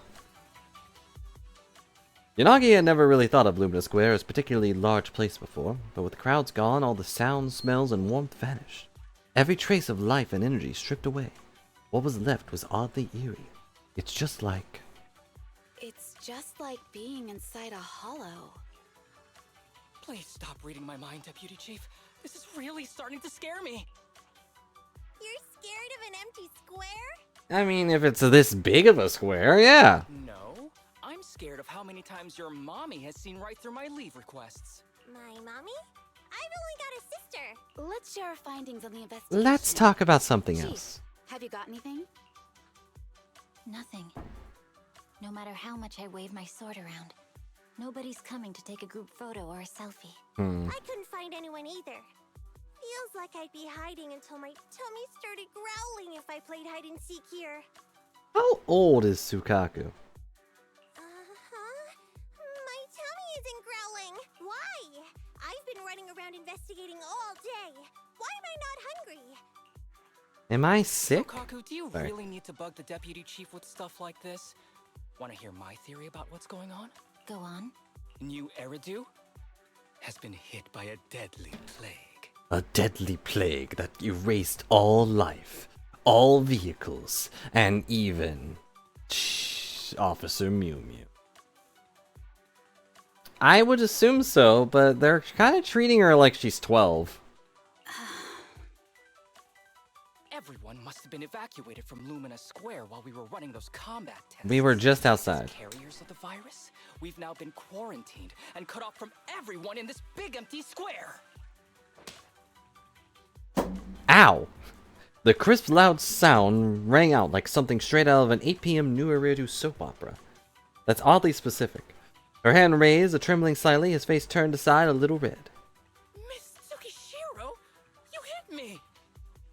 S15: Yanagi had never really thought of Lumina Square as a particularly large place before, but with the crowds gone, all the sounds, smells, and warmth vanished. Every trace of life and energy stripped away. What was left was oddly eerie. It's just like
S13: being inside a hollow.
S14: Please stop reading my mind, Deputy Chief. This is really starting to scare me.
S2: You're scared of an empty square?
S15: I mean, if it's this big of a square, yeah.
S14: No, I'm scared of how many times your mommy has seen right through my leave requests.
S2: My mommy? I've only got a sister.
S13: Let's share our findings on the investigation.
S15: Let's talk about something
S13: Chief,
S15: else.
S13: have you got anything?
S11: Nothing. No matter how much I wave my sword around, nobody's coming to take a group photo or a selfie.
S2: I couldn't find anyone either. Feels like I'd be hiding until my tummy started growling if I played hide and seek here.
S15: How old is Sukaku?
S2: My tummy isn't growling. Why? I've been running around investigating all day. Why am I not hungry?
S15: Am I sick?
S14: Sukaku, do you
S15: Sorry.
S14: really need to bug the Deputy Chief with stuff like this? Want to hear my theory about what's going on?
S11: Go on.
S14: New Eridu has been hit by a deadly plague.
S15: A deadly plague that erased all life, all vehicles, and even Officer Mew Mew. I would assume so, but they're kind of treating her like she's 12.
S14: Everyone must have been evacuated from Lumina Square while we were running those combat tests.
S15: We were just outside.
S14: As carriers of the virus, we've now been quarantined and cut off from everyone in this big empty square.
S15: Ow! The crisp, loud sound rang out like something straight out of an 8 p.m. New Eridu soap opera. That's oddly specific. Her hand raised, a trembling slightly, his face turned aside, a little red.
S14: Miss Tsukishiro, you hit me!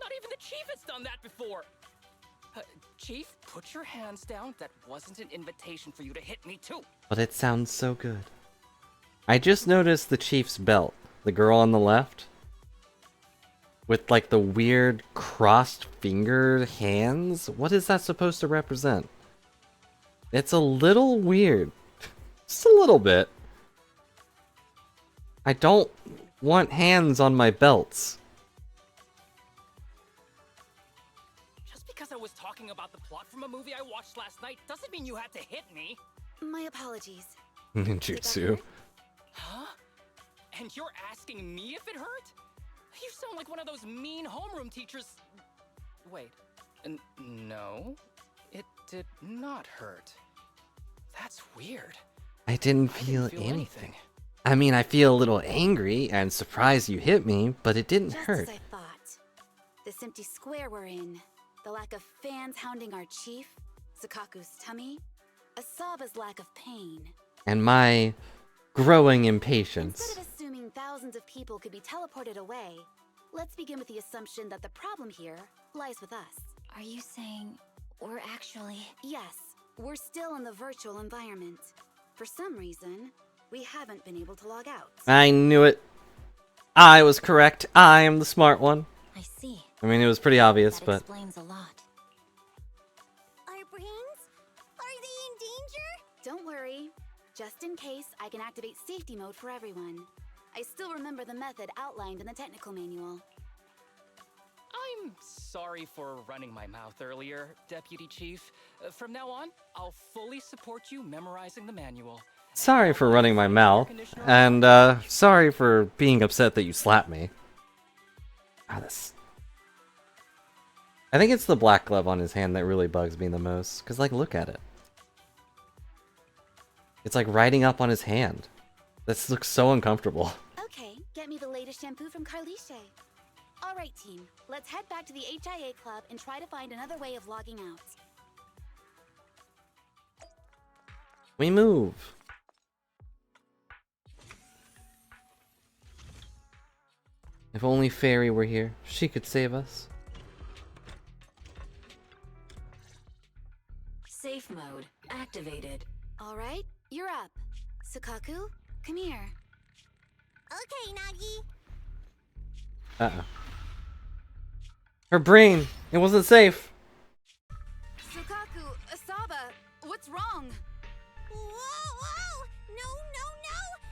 S14: Not even the Chief has done that before! Chief, put your hands down. That wasn't an invitation for you to hit me too.
S15: But it sounds so good. I just noticed the Chief's belt. The girl on the left. With like the weird crossed fingered hands. What is that supposed to represent? It's a little weird. Just a little bit. I don't want hands on my belts.
S14: Just because I was talking about the plot from a movie I watched last night doesn't mean you had to hit me.
S13: My apologies.
S15: Ninjutsu.
S14: Huh? And you're asking me if it hurt? You sound like one of those mean homeroom teachers. Wait. No. It did not hurt. That's weird.
S15: I didn't feel anything. I mean, I feel a little angry and surprised you hit me, but it didn't
S13: Just
S15: hurt.
S13: as I thought. This empty square we're in, the lack of fans hounding our chief, Sakaku's tummy, Asaba's lack of pain.
S15: And my growing impatience.
S13: Instead of assuming thousands of people could be teleported away, let's begin with the assumption that the problem here lies with us.
S11: Are you saying we're actually...
S13: Yes, we're still in the virtual environment. For some reason, we haven't been able to log out.
S15: I knew it. I was correct. I am the smart one.
S11: I see.
S15: I mean, it was pretty obvious,
S11: That
S15: but...
S11: explains a lot.
S2: Our brains? Are they in danger?
S13: Don't worry. Just in case, I can activate safety mode for everyone. I still remember the method outlined in the technical manual.
S14: I'm sorry for running my mouth earlier, Deputy Chief. From now on, I'll fully support you memorizing the manual.
S15: Sorry for running my mouth, and sorry for being upset that you slapped me. Ah, this... I think it's the black glove on his hand that really bugs me the most, because, like, look at it. It's like riding up on his hand. This looks so uncomfortable.
S13: Okay, get me the latest shampoo from Carliche. Alright team, let's head back to the HIA club and try to find another way of logging out.
S15: We move. If only Fairy were here, she could save us.
S6: Safe mode activated.
S13: Alright, you're up. Sakaku, come here.
S2: Okay, Nagi.
S15: Uh-oh. Her brain! It wasn't safe!
S13: Sakaku, Asaba, what's wrong?
S2: Whoa! No!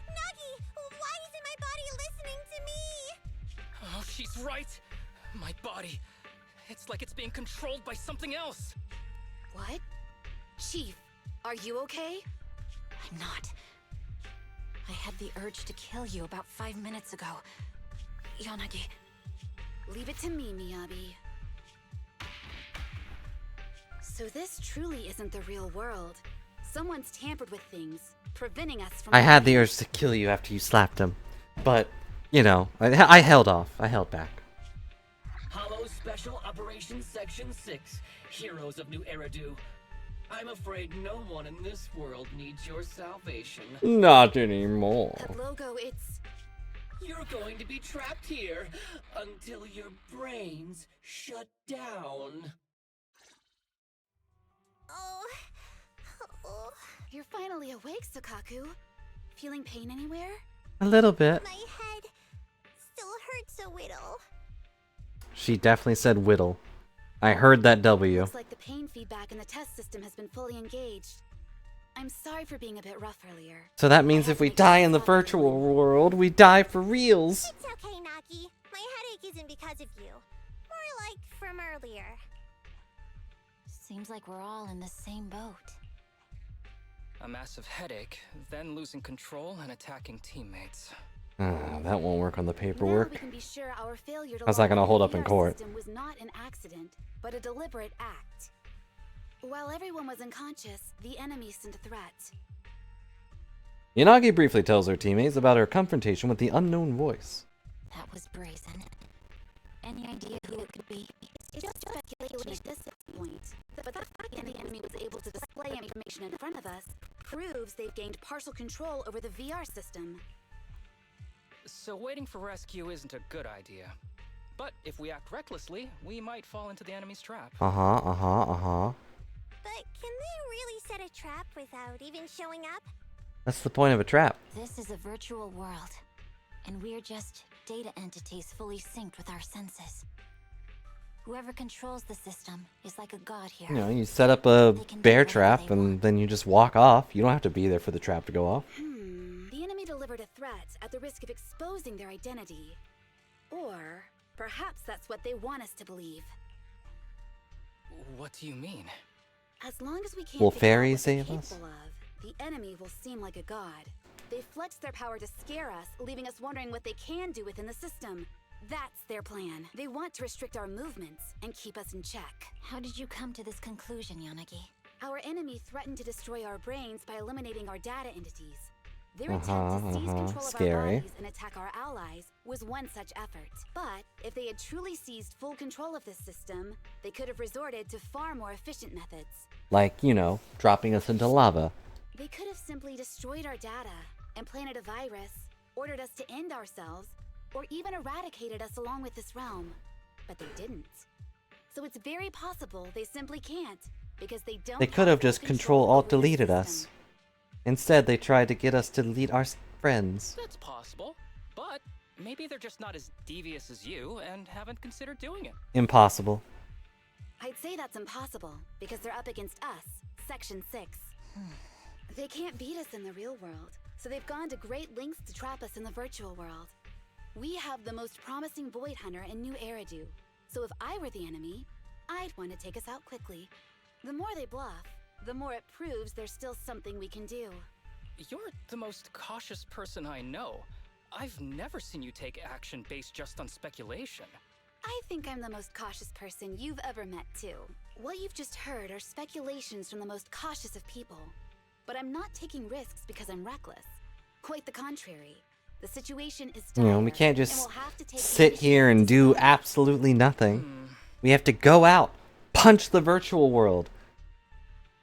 S2: Nagi, why isn't my body listening to me?
S14: Oh, she's right. My body. It's like it's being controlled by something else.
S13: What? Chief, are you okay?
S11: I'm not. I had the urge to kill you about 5 minutes ago. Yanagi.
S13: Leave it to me, Miyabi. So this truly isn't the real world. Someone's tampered with things, preventing us from...
S15: I had the urge to kill you after you slapped him. But, you know, I held off. I held back.
S16: Hollow Special Operations Section 6, Heroes of New Eridu. I'm afraid no one in this world needs your salvation.
S15: Not anymore.
S13: That logo, it's...
S16: You're going to be trapped here until your brains shut down.
S2: Oh.
S13: You're finally awake, Sakaku. Feeling pain anywhere?
S15: A little bit.
S2: My head still hurts a little.
S15: She definitely said whittle. I heard that W.
S13: Looks like the pain feedback in the test system has been fully engaged. I'm sorry for being a bit rough earlier.
S15: So that means if we die in the virtual world, we die for reals.
S2: It's okay, Nagi. My headache isn't because of you. More like from earlier.
S11: Seems like we're all in the same boat.
S14: A massive headache, then losing control and attacking teammates.
S15: That won't work on the
S13: Now
S15: paperwork.
S13: we can be sure our failure to
S15: How's that
S13: log
S15: gonna
S13: on
S15: hold
S13: the
S15: up in
S13: VR
S15: court?
S13: system was not an accident, but a deliberate act. While everyone was unconscious, the enemy sent a threat.
S15: Yanagi briefly tells her teammates about her confrontation with the unknown voice.
S11: That was brazen. Any idea who it could be?
S13: It's just speculation at this point. But the fact that the enemy was able to display information in front of us proves they've gained partial control over the VR system.
S14: So waiting for rescue isn't a good idea. But if we act recklessly, we might fall into the enemy's trap.
S2: But can they really set a trap without even showing up?
S15: That's the point of a trap.
S11: This is a virtual world, and we're just data entities fully synced with our senses. Whoever controls the system is like a god here.
S15: You know, you set up a bear trap and then you just walk off. You don't have to be there for the trap to go off.
S13: The enemy delivered a threat at the risk of exposing their identity. Or perhaps that's what they want us to believe.
S14: What do you mean?
S13: As long as we can't
S15: Will
S13: figure out
S15: fairies
S13: what they're
S15: save us?
S13: capable of, the enemy will seem like a god. They flex their power to scare us, leaving us wondering what they can do within the system. That's their plan. They want to restrict our movements and keep us in check.
S11: How did you come to this conclusion, Yanagi?
S13: Our enemy threatened to destroy our brains by eliminating our data entities. Their attempt to seize control of our
S15: Scary.
S13: bodies and attack our allies was one such effort. But if they had truly seized full control of this system, they could have resorted to far more efficient methods.
S15: Like, you know, dropping us into lava.
S13: They could have simply destroyed our data, implanted a virus, ordered us to end ourselves, or even eradicated us along with this realm. But they didn't. So it's very possible they simply can't, because they don't.
S15: They could have just Control-Alt-Deleted us. Instead, they tried to get us to delete our friends.
S14: That's possible, but maybe they're just not as devious as you and haven't considered doing it.
S15: Impossible.
S13: I'd say that's impossible, because they're up against us, Section 6. They can't beat us in the real world, so they've gone to great lengths to trap us in the virtual world. We have the most promising Void Hunter in New Eridu, so if I were the enemy, I'd want to take us out quickly. The more they bluff, the more it proves there's still something we can do.
S14: You're the most cautious person I know. I've never seen you take action based just on speculation.
S13: I think I'm the most cautious person you've ever met, too. What you've just heard are speculations from the most cautious of people. But I'm not taking risks because I'm reckless. Quite the contrary. The situation is dire,
S15: You know, we can't
S13: and
S15: just
S13: we'll have to take
S15: sit here and do absolutely nothing. We have to go out, punch the virtual world.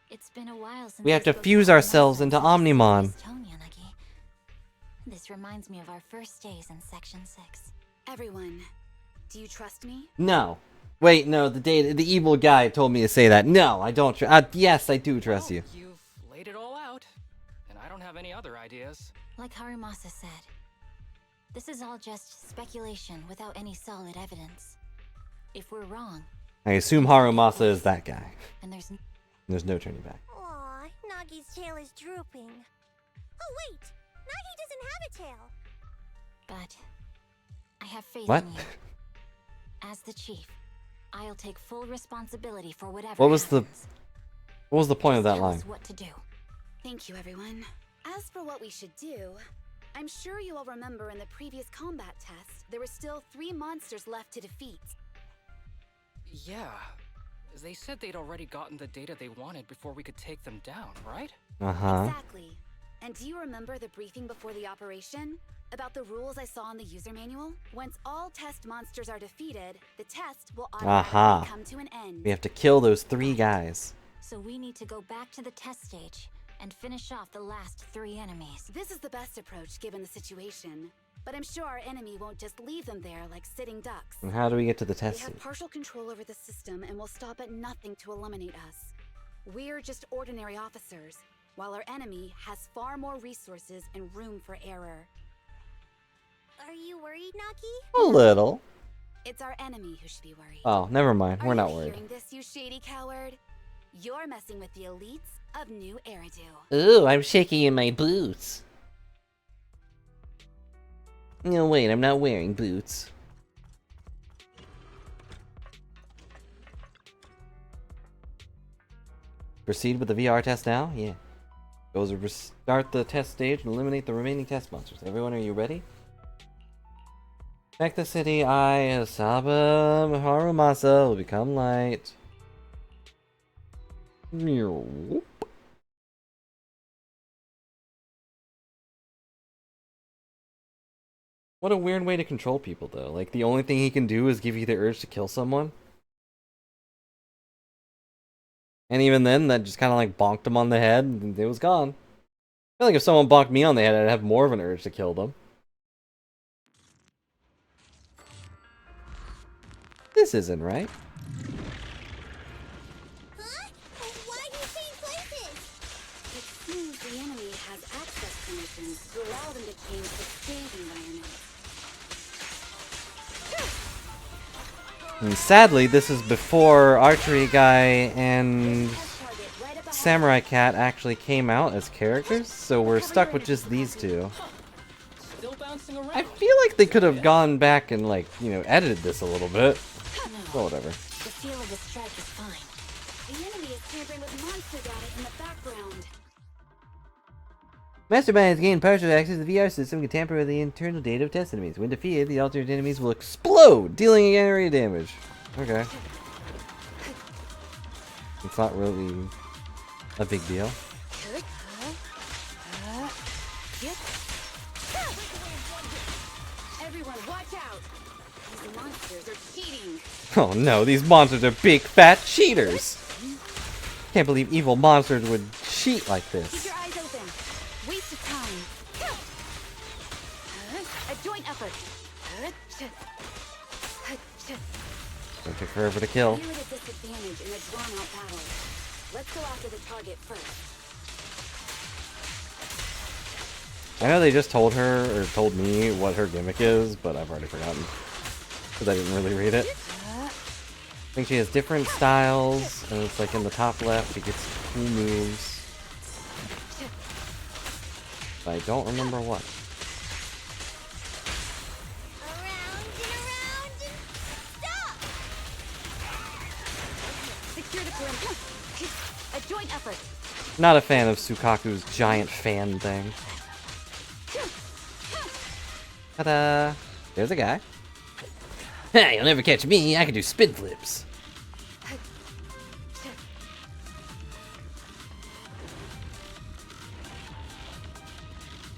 S11: It's been a while since
S15: We have to
S11: I spoke
S15: fuse
S11: to
S15: ourselves
S11: myself
S15: into Omnimon.
S11: Estonia, Nuggy. This reminds me of our first days in Section 6.
S13: Everyone, do you trust me?
S15: No. Wait, no, the evil guy told me to say that. No, I don't yes, I do trust you.
S14: You've laid it all out, and I don't have any other ideas.
S11: Like Harumasa said, this is all just speculation without any solid evidence. If we're wrong,
S15: I assume Harumasa is that guy.
S11: and
S15: There's no turning back.
S2: Aw, Nagi's tail is drooping. Oh wait, Nagi doesn't have a tail.
S11: but I have faith
S15: What?
S11: in you. As the chief, I'll take full responsibility for whatever
S15: What was
S11: happens.
S15: the point of that
S11: Tell
S15: line?
S11: us what to do.
S13: Thank you, everyone. As for what we should do, I'm sure you all remember in the previous combat test, there were still 3 monsters left to defeat.
S14: Yeah. They said they'd already gotten the data they wanted before we could take them down, right?
S15: Uh-huh.
S13: Exactly. And do you remember the briefing before the operation? About the rules I saw in the user manual? Once all test monsters are defeated, the test will automatically
S15: Aha.
S13: come to an end.
S15: We have to kill those 3 guys.
S11: So we need to go back to the test stage and finish off the last 3 enemies.
S13: This is the best approach given the situation. But I'm sure our enemy won't just leave them there like sitting ducks.
S15: And how do we get to the
S13: They
S15: test
S13: have
S15: stage?
S13: partial control over the system and will stop at nothing to eliminate us. We're just ordinary officers, while our enemy has far more resources and room for error.
S2: Are you worried, Nagi?
S15: A little.
S13: It's our enemy who should be worried.
S15: Oh, never mind. We're
S13: Are
S15: not
S13: you
S15: worried.
S13: hearing this, you shady coward? You're messing with the elites of New Eridu.
S15: Ooh, I'm shaking in my boots. No, wait, I'm not wearing boots. Proceed with the VR test now? Yeah. Goes to restart the test stage and eliminate the remaining test monsters. Everyone, are you ready? Back the city, Asaba Harumasa will become light. Meow. What a weird way to control people, though. Like, the only thing he can do is give you the urge to kill someone. And even then, that just kind of like bonked him on the head, and it was gone. I feel like if someone bonked me on the head, I'd have more of an urge to kill them. This isn't right.
S2: Huh? Why do you change places?
S13: It seems the enemy has access permissions to allow them to change the stage environment.
S15: And sadly, this is before Archery Guy and Samurai Cat actually came out as characters, so we're stuck with just these two.
S14: Still bouncing around.
S15: I feel like they could have gone back and, like, you know, edited this a little bit. Well, whatever.
S11: The feel of the strike is fine.
S13: The enemy is tampering with monster data in the background.
S15: Mastermind has gained partial access to the VR system and can tamper with the internal data of test enemies. When defeated, the alternate enemies will explode, dealing area damage. Okay. It's not really a big deal.
S13: Yep. Everyone, watch out! These monsters are cheating.
S1: Oh no, these monsters are big fat cheaters! Can't believe evil monsters would cheat like
S13: Keep
S1: this.
S13: your eyes open. Waste of time. A joint effort.
S1: It'll take forever to kill.
S13: You're at a disadvantage in a drawn-out battle. Let's go after the target first.
S1: I know they just told her, or told me, what her gimmick is, but I've already forgotten. Because I didn't really read it. I think she has different styles, and it's like in the top left, she gets cool moves. But I don't remember what.
S13: Secure the perimeter. A joint effort.
S1: Not a fan of Sukaku's giant fan thing. Ta-da! There's a guy. Hey, you'll never catch me. I can do spin flips.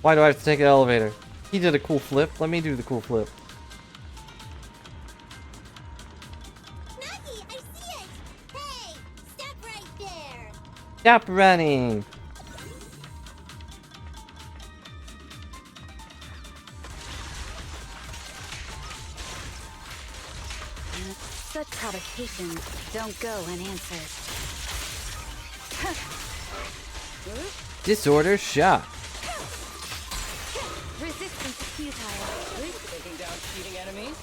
S1: Why do I have to take an elevator? He did a cool flip. Let me do the cool flip.
S2: Maggie, I see it! Hey, stop right there!
S1: Stop running!
S13: Such provocations don't go unanswered.
S1: Disorder shock.
S13: Resistance is futile.
S14: Taking down cheating enemies?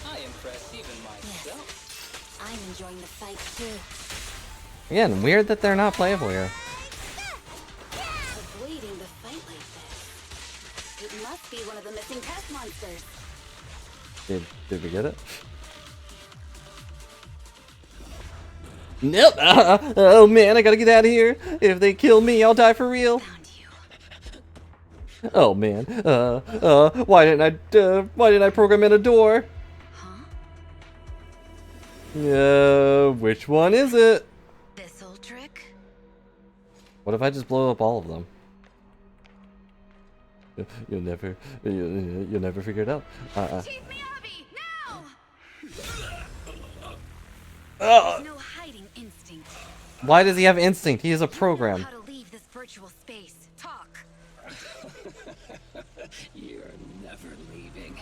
S14: I impress even myself.
S11: I'm enjoying the fight too.
S1: Again, weird that they're not playable here.
S13: Avoiding the fight like this. It must be one of the missing pest monsters.
S1: Did we get it? Nope. Oh man, I gotta get out of here. If they kill me, I'll die for real. Oh man. Why didn't I program in a door? Which one is it?
S13: This old trick?
S1: What if I just blow up all of them? You'll never figure it out.
S13: Chief Miyabi, now!
S1: Ugh.
S13: No hiding instinct.
S1: Why does he have instinct? He is a program.
S13: How to leave this virtual space. Talk.
S16: You're never leaving.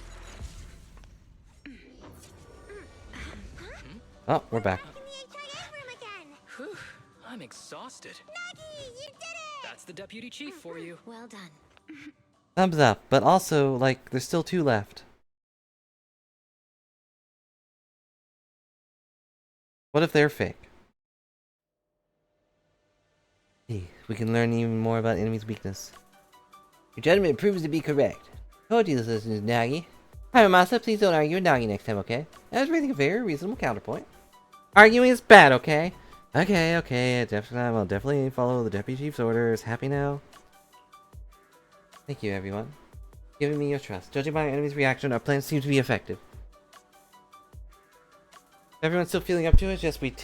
S1: Oh, we're back.
S14: Whew, I'm exhausted.
S2: Maggie, you did it!
S14: That's the deputy chief for you.
S11: Well done.
S1: Thumbs up, but also, like, there's still 2 left. What if they're fake? Hey, we can learn even more about enemy's weakness. Your judgment proves to be correct. Told you this is Nagi. Hi, Masa, please don't argue with Nagi next time, okay? I was raising a very reasonable counterpoint. Arguing is bad, okay? Okay, I'll definitely follow the deputy chief's orders. Happy now? Thank you, everyone. Giving me your trust. Judging by our enemy's reaction, our plans seem to be effective. Everyone's still feeling up to it, just we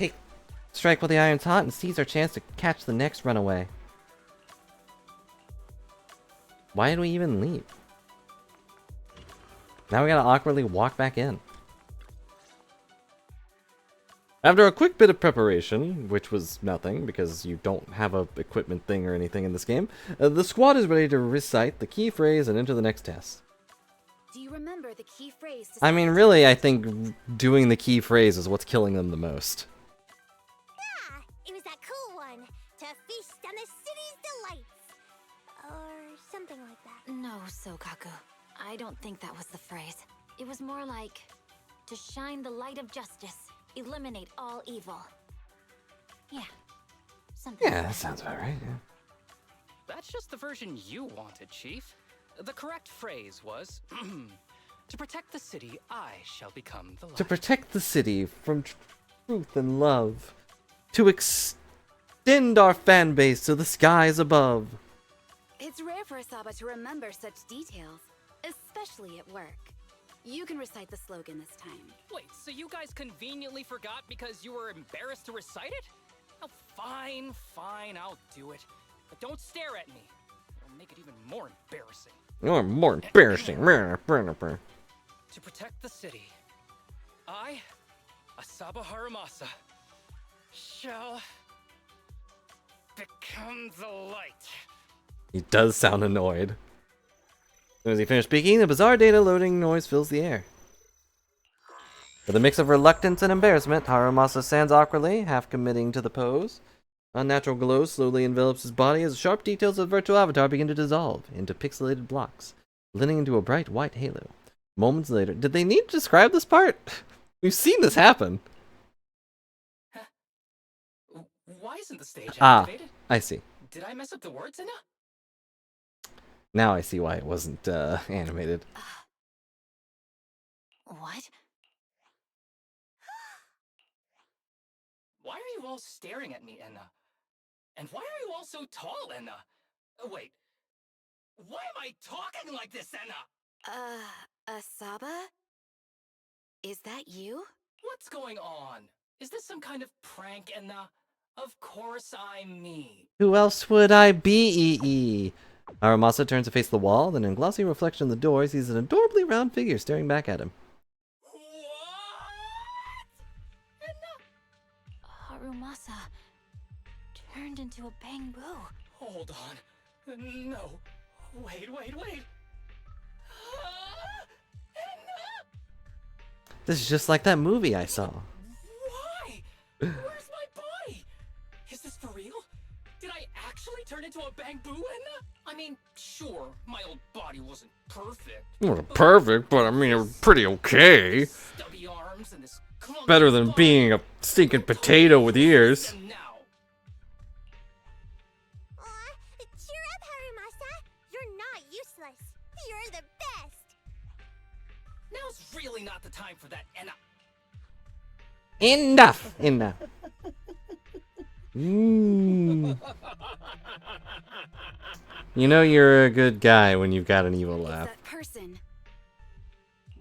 S1: strike while the iron's hot and seize our chance to catch the next runaway. Why did we even leave? Now we gotta awkwardly walk back in. After a quick bit of preparation, which was nothing because you don't have a equipment thing or anything in this game, the squad is ready to recite the key phrase and enter the next test.
S13: Do you remember the key phrase?
S1: I mean, really, I think doing the key phrase is what's killing them the most.
S2: Ah, it was that cool one. To feast on the city's delights. Or something like that.
S11: No, Sokaku. I don't think that was the phrase. It was more like, to shine the light of justice, eliminate all evil. Yeah. Something
S1: Yeah,
S11: like
S1: that sounds about right, yeah.
S14: That's just the version you wanted, Chief. The correct phrase was, to protect the city, I shall become the light.
S1: To protect the city from truth and love. To extend our fan base to the skies above.
S13: It's rare for a Saba to remember such details, especially at work. You can recite the slogan this time.
S14: Wait, so you guys conveniently forgot because you were embarrassed to recite it? Oh, fine, I'll do it. But don't stare at me. It'll make it even more embarrassing.
S1: You're more embarrassing.
S14: To protect the city, I, Asaba Haramasa, shall become the light.
S1: He does sound annoyed. As soon as he finished speaking, the bizarre data loading noise fills the air. With a mix of reluctance and embarrassment, Haramasa stands awkwardly, half committing to the pose. Unnatural glow slowly envelops his body as the sharp details of the virtual avatar begin to dissolve into pixelated blocks, blending into a bright white halo. Moments later, did they need to describe this part? We've seen this happen.
S14: Why isn't the stage activated?
S1: I see.
S14: Did I mess up the words, Inna?
S1: Now I see why it wasn't animated.
S3: What?
S14: Why are you all staring at me, Enna? And why are you all so tall, Enna? Wait. Why am I talking like this, Enna?
S13: Asaba? Is that you?
S14: What's going on? Is this some kind of prank, Enna? Of course I'm me.
S1: Who else would I be? Haramasa turns to face the wall, then in a glossy reflection of the door, sees an adorably round figure staring back at him.
S11: Harumasa turned into a bamboo.
S14: Hold on. No. Wait.
S1: This is just like that movie I saw.
S14: Why? Where's my body? Is this for real? Did I actually turn into a bamboo, Enna? I mean, sure, my old body wasn't perfect.
S1: It wasn't perfect, but I mean, it was pretty okay.
S14: Stubby arms and this
S1: Better than being a stinking potato with ears.
S2: Cheer up, Harumasa. You're not useless. You're the best.
S14: Now's really not the time for that, Enna.
S1: Enough. You know you're a good guy when you've got an evil laugh.
S13: That person.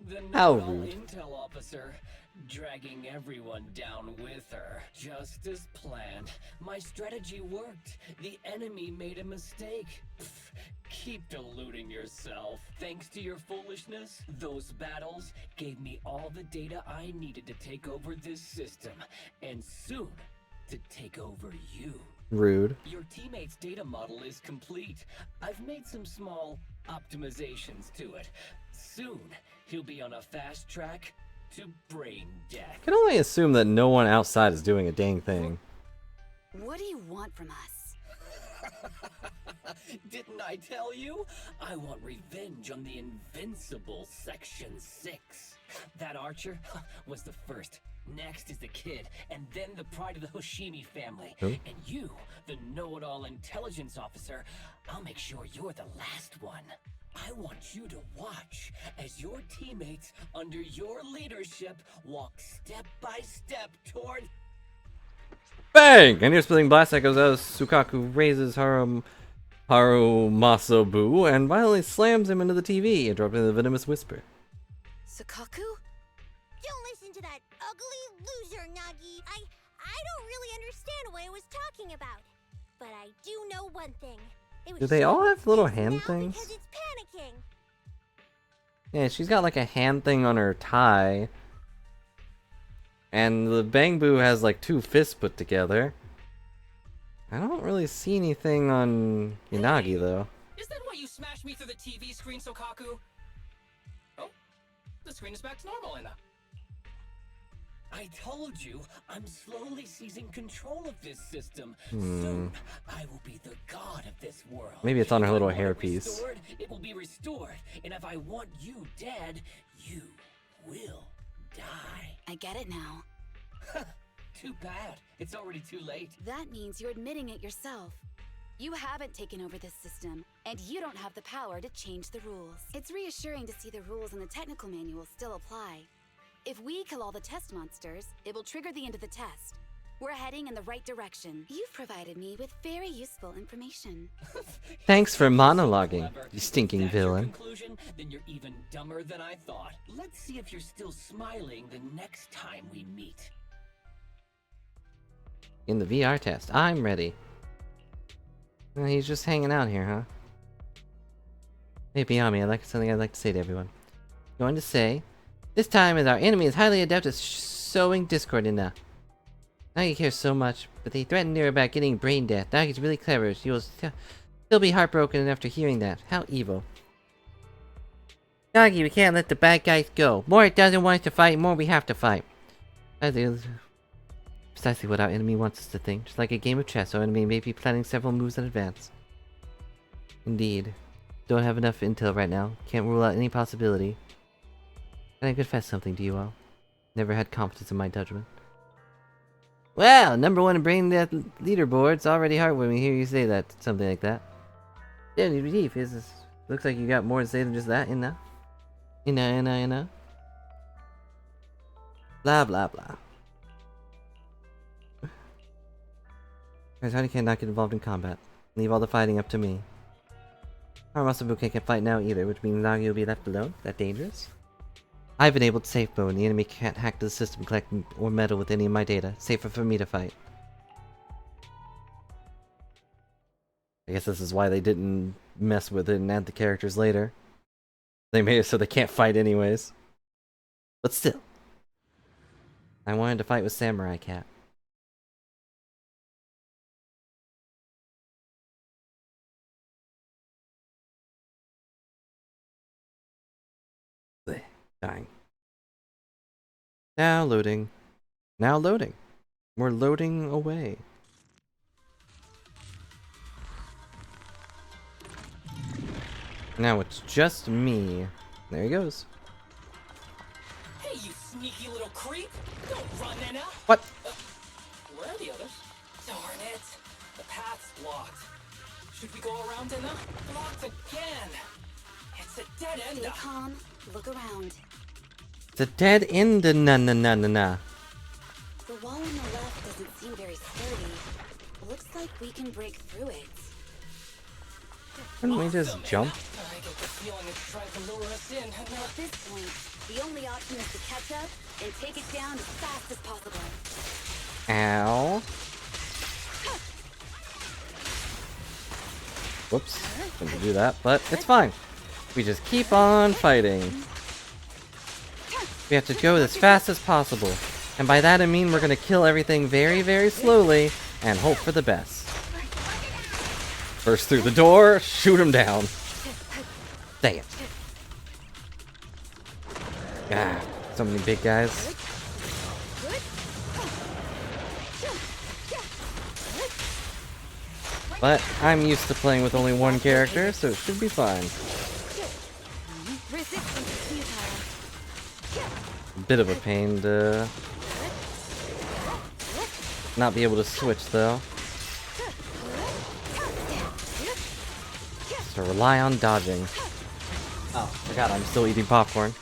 S16: The
S1: How
S16: know-it-all
S1: rude.
S16: intel officer, dragging everyone down with her, just as planned. My strategy worked. The enemy made a mistake. Pfft, keep deluding yourself. Thanks to your foolishness, those battles gave me all the data I needed to take over this system, and soon to take over you.
S1: Rude.
S16: Your teammate's data model is complete. I've made some small optimizations to it. Soon, he'll be on a fast track to brain death.
S1: I can only assume that no one outside is doing a dang thing.
S13: What do you want from us?
S16: Didn't I tell you? I want revenge on the invincible Section 6. That archer was the first. Next is the kid, and then the pride of the Hoshimi family.
S1: Who?
S16: And you, the know-it-all intelligence officer, I'll make sure you're the last one. I want you to watch as your teammates under your leadership walk step by step toward...
S1: Bang! And your splitting blast echoes as Sukaku raises Harumasabu and violently slams him into the TV, interrupting the venomous whisper.
S13: Sukaku?
S2: Don't listen to that ugly loser, Nagi. I don't really understand what it was talking about. But I do know one thing. It was
S1: Do they all have little
S2: now
S1: hand things?
S2: because it's panicking.
S1: Yeah, she's got like a hand thing on her tie. And the Bangbu has like two fists put together. I don't really see anything on Yanagi though.
S14: Is that why you smashed me through the TV screen, Sokaku? Oh, the screen is back to normal, Enna.
S16: I told you, I'm slowly seizing control of this system.
S1: Hmm.
S16: Soon, I will be the god of this world.
S1: Maybe it's on her
S16: If I
S1: little
S16: want it
S1: hairpiece.
S16: restored, it will be restored. And if I want you dead, you will die.
S13: I get it now.
S16: Too bad. It's already too late.
S13: That means you're admitting it yourself. You haven't taken over this system, and you don't have the power to change the rules. It's reassuring to see the rules in the technical manual still apply. If we kill all the test monsters, it will trigger the end of the test. We're heading in the right direction. You've provided me with very useful information.
S1: Thanks for monologuing,
S16: Clever.
S1: you stinking
S16: If that's your
S1: villain.
S16: conclusion, then you're even dumber than I thought. Let's see if you're still smiling the next time we meet.
S1: In the VR test, I'm ready. Well, he's just hanging out here, huh?
S15: Hey, beyond me, something I'd like to say to everyone. Going to say, this time as our enemy is highly adept at sowing discord in Nagi cares so much, but they threatened her about getting brain death. Nagi's really clever. She will still be heartbroken after hearing that. How evil. Nagi, we can't let the bad guys go. More it doesn't want us to fight, more we have to fight. That is precisely what our enemy wants us to think. Just like a game of chess, our enemy may be planning several moves in advance. Indeed. Don't have enough intel right now. Can't rule out any possibility. Can I confess something to you all? Never had confidence in my judgment. Wow, #1 in brain death leaderboard. It's already heartwarming to hear you say that. Something like that. Yeah, relief is. Looks like you got more to say than just that. Blah blah blah. Guys, how can not get involved in combat? Leave all the fighting up to me. Harasabuke can't fight now either, which means Nagi will be left alone. Is that dangerous? I've enabled safe mode, and the enemy can't hack the system, collect or meddle with any of my data. Safer for me to fight. I guess this is why they didn't mess with it and add the characters later. They made it so they can't fight anyways. But still. I wanted to fight with Samurai Cat. Dying. Now loading. Now loading. We're loading away. Now it's just me. There he goes.
S14: Hey, you sneaky little creep! Don't run, Nana!
S15: What?
S14: Where are the others? Darn it! The path's blocked. Should we go around, Nana? Blocked again! It's a dead end!
S13: Stay calm. Look around.
S15: It's a dead end. Na.
S13: The wall on the left doesn't seem very sturdy. Looks like we can break through it.
S15: Couldn't we just jump?
S14: I get the feeling it's trying to lure us in.
S13: At this point, the only option is to catch up and take it down as fast as possible.
S15: Ow. Whoops. Didn't do that, but it's fine. We just keep on fighting. We have to go as fast as possible. And by that I mean we're gonna kill everything very, very slowly and hope for the best. Burst through the door, shoot him down. Dang it. Ah, so many big guys. But I'm used to playing with only one character, so it should be fine. A bit of a pain to not be able to switch though. So rely on dodging. Oh, forgot I'm still eating popcorn.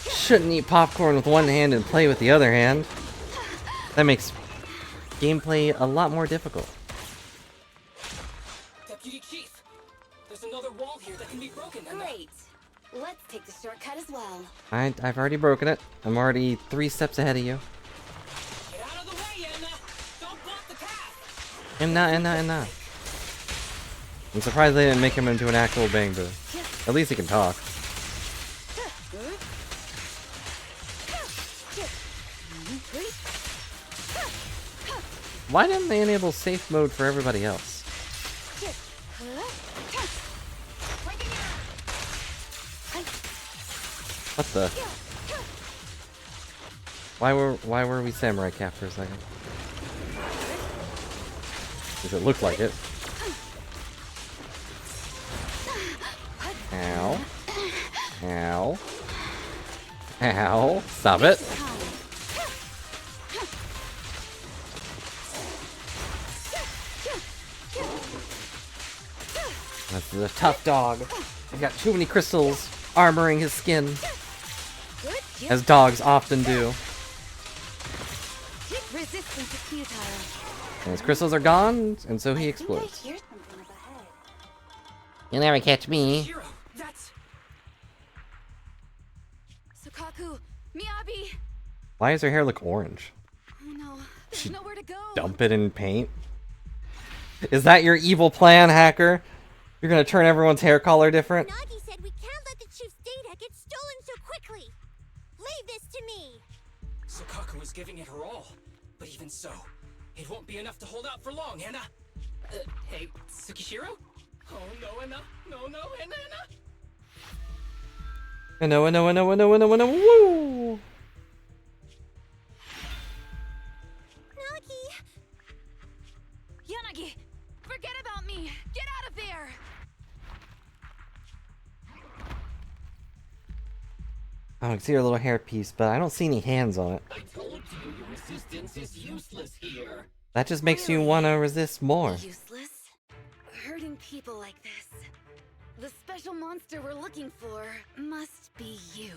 S15: Shouldn't eat popcorn with one hand and play with the other hand. That makes gameplay a lot more difficult.
S14: Deputy Chief, there's another wall here that can be broken.
S13: Great. Let's take the shortcut as well.
S15: I've already broken it. I'm already 3 steps ahead of you.
S14: Get out of the way, Anna! Don't block the path!
S15: Anna. I'm surprised they didn't make him into an actual Bangbu. At least he can talk. Why didn't they enable safe mode for everybody else? What the? Why were we Samurai Cat for a second? Because it looked like it. Ow. Ow. Ow. Stop it. This is a tough dog. He's got too many crystals armoring his skin. As dogs often do. And his crystals are gone, and so he explodes. You'll never catch me.
S13: Sukaku, Miyabi.
S15: Why does her hair look orange?
S13: Oh no,
S15: She
S13: nowhere to go.
S15: dump it in paint? Is that your evil plan, hacker? You're gonna turn everyone's hair color different?
S2: Nagi said we can't let the chief's data get stolen so quickly. Leave this to me.
S14: Sukaku is giving it her all. But even so, it won't be enough to hold out for long, Anna. Hey, Tsukishiro? Oh, no, Anna. No, Anna.
S15: I know. Woo!
S2: Nagi!
S3: Yanagi, forget about me. Get out of there.
S15: Oh, I can see her little hairpiece, but I don't see any hands on it.
S16: I told you your resistance is useless here.
S15: That just makes you want to resist more.
S13: Useless? Hurting people like this. The special monster we're looking for must be you.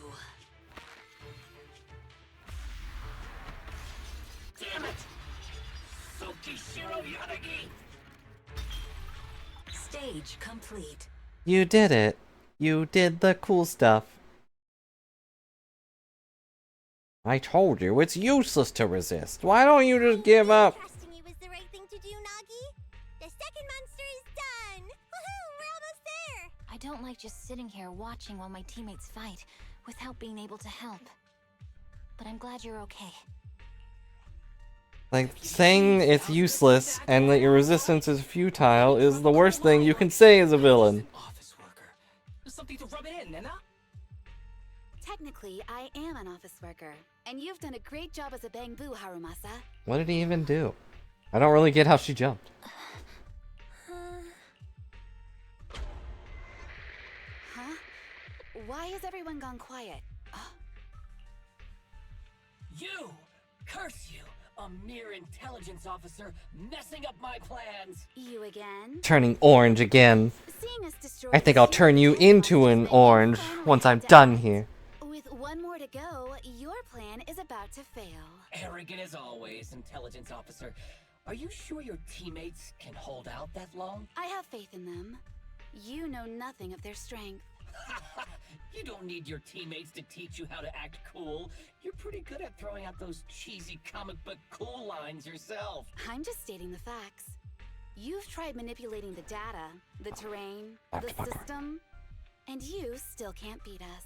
S16: Damn it! Tsukishiro Yanagi!
S6: Stage complete.
S15: You did it. You did the cool stuff. I told you, it's useless to resist. Why don't you just give up?
S2: Trusting you was the right thing to do, Nagi. The second monster is done. Woohoo! We're almost there.
S11: I don't like just sitting here watching while my teammates fight without being able to help. But I'm glad you're okay.
S15: Like, saying it's useless and that your resistance is futile is the worst thing you can say as a villain.
S14: Office worker. Something to rub it in, Anna?
S13: Technically, I am an office worker, and you've done a great job as a bamboo, Harumasa.
S15: What did he even do? I don't really get how she jumped.
S13: Huh? Why has everyone gone quiet?
S16: You! Curse you! A mere intelligence officer messing up my plans!
S13: You again?
S15: Turning orange again.
S13: Seeing us destroy
S15: I think I'll turn you into an orange once I'm done here.
S13: With one more to go, your plan is about to fail.
S16: Arrogant as always, intelligence officer. Are you sure your teammates can hold out that long?
S13: I have faith in them. You know nothing of their strength.
S16: You don't need your teammates to teach you how to act cool. You're pretty good at throwing out those cheesy comic book cool lines yourself.
S13: I'm just stating the facts. You've tried manipulating the data, the terrain, the system, and you still can't beat us.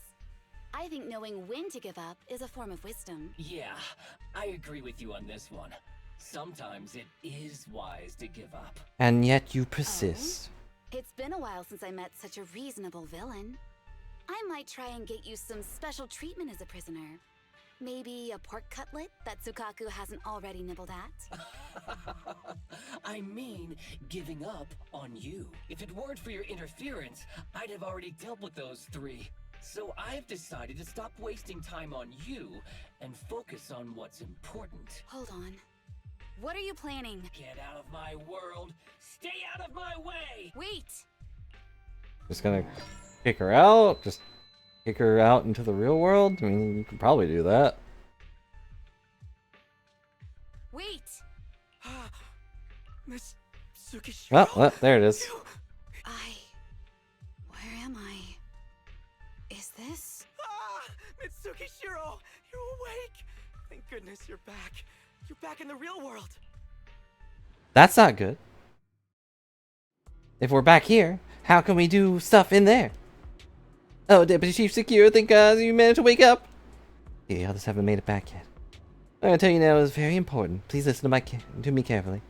S13: I think knowing when to give up is a form of wisdom.
S16: Yeah, I agree with you on this one. Sometimes it is wise to give up.
S15: And yet you persist.
S13: It's been a while since I met such a reasonable villain. I might try and get you some special treatment as a prisoner. Maybe a pork cutlet that Sukaku hasn't already nibbled at?
S16: I mean, giving up on you. If it weren't for your interference, I'd have already dealt with those three. So I've decided to stop wasting time on you and focus on what's important.
S13: Hold on. What are you planning?
S16: Get out of my world! Stay out of my way!
S13: Wait!
S15: Just gonna kick her out? Just kick her out into the real world? I mean, you could probably do that.
S12: Wait! Miss Tsukishiro?
S15: Well, there it is.
S13: Where am I? Is this?
S12: Mitsukishiro! You're awake! Thank goodness you're back. You're back in the real world.
S15: That's not good. If we're back here, how can we do stuff in there? Oh, Deputy Chief Secure, think you managed to wake up? The others haven't made it back yet. I'm gonna tell you now, it's very important. Please listen to me carefully.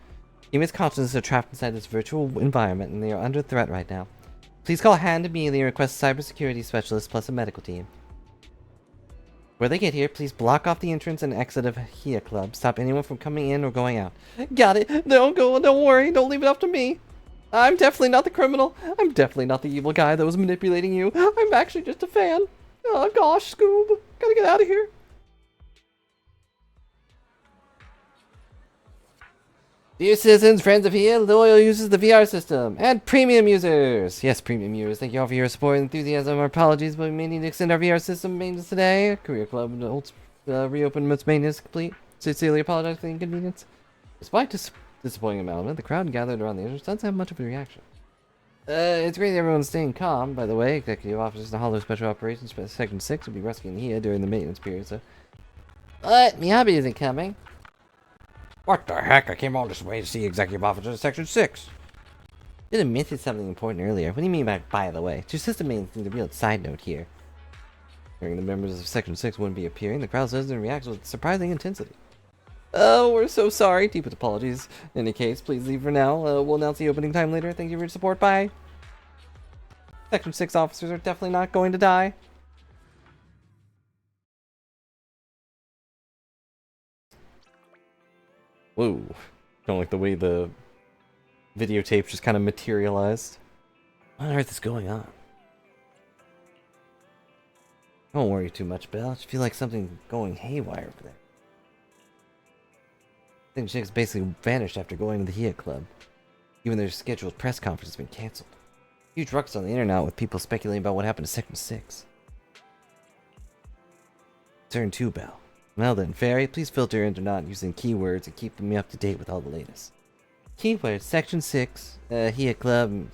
S15: Humans' consciousness are trapped inside this virtual environment, and they are under threat right now. Please call Hand immediately and request a cybersecurity specialist plus a medical team. Where they get here, please block off the entrance and exit of Hia Club. Stop anyone from coming in or going out. Got it. Don't worry. Don't leave it up to me. I'm definitely not the criminal. I'm definitely not the evil guy that was manipulating you. I'm actually just a fan. Oh gosh, Scoob. Gotta get out of here. Dear citizens, friends of here, loyal users of the VR system, and premium users! Yes, premium users, thank you all for your support and enthusiasm. Our apologies, but we may need to extend our VR system maintenance today. Career Club reopened its maintenance complete. Sincerely apologize for the inconvenience. Despite this disappointing announcement, the crowd gathered around the entrance doesn't have much of a reaction. It's great that everyone's staying calm, by the way. Executive Officers of Hollow Special Operations Section 6 will be rescuing Hia during the maintenance period, so... But Miyabi isn't coming. What the heck? I came all this way to see Executive Officer Section 6. Did admit to something important earlier. What do you mean by the way? Your system may need a real side note here. Hearing the members of Section 6 wouldn't be appearing, the crowd says and reacts with surprising intensity. Oh, we're so sorry. Deepest apologies. In any case, please leave for now. We'll announce the opening time later. Thank you for your support. Bye. Section 6 officers are definitely not going to die. Whoa. Don't like the way the videotape just kind of materialized. What on earth is going on? Don't worry too much, Belle. I just feel like something's going haywire over there. I think Jake's basically vanished after going to the HIA Club. Even their scheduled press conference has been cancelled. Huge ruckus on the internet with people speculating about what happened to Section 6. Turn 2, Belle. Well then, Fairy, please filter into not using keywords and keep me up to date with all the latest. Keywords, Section 6, HIA Club,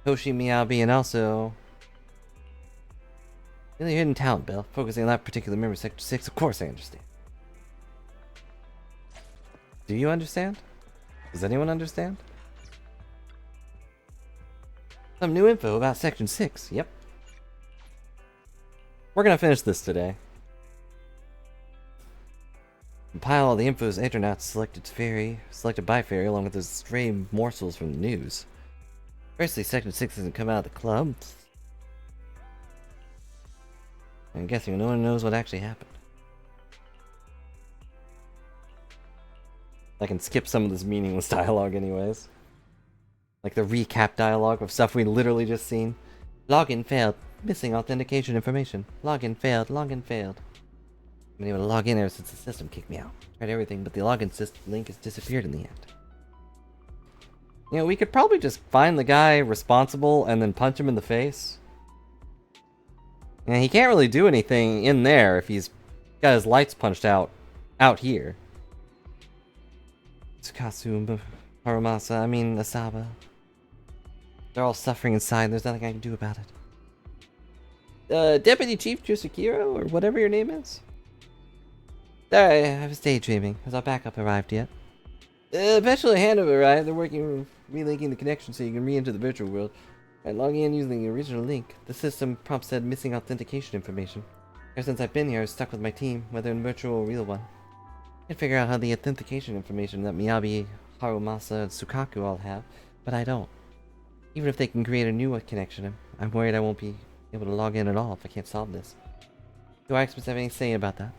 S15: Hoshi Miyabi, and also... really hidden talent, Belle. Focusing on that particular member of Section 6, of course I understand. Do you understand? Does anyone understand? Some new info about Section 6, yep. We're gonna finish this today. Compile all the info's internet selected by Fairy, along with those stray morsels from the news. Firstly, Section 6 hasn't come out of the club. I'm guessing no one knows what actually happened. I can skip some of this meaningless dialogue anyways. Like the recap dialogue of stuff we literally just seen. Login failed. Missing authentication information. Login failed. Login failed. I've been able to log in ever since the system kicked me out. Tried everything, but the login link has disappeared in the end. You know, we could probably just find the guy responsible and then punch him in the face. And he can't really do anything in there if he's got his lights punched out here. Tsukatsu, Harumasa, Asaba. They're all suffering inside, there's nothing I can do about it. Deputy Chief Jusukiro, or whatever your name is? Sorry, I was daydreaming. Has our backup arrived yet? Eventually Hanover arrived. They're working relinking the connection so you can re-enter the virtual world. And logging in using the original link. The system prompt said missing authentication information. Ever since I've been here, I was stuck with my team, whether in virtual or real one. I can figure out how the authentication information that Miyabi, Harumasa, and Sukaku all have, but I don't. Even if they can create a new connection, I'm worried I won't be able to log in at all if I can't solve this. Do our experts have anything to say about that?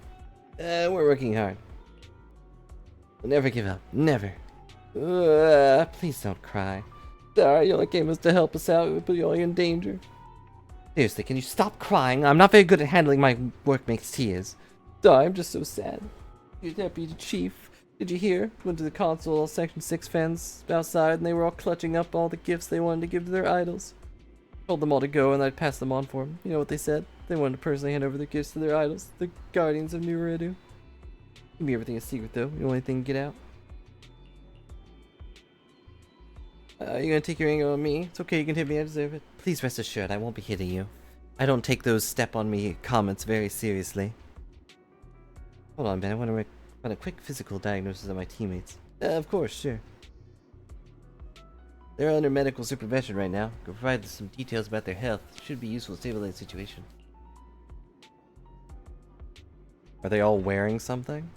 S15: We're working hard. We'll never give up. Never. Please don't cry. Sorry, you only came us to help us out. We put you all in danger. Seriously, can you stop crying? I'm not very good at handling my workmates' tears. Sorry, I'm just so sad. Your deputy chief, did you hear? Went to the console, all Section 6 fans outside, and they were all clutching up all the gifts they wanted to give to their idols. Told them all to go, and I'd pass them on for them. You know what they said? They wanted to personally hand over their gifts to their idols, the Guardians of New Eridu. Keep everything a secret, though. The only thing to get out. You gonna take your anger on me? It's okay, you can hit me, I deserve it. Please rest assured, I won't be hitting you. I don't take those step on me comments very seriously. Hold on, man, I want to run a quick physical diagnosis of my teammates. Of course, sure. They're under medical supervision right now. Can provide some details about their health. Should be useful to stabilize the situation. Are they all wearing something?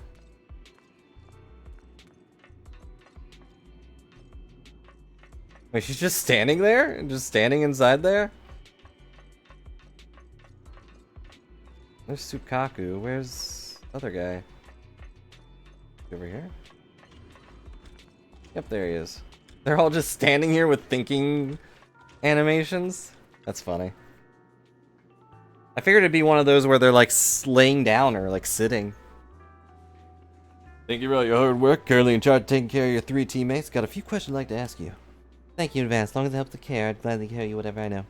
S15: Wait, she's just standing there? And just standing inside there? Where's Sukaku? Where's the other guy? Over here? Yep, there he is. They're all just standing here with thinking animations? That's funny. I figured it'd be one of those where they're like laying down or like sitting. Thank you for all your hard work. Currently in charge of taking care of your 3 teammates. Got a few questions I'd like to ask you. Thank you in advance. As long as it helps the care, I'd gladly tell you whatever I know.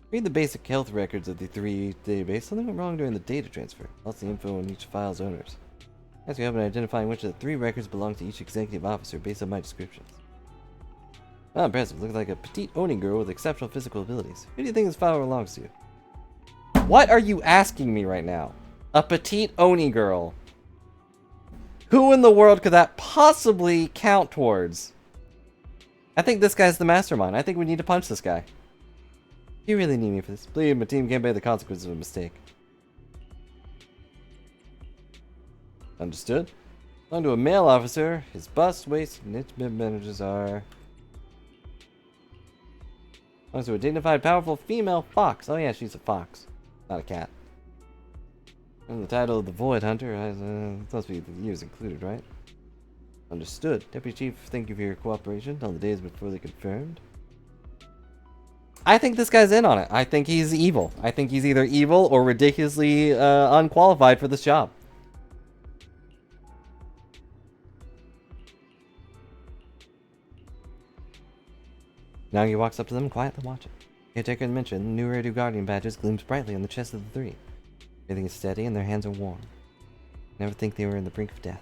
S15: Read the basic health records of the 3 database. Something went wrong during the data transfer. Lost the info on each file's owners. Ask your help in identifying which of the 3 records belong to each executive officer based on my descriptions. Oh, impressive. Looks like a petite Oni girl with exceptional physical abilities. Who do you think this file belongs to? What are you asking me right now? A petite Oni girl. Who in the world could that possibly count towards?
S1: I think this guy's the mastermind. I think we need to punch this guy. You really need me for this. Please, my team can't bear the consequences of a mistake. Understood. On to a male officer. His bust, waist, and its bandages are... On to a dignified, powerful female fox. Oh yeah, she's a fox. Not a cat. And the title of the Void Hunter has, must be the years included, right? Understood. Deputy Chief, thank you for your cooperation. All the days been fully confirmed. I think this guy's in on it. I think he's evil. I think he's either evil or ridiculously unqualified for this job. Now he walks up to them and quietly watches. Caretaker mentioned new Rare Guardian badges gleams brightly on the chests of the three. Everything is steady and their hands are warm. Never think they were in the brink of death.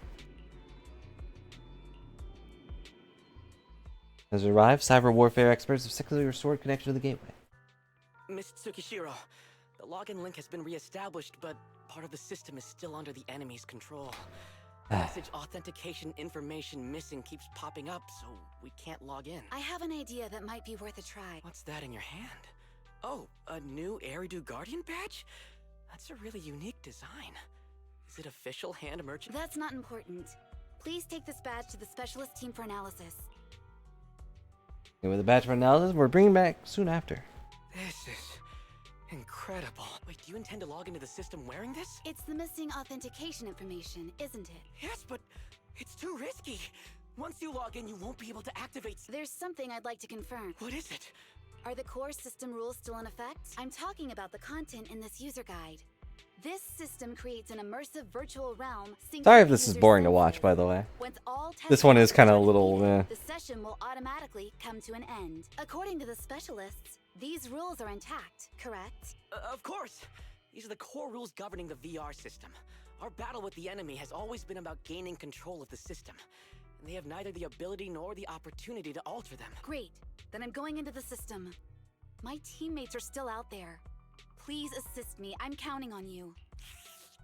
S1: As it arrives, cyber warfare experts have successfully restored connection to the gateway.
S12: Miss Tsukishiro, the login link has been reestablished, but part of the system is still under the enemy's control. Message authentication information missing keeps popping up, so we can't log in.
S13: I have an idea that might be worth a try.
S12: What's that in your hand? Oh, a new Eridu Guardian badge? That's a really unique design. Is it official hand merchant?
S13: That's not important. Please take this badge to the specialist team for analysis.
S1: And with the badge for analysis, we're bringing back soon after.
S12: This is incredible. Wait, do you intend to log into the system wearing this?
S13: It's the missing authentication information, isn't it?
S12: Yes, but it's too risky. Once you log in, you won't be able to activate...
S13: There's something I'd like to confirm.
S12: What is it?
S13: Are the core system rules still in effect? I'm talking about the content in this user guide. This system creates an immersive virtual realm.
S1: Sorry if this is boring to watch, by the way. This one is kind of a little...
S13: The session will automatically come to an end. According to the specialists, these rules are intact, correct?
S12: Of course! These are the core rules governing the VR system. Our battle with the enemy has always been about gaining control of the system. And they have neither the ability nor the opportunity to alter them.
S13: Great. Then I'm going into the system. My teammates are still out there. Please assist me. I'm counting on you.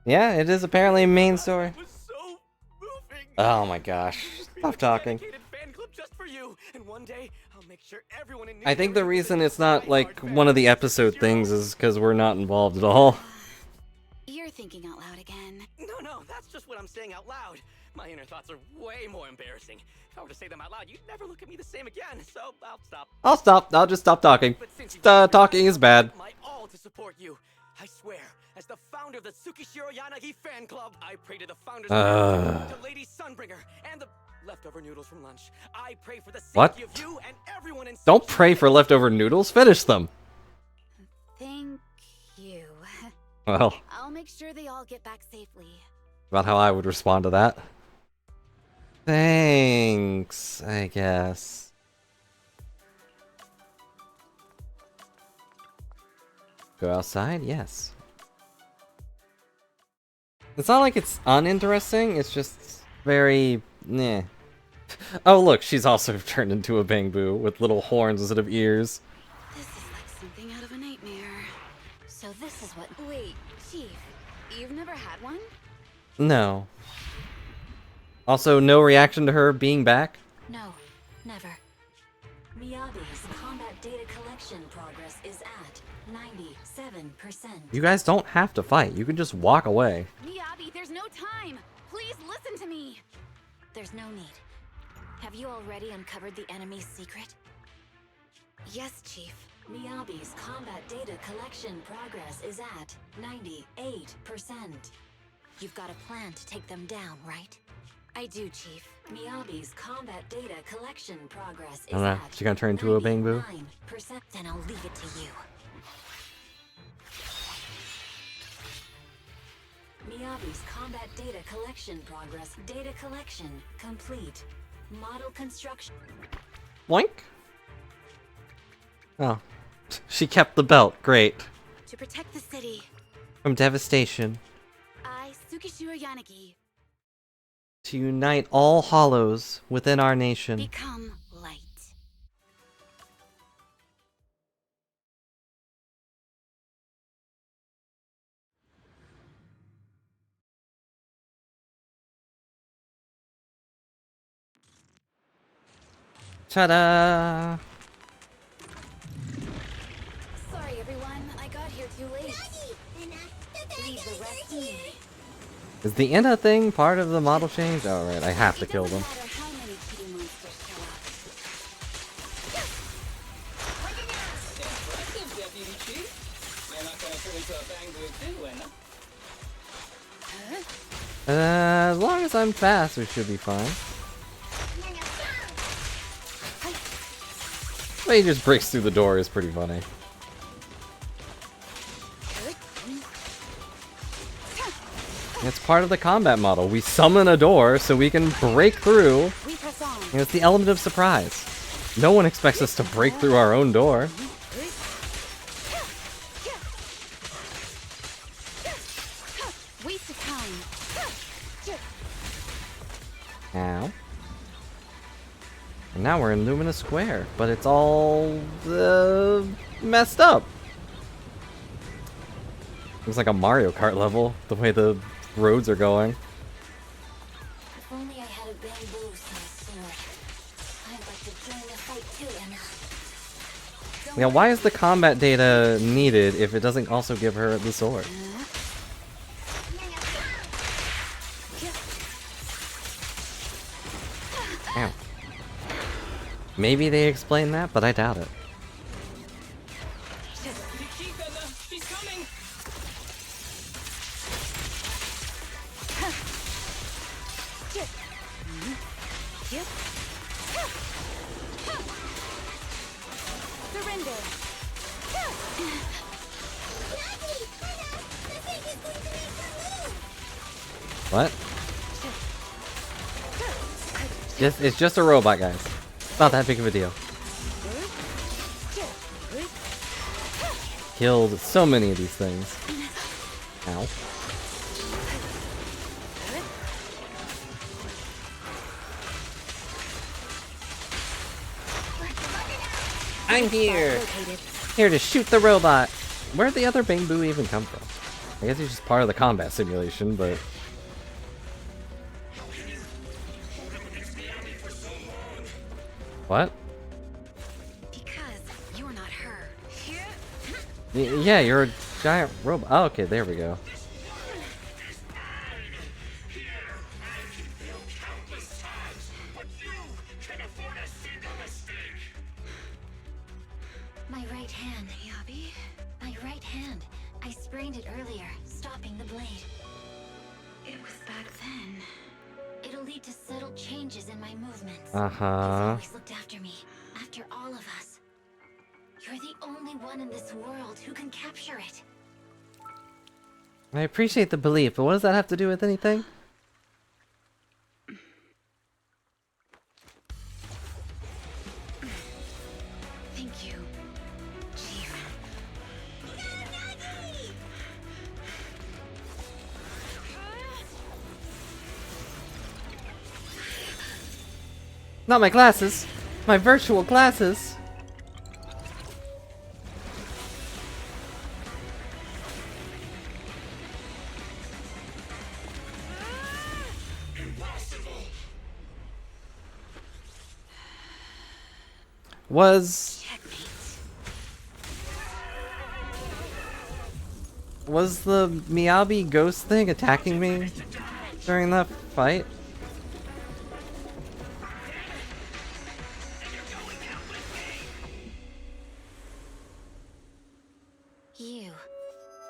S1: Yeah, it is apparently a main story. Oh my gosh. Stop talking. I think the reason it's not like one of the episode things is because we're not involved at all.
S13: You're thinking out loud again.
S12: No, that's just what I'm saying out loud. My inner thoughts are way more embarrassing. If I were to say them out loud, you'd never look at me the same again, so I'll stop.
S1: I'll stop. I'll just stop talking. Talking is bad.
S12: My all to support you. I swear, as the founder of the Tsukishiro Yanagi fan club, I pray to the founders to Lady Sunbringer and the leftover noodles from lunch. I pray for the safety of you and everyone in...
S1: Don't pray for leftover noodles. Finish them.
S13: Thank you.
S1: Well.
S13: I'll make sure they all get back safely.
S1: About how I would respond to that. Thanks, I guess. Go outside? Yes. It's not like it's uninteresting, it's just very... meh. Oh look, she's also turned into a bamboo with little horns instead of ears.
S13: This is like something out of a nightmare.
S11: So this is what...
S13: Wait, Chief, you've never had one?
S1: No. Also, no reaction to her being back?
S11: No, never. Miyabi's combat data collection progress is at 97%.
S1: You guys don't have to fight. You can just walk away.
S13: Miyabi, there's no time! Please listen to me!
S11: There's no need. Have you already uncovered the enemy's secret?
S13: Yes, Chief.
S11: Miyabi's combat data collection progress is at 98%. You've got a plan to take them down, right?
S13: I do, Chief.
S11: Miyabi's combat data collection progress is
S1: I don't know.
S11: at
S1: She gonna turn into a bamboo?
S11: 99%. Then I'll leave it to you. Miyabi's combat data collection progress. Data collection complete. Model construction.
S1: Boink. Oh. She kept the belt. Great.
S13: To protect the city,
S1: From devastation.
S13: I, Tsukishiro Yanagi,
S1: To unite all hollows within our nation.
S13: become light.
S15: Ta-da!
S13: Sorry, everyone. I got here too late. Leave the rest to me.
S15: Is the Inna thing part of the model change? Oh, right, I have to kill them.
S13: No matter how many kitty monsters show up.
S14: Impressive, Deputy Chief. You're not gonna turn into a bangoo too,
S15: As long as I'm fast, we should be fine. The way he just breaks through the door is pretty funny. It's part of the combat model. We summon a door so we can break through. And it's the element of surprise. No one expects us to break through our own door.
S13: Waste of time.
S15: Ow. And now we're in Lumina Square, but it's all messed up. Looks like a Mario Kart level, the way the roads are going.
S11: If only I had a bamboo sized sword. I'd like to join the fight too, Emma.
S15: Yeah, why is the combat data needed if it doesn't also give her the sword? Ow. Maybe they explain that, but I doubt it.
S14: She's coming.
S13: Surrender.
S15: What? It's just a robot, guys. It's not that big of a deal. Killed so many of these things. Ow. I'm here! Here to shoot the robot! Where'd the other bamboo even come from? I guess he's just part of the combat simulation, but... What?
S13: Because you're not her.
S15: Yeah, you're a giant robot. Oh, okay, there we go.
S11: My right hand, Yabi. My right hand. I sprained it earlier, stopping the blade. It was back then. It'll lead to subtle changes in my movements. You've always looked after me, after all of us. You're the only one in this world who can capture it.
S15: I appreciate the belief, but what does that have to do with anything?
S13: Thank you, Chief.
S15: Not my glasses! My virtual glasses! Was the Miyabi ghost thing attacking me during that fight?
S13: You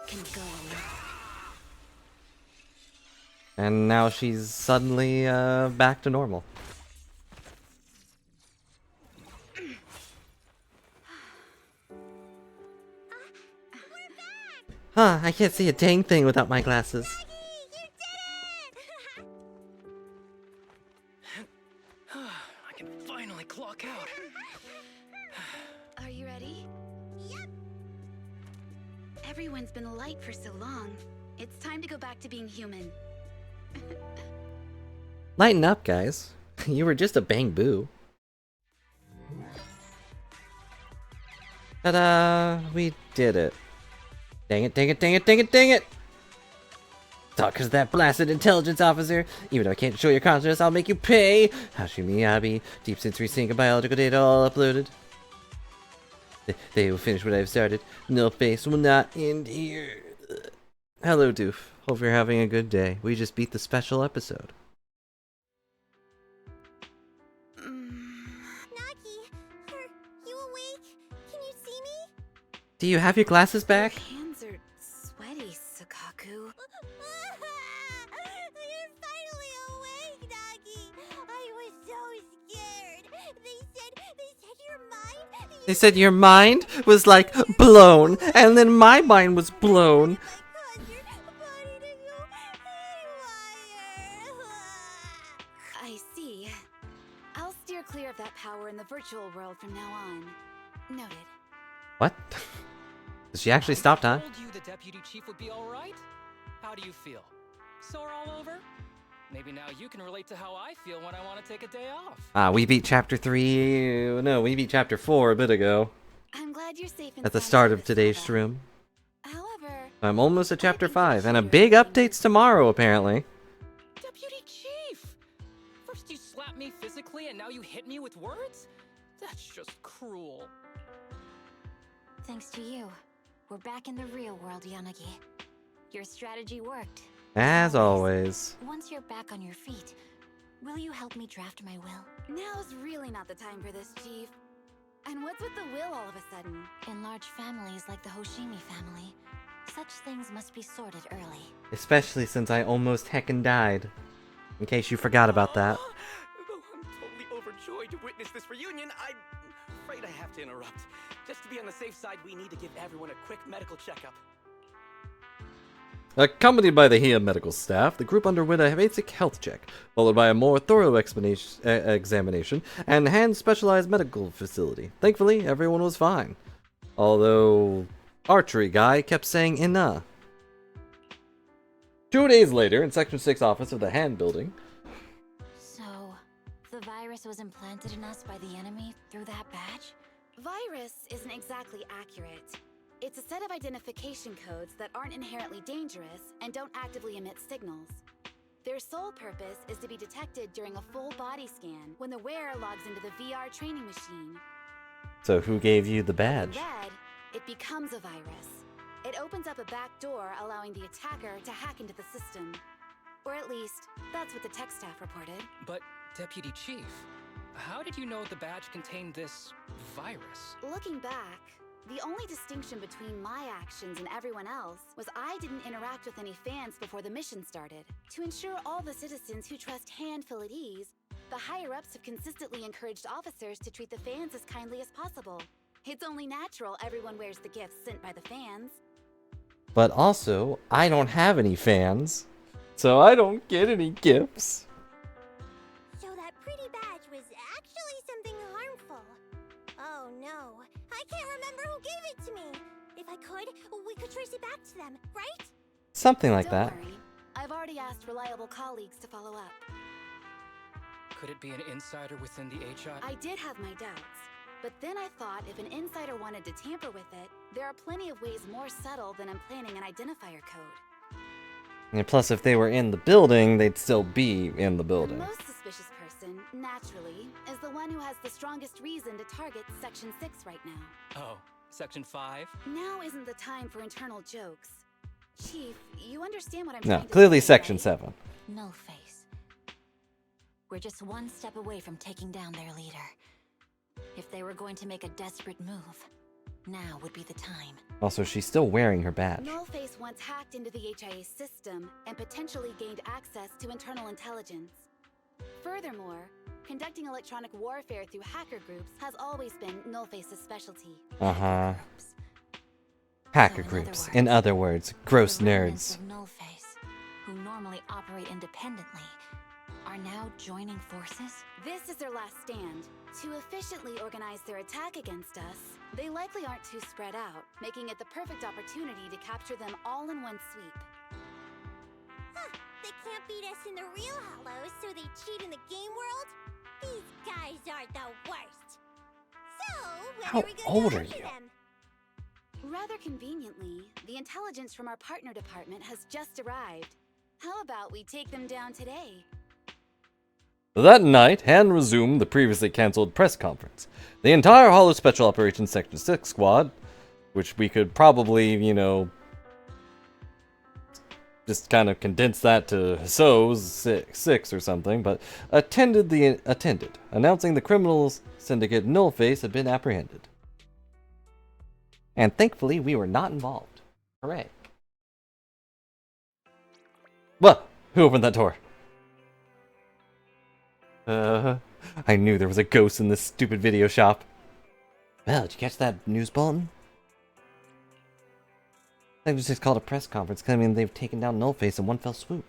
S13: can go alone.
S15: And now she's suddenly back to normal. Huh, I can't see a dang thing without my glasses.
S12: I can finally clock out.
S13: Are you ready? Yep. Everyone's been light for so long. It's time to go back to being human.
S15: Lighten up, guys. You were just a bang-boo. Ta-da! We did it. Dang it, dang it, dang it, dang it, dang it! Talkers, that blasted intelligence officer. Even though I can't show your consciousness, I'll make you pay. Hashimi deep sensory sync and biological data all uploaded. They will finish what I've started. No face will not end here. Hello, Doof. Hope you're having a good day. We just beat the special episode.
S2: Nagi, are you awake? Can you see me?
S15: Do you have your glasses back?
S13: Hands are sweaty, Sakaku.
S2: You're finally awake, Nagi. I was so scared. They said your mind.
S15: They said your mind was like blown, and then my mind was blown.
S13: I see. I'll steer clear of that power in the virtual world from now on. Noted.
S15: What? Did she actually stop time?
S14: I told you the deputy chief would be all right. How do you feel? Sore all over? Maybe now you can relate to how I feel when I want to take a day off.
S15: We beat chapter 3. No, we beat chapter 4 a bit ago.
S13: I'm glad you're safe
S15: At the start of today's stream.
S13: However,
S15: I'm almost at chapter 5, and a big update's tomorrow, apparently.
S14: Deputy Chief! First you slap me physically and now you hit me with words? That's just cruel.
S11: Thanks to you, we're back in the real world, Yanagi. Your strategy worked.
S15: As always.
S11: Once you're back on your feet, will you help me draft my will?
S13: now's really not the time for this, Chief. And what's with the will all of a sudden?
S11: In large families like the Hoshimi family, such things must be sorted early.
S15: Especially since I almost heckin' died. In case you forgot about that.
S12: Though I'm totally overjoyed to witness this reunion, I'm afraid I have to interrupt. Just to be on the safe side, we need to give everyone a quick medical checkup.
S1: Accompanied by the HIA medical staff, the group underwent a basic health check, followed by a more thorough examination and hand-specialized medical facility. Thankfully, everyone was fine. Although, archery guy kept saying "ina." 2 days later, in Section 6 office of the hand building.
S11: So, the virus was implanted in us by the enemy through that badge?
S13: Virus isn't exactly accurate. It's a set of identification codes that aren't inherently dangerous and don't actively emit signals. Their sole purpose is to be detected during a full body scan when the wearer logs into the VR training machine.
S15: So who gave you the badge?
S13: Instead, it becomes a virus. It opens up a back door, allowing the attacker to hack into the system. Or at least, that's what the tech staff reported.
S14: But, Deputy Chief, how did you know the badge contained this virus?
S13: Looking back, the only distinction between my actions and everyone else was I didn't interact with any fans before the mission started. To ensure all the citizens who trust hand feel at ease, the higher-ups have consistently encouraged officers to treat the fans as kindly as possible. It's only natural everyone wears the gifts sent by the fans.
S1: But also, I don't have any fans, so I don't get any gifts.
S2: So that pretty badge was actually something harmful. Oh no, I can't remember who gave it to me. If I could, we could trace it back to them, right?
S15: Something like
S13: Don't
S15: that.
S13: worry. I've already asked reliable colleagues to follow up.
S14: Could it be an insider within the HI?
S13: I did have my doubts. But then I thought if an insider wanted to tamper with it, there are plenty of ways more subtle than implanting an identifier code.
S15: And plus, if they were in the building, they'd still be in the
S13: The
S15: building.
S13: most suspicious person, naturally, is the one who has the strongest reason to target Section 6 right now.
S14: Oh, Section 5?
S13: Now isn't the time for internal jokes. Chief, you understand what I'm
S15: No,
S13: trying to
S15: clearly
S13: say,
S15: Section
S13: right?
S15: 7.
S11: No face. We're just one step away from taking down their leader. If they were going to make a desperate move, now would be the time.
S15: Also, she's still wearing her badge.
S13: Nullface once hacked into the HIA system and potentially gained access to internal intelligence. Furthermore, conducting electronic warfare through hacker groups has always been Nullface's specialty.
S15: Uh-huh. Hacker groups. In other words, gross
S11: The remnants
S15: nerds.
S11: of Nullface, who normally operate independently, are now joining forces?
S13: This is their last stand. To efficiently organize their attack against us, they likely aren't too spread out, making it the perfect opportunity to capture them all in one sweep.
S2: Huh, they can't beat us in the real Hollows, so they cheat in the game world? These guys are the worst. So, when
S15: How
S2: are we going
S15: old
S2: to
S15: are
S2: capture
S15: you?
S2: them?
S13: Rather conveniently, the intelligence from our partner department has just arrived. How about we take them down today?
S1: That night, Han resumed the previously cancelled press conference. The entire Hollow Special Operations Section 6 squad, which we could probably, just kind of condense that to SO's six or something, but attended, announcing the criminals syndicate Nullface had been apprehended. And thankfully, we were not involved. Hooray. What? Who opened that door? I knew there was a ghost in this stupid video shop. Well, did you catch that news bulletin? I think it was just called a press conference, claiming they've taken down Nullface in one fell swoop.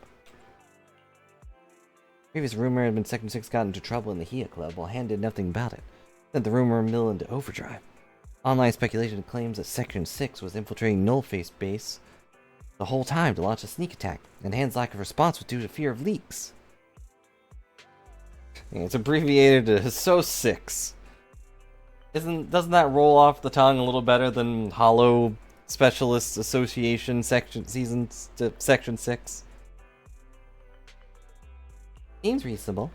S1: Previous rumor had been Section 6 got into trouble in the HIA Club, while Han did nothing about it. Sent the rumor mill into overdrive. Online speculation claims that Section 6 was infiltrating Nullface base the whole time to launch a sneak attack, and Han's lack of response was due to fear of leaks. It's abbreviated to SO6. Doesn't that roll off the tongue a little better than Hollow Specialists Association Section 6? Seems reasonable.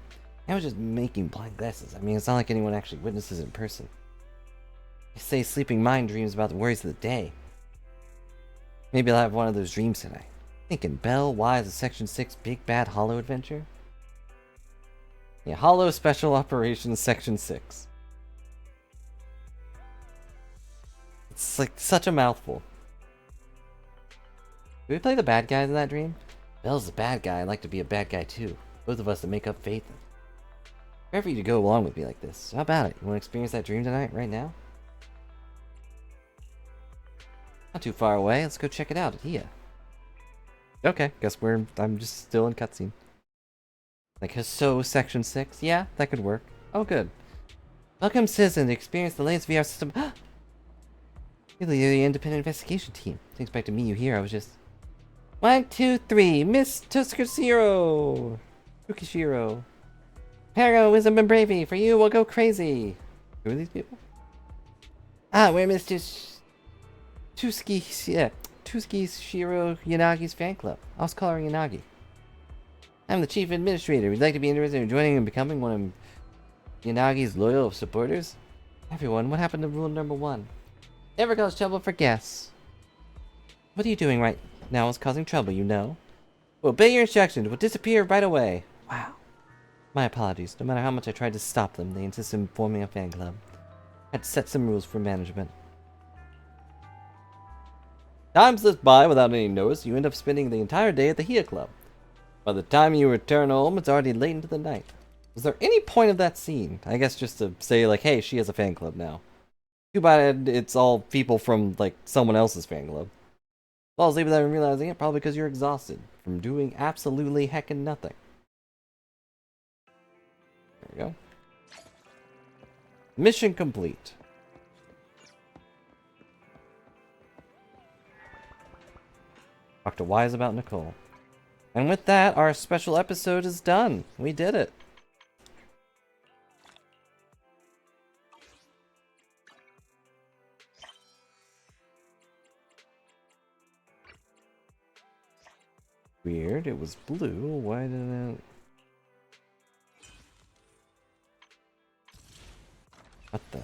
S1: I was just making blind guesses. I mean, it's not like anyone actually witnesses it in person. They say sleeping mind dreams about the worries of the day. Maybe I'll have one of those dreams tonight. Thinking Bell, why is a Section 6 big bad Hollow adventure? Yeah, Hollow Special Operations Section 6. It's like such a mouthful. Do we play the bad guys in that dream? Bell's the bad guy. I'd like to be a bad guy too. Both of us to make up faith. Rare for you to go along with me like this. So how about it? You want to experience that dream tonight, right now? Not too far away. Let's go check it out at HIA. Okay, guess I'm just still in cutscene. Like so Section 6? Yeah, that could work. Oh, good. Welcome, citizen, to experience the latest VR system. You're the independent investigation team. Didn't expect to meet you here. I was just... 1, 2, 3. Miss Tuskishiro. Tukishiro. Para, wisdom, and bravery. For you, we'll go crazy. Who are these people? We're Mr. Tuskishiro Yanagi's fan club. I'll call her Yanagi. I'm the chief administrator. We'd like to be interested in joining and becoming one of Yanagi's loyal supporters. Everyone, what happened to rule number 1? Never cause trouble for guests. What are you doing right now is causing trouble, you know. We'll obey your instructions. We'll disappear right away. Wow. My apologies. No matter how much I tried to stop them, they insisted in forming a fan club. I had to set some rules for management. Time slips by without any notice. You end up spending the entire day at the HIA Club. By the time you return home, it's already late into the night. Was there any point of that scene? I guess just to say, like, hey, she has a fan club now. Too bad it's all people from, like, someone else's fan club. Well, I was leaving that and realizing it, probably because you're exhausted from doing absolutely heckin' nothing. There we go. Mission complete. Talk to Wise about Nicole. And with that, our special episode is done. We did it. Weird, it was blue. Why didn't it... What the...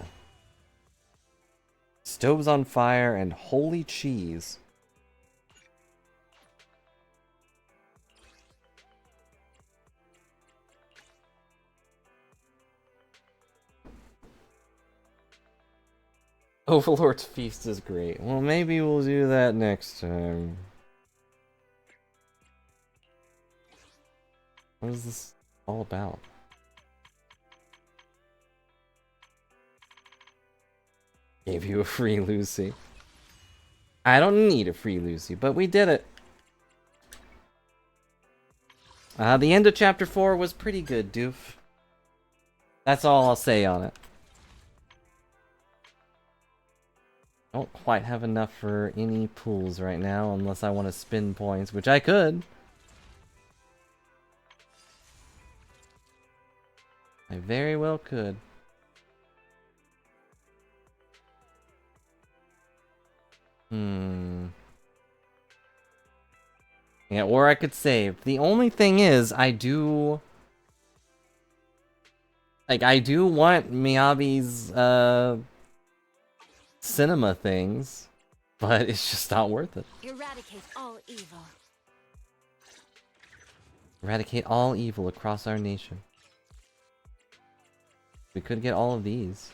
S1: Stove's on fire and holy cheese. Overlord's Feast is great. Well, maybe we'll do that next time. What is this all about? Gave you a free Lucy. I don't need a free Lucy, but we did it. The end of Chapter 4 was pretty good, doof. That's all I'll say on it. Don't quite have enough for any pools right now, unless I want to spin points, which I could. I very well could. Yeah, Yeah, or I could save. The only thing is, I do want Miyabi's, cinema things, but it's just not worth it.
S11: Eradicate all evil.
S1: Eradicate all evil across our nation. We could get all of these.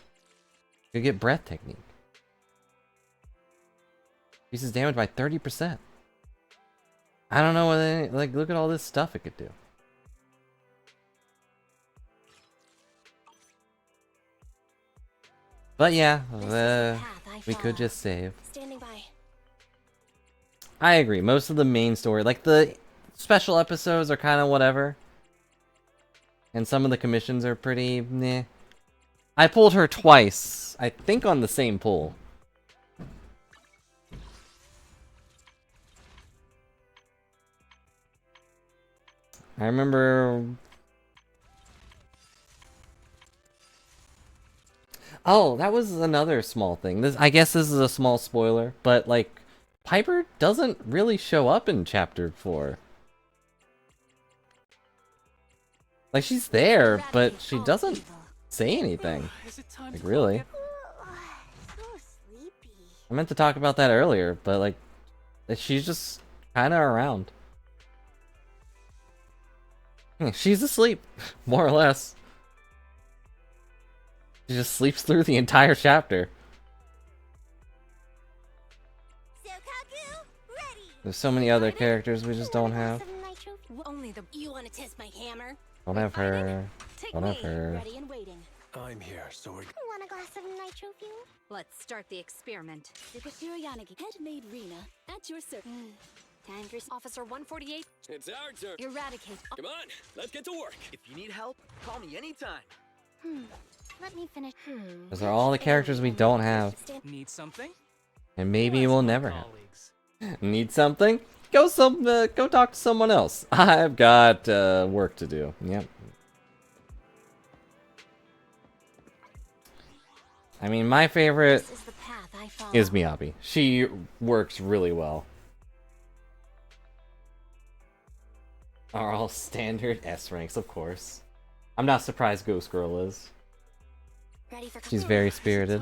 S1: We could get breath technique. Increases damage by 30%. I don't know what like look at all this stuff it could do. But yeah, we could just save.
S10: Standing by.
S1: I agree. Most of the main story, like the special episodes, are kind of whatever. And some of the commissions are pretty meh. I pulled her twice, I think on the same pull. I remember... Oh, that was another small thing. I guess this is a small spoiler, but like, Piper doesn't really show up in Chapter 4. Like, she's there, but she doesn't say anything. Like, really. I meant to talk about that earlier, but like, she's just kind of around. She's asleep, more or less. She just sleeps through the entire chapter. There's so many other characters we just don't have.
S10: You want to test my hammer?
S1: Don't have her. Don't have her.
S10: Ready and waiting.
S4: I'm here, so we're...
S10: Want a glass of nitro fuel?
S13: Let's start the experiment. Superhero Yanagi, handmade Rena, at your service.
S10: Time for
S11: Officer 148.
S8: It's our turn.
S11: Eradicate.
S8: Come on, let's get to work.
S12: If you need help, call me anytime.
S10: Let me finish.
S1: Those are all the characters we don't have.
S14: Need something?
S1: And maybe we'll never have. Need something? Go talk to someone else. I've got work to do. Yep. I mean, my favorite is Miyabi. She works really well. Are all standard S ranks, of course. I'm not surprised Ghost Girl is. She's very spirited.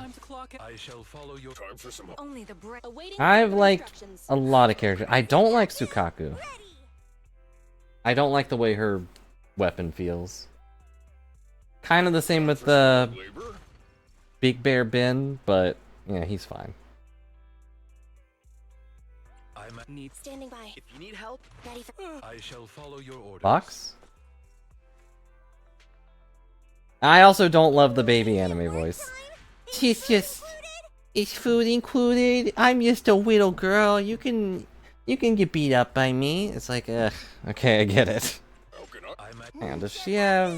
S9: I shall follow your time for some.
S11: Only the
S1: I've liked a lot of characters. I don't like Sukaku. I don't like the way her weapon feels. Kind of the same with the Big Bear Ben, but yeah, he's fine.
S10: Standing by.
S12: If you need help,
S10: Ready for...
S9: I shall follow your orders.
S1: Fox? I also don't love the baby anime voice. She's just... Is food included? I'm just a little girl. You can get beat up by me. It's like, okay, I get it. Hang on, does she have...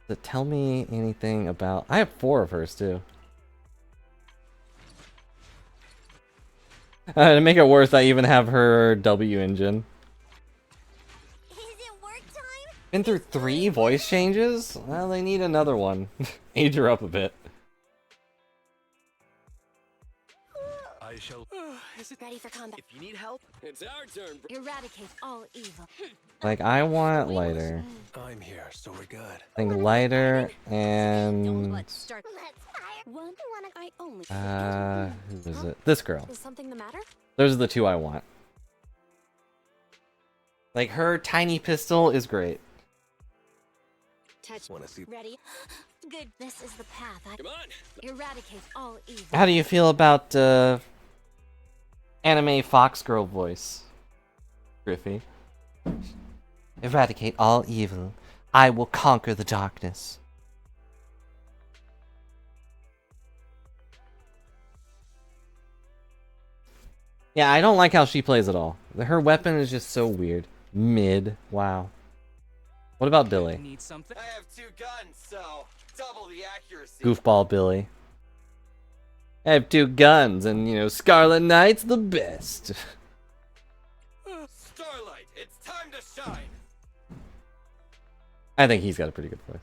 S1: Does it tell me anything about... I have 4 of hers, too. To make it worse, I even have her W engine. Been through 3 voice changes? Well, they need another one. Age her up a bit.
S9: I shall.
S10: Ready for combat.
S12: if you need help,
S8: It's our turn.
S11: Eradicate all evil.
S1: Like, I want lighter.
S4: I'm here, so we're good.
S1: I think lighter and...
S11: Let's start.
S10: One, I only.
S1: Who is it? This girl.
S11: Is something the matter?
S1: Those are the 2 I want. Like, her tiny pistol is great.
S11: Touch.
S4: Want to see?
S10: Ready?
S11: Good. This is the path.
S8: Come on.
S11: Eradicate all evil.
S1: How do you feel about, anime Fox girl voice? Griffey. Eradicate all evil. I will conquer the darkness. Yeah, I don't like how she plays at all. Her weapon is just so weird. Mid. Wow. What about Billy?
S14: Need something?
S12: I have 2 guns, so double the accuracy.
S1: Goofball Billy. I have 2 guns, and, you know, Scarlet Knight's the best.
S12: Starlight, it's time to shine.
S1: I think he's got a pretty good voice.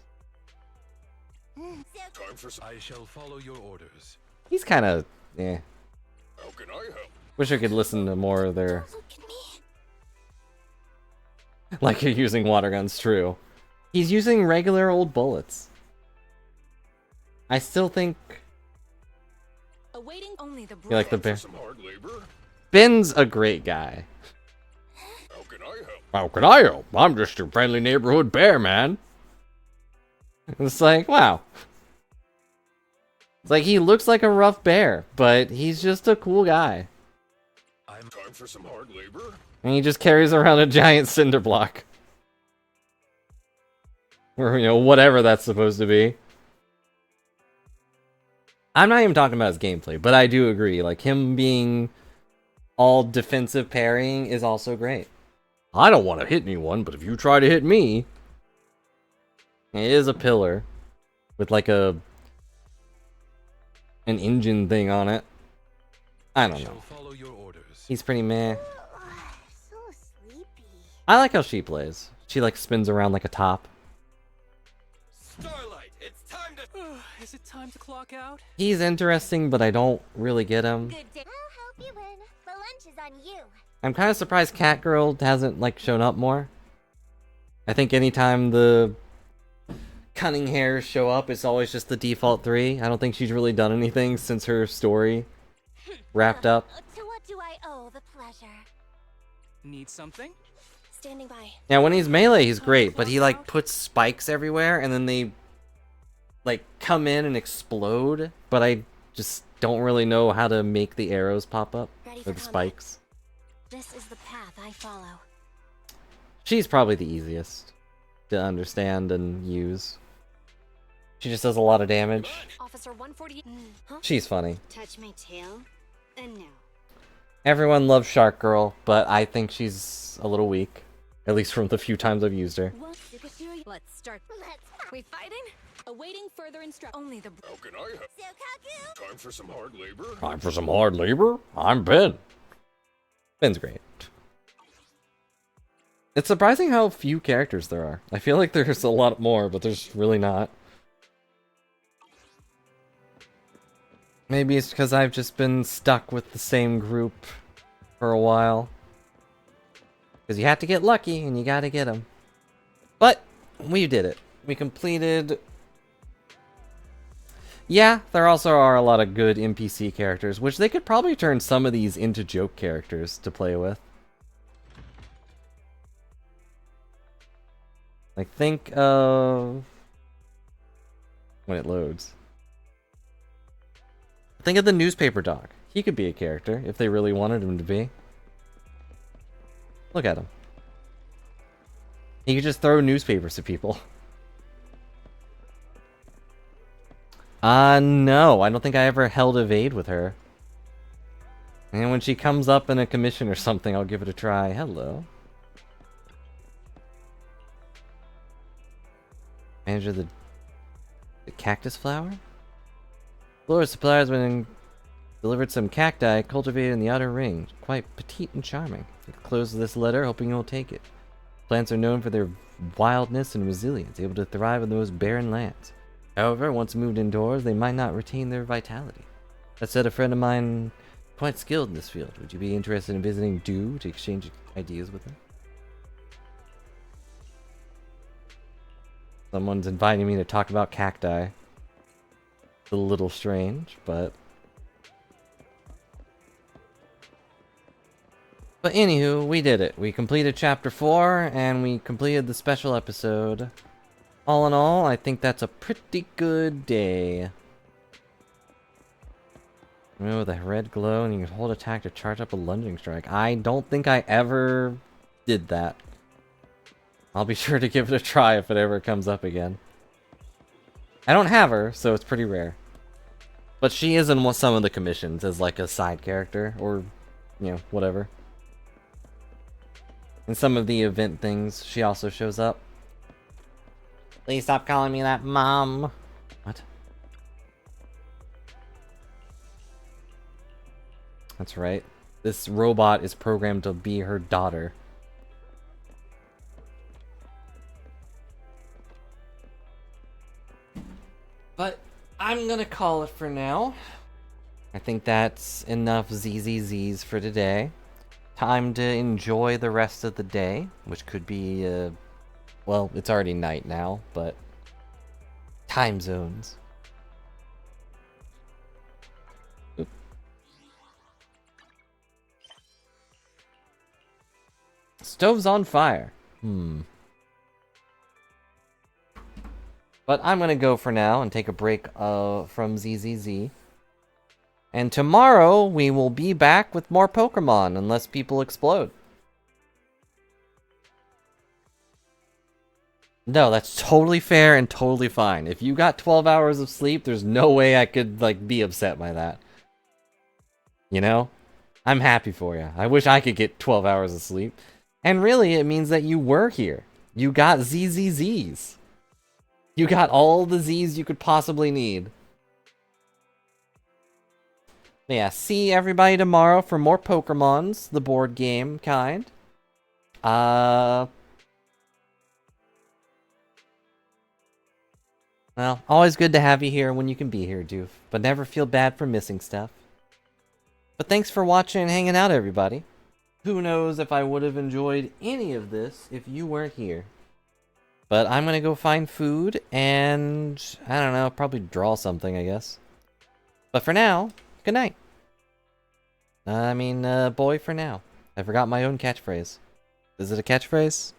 S9: Time for some. I shall follow your orders.
S1: He's kind of, eh.
S9: How can I help?
S1: Wish I could listen to more of their Like you're using water guns, true. He's using regular old bullets. I still think...
S3: Awaiting only the
S1: You like the bear?
S7: Some hard labor?
S1: Ben's a great guy.
S7: How can I help?
S1: How can I help? I'm just your friendly neighborhood bear, man. It's like, wow. It's like, he looks like a rough bear, but he's just a cool guy.
S7: I'm time for some hard labor.
S1: And he just carries around a giant cinder block. Or, you know, whatever that's supposed to be. I'm not even talking about his gameplay, but I do agree. Like, him being all defensive parrying is also great. I don't want to hit anyone, but if you try to hit me... It is a pillar. With like an engine thing on it. I don't know. He's pretty meh.
S2: So sleepy.
S1: I like how she plays. She like spins around like a top.
S14: Starlight, it's time to... Is it time to clock out?
S1: He's interesting, but I don't really get him.
S2: Good day. I'll help you win. The lunch is on you.
S1: I'm kind of surprised Catgirl hasn't like shown up more. I think anytime the cunning hairs show up, it's always just the default 3. I don't think she's really done anything since her story wrapped up.
S2: To what do I owe the pleasure?
S14: Need something?
S10: Standing by.
S1: Now, when he's melee, he's great, but he like puts spikes everywhere, and then they like come in and explode. But I just don't really know how to make the arrows pop up or the spikes.
S11: This is the path I follow.
S1: She's probably the easiest to understand and use. She just does a lot of damage.
S10: Officer 140. Huh?
S1: She's funny.
S2: Touch my tail, and no.
S1: Everyone loves Shark Girl, but I think she's a little weak. At least from the few times I've used her.
S3: Let's start. We fighting? Awaiting further instruction. Only the...
S7: How can I help? Time for some hard labor?
S1: Time for some hard labor? I'm Ben. Ben's great. It's surprising how few characters there are. I feel like there's a lot more, but there's really not. Maybe it's because I've just been stuck with the same group for a while. Because you have to get lucky, and you gotta get them. But, we did it. We completed... Yeah, there also are a lot of good NPC characters, which they could probably turn some of these into joke characters to play with. Like, think of... when it loads. Think of the newspaper dog. He could be a character, if they really wanted him to be. Look at him. He could just throw newspapers at people. No, I don't think I ever held evade with her. And when she comes up in a commission or something, I'll give it a try. Hello. Manager of the cactus flower? Flora Supplier has been delivered some cacti cultivated in the outer ring. Quite petite and charming. Close this letter, hoping you'll take it. Plants are known for their wildness and resilience, able to thrive in the most barren lands. However, once moved indoors, they might not retain their vitality. That said, a friend of mine quite skilled in this field. Would you be interested in visiting Dew to exchange ideas with him? Someone's inviting me to talk about cacti. It's a little strange, but... But anywho, we did it. We completed Chapter 4, and we completed the special episode. All in all, I think that's a pretty good day. With a red glow, and you can hold attack to charge up a lunging strike. I don't think I ever did that. I'll be sure to give it a try if it ever comes up again. I don't have her, so it's pretty rare. But she is in some of the commissions as like a side character, or, you know, whatever. In some of the event things, she also shows up. Please stop calling me that, Mom. What? That's right. This robot is programmed to be her daughter. But I'm gonna call it for now. I think that's enough ZZZs for today.
S15: time to enjoy the rest of the day, which could be, well, it's already night now, but time zones. Oop. Stove's on fire. But I'm gonna go for now and take a break from ZZZ. And tomorrow we will be back with more Pokemon, unless people explode. No, that's totally fair and totally fine. If you got 12 hours of sleep, there's no way I could, like, be upset by that. You know? I'm happy for you. I wish I could get 12 hours of sleep. And really, it means that you were here. You got ZZZs. You got all the Z's you could possibly need. Yeah, see everybody tomorrow for more Pokemons, the board game kind. Well, always good to have you here when you can be here, Doof. But never feel bad for missing stuff. But thanks for watching and hanging out, everybody. Who knows if I would have enjoyed any of this if you weren't here. But I'm gonna go find food and, I don't know, probably draw something, I guess. But for now, good night. Boy for now. I forgot my own catchphrase. Is it a catchphrase?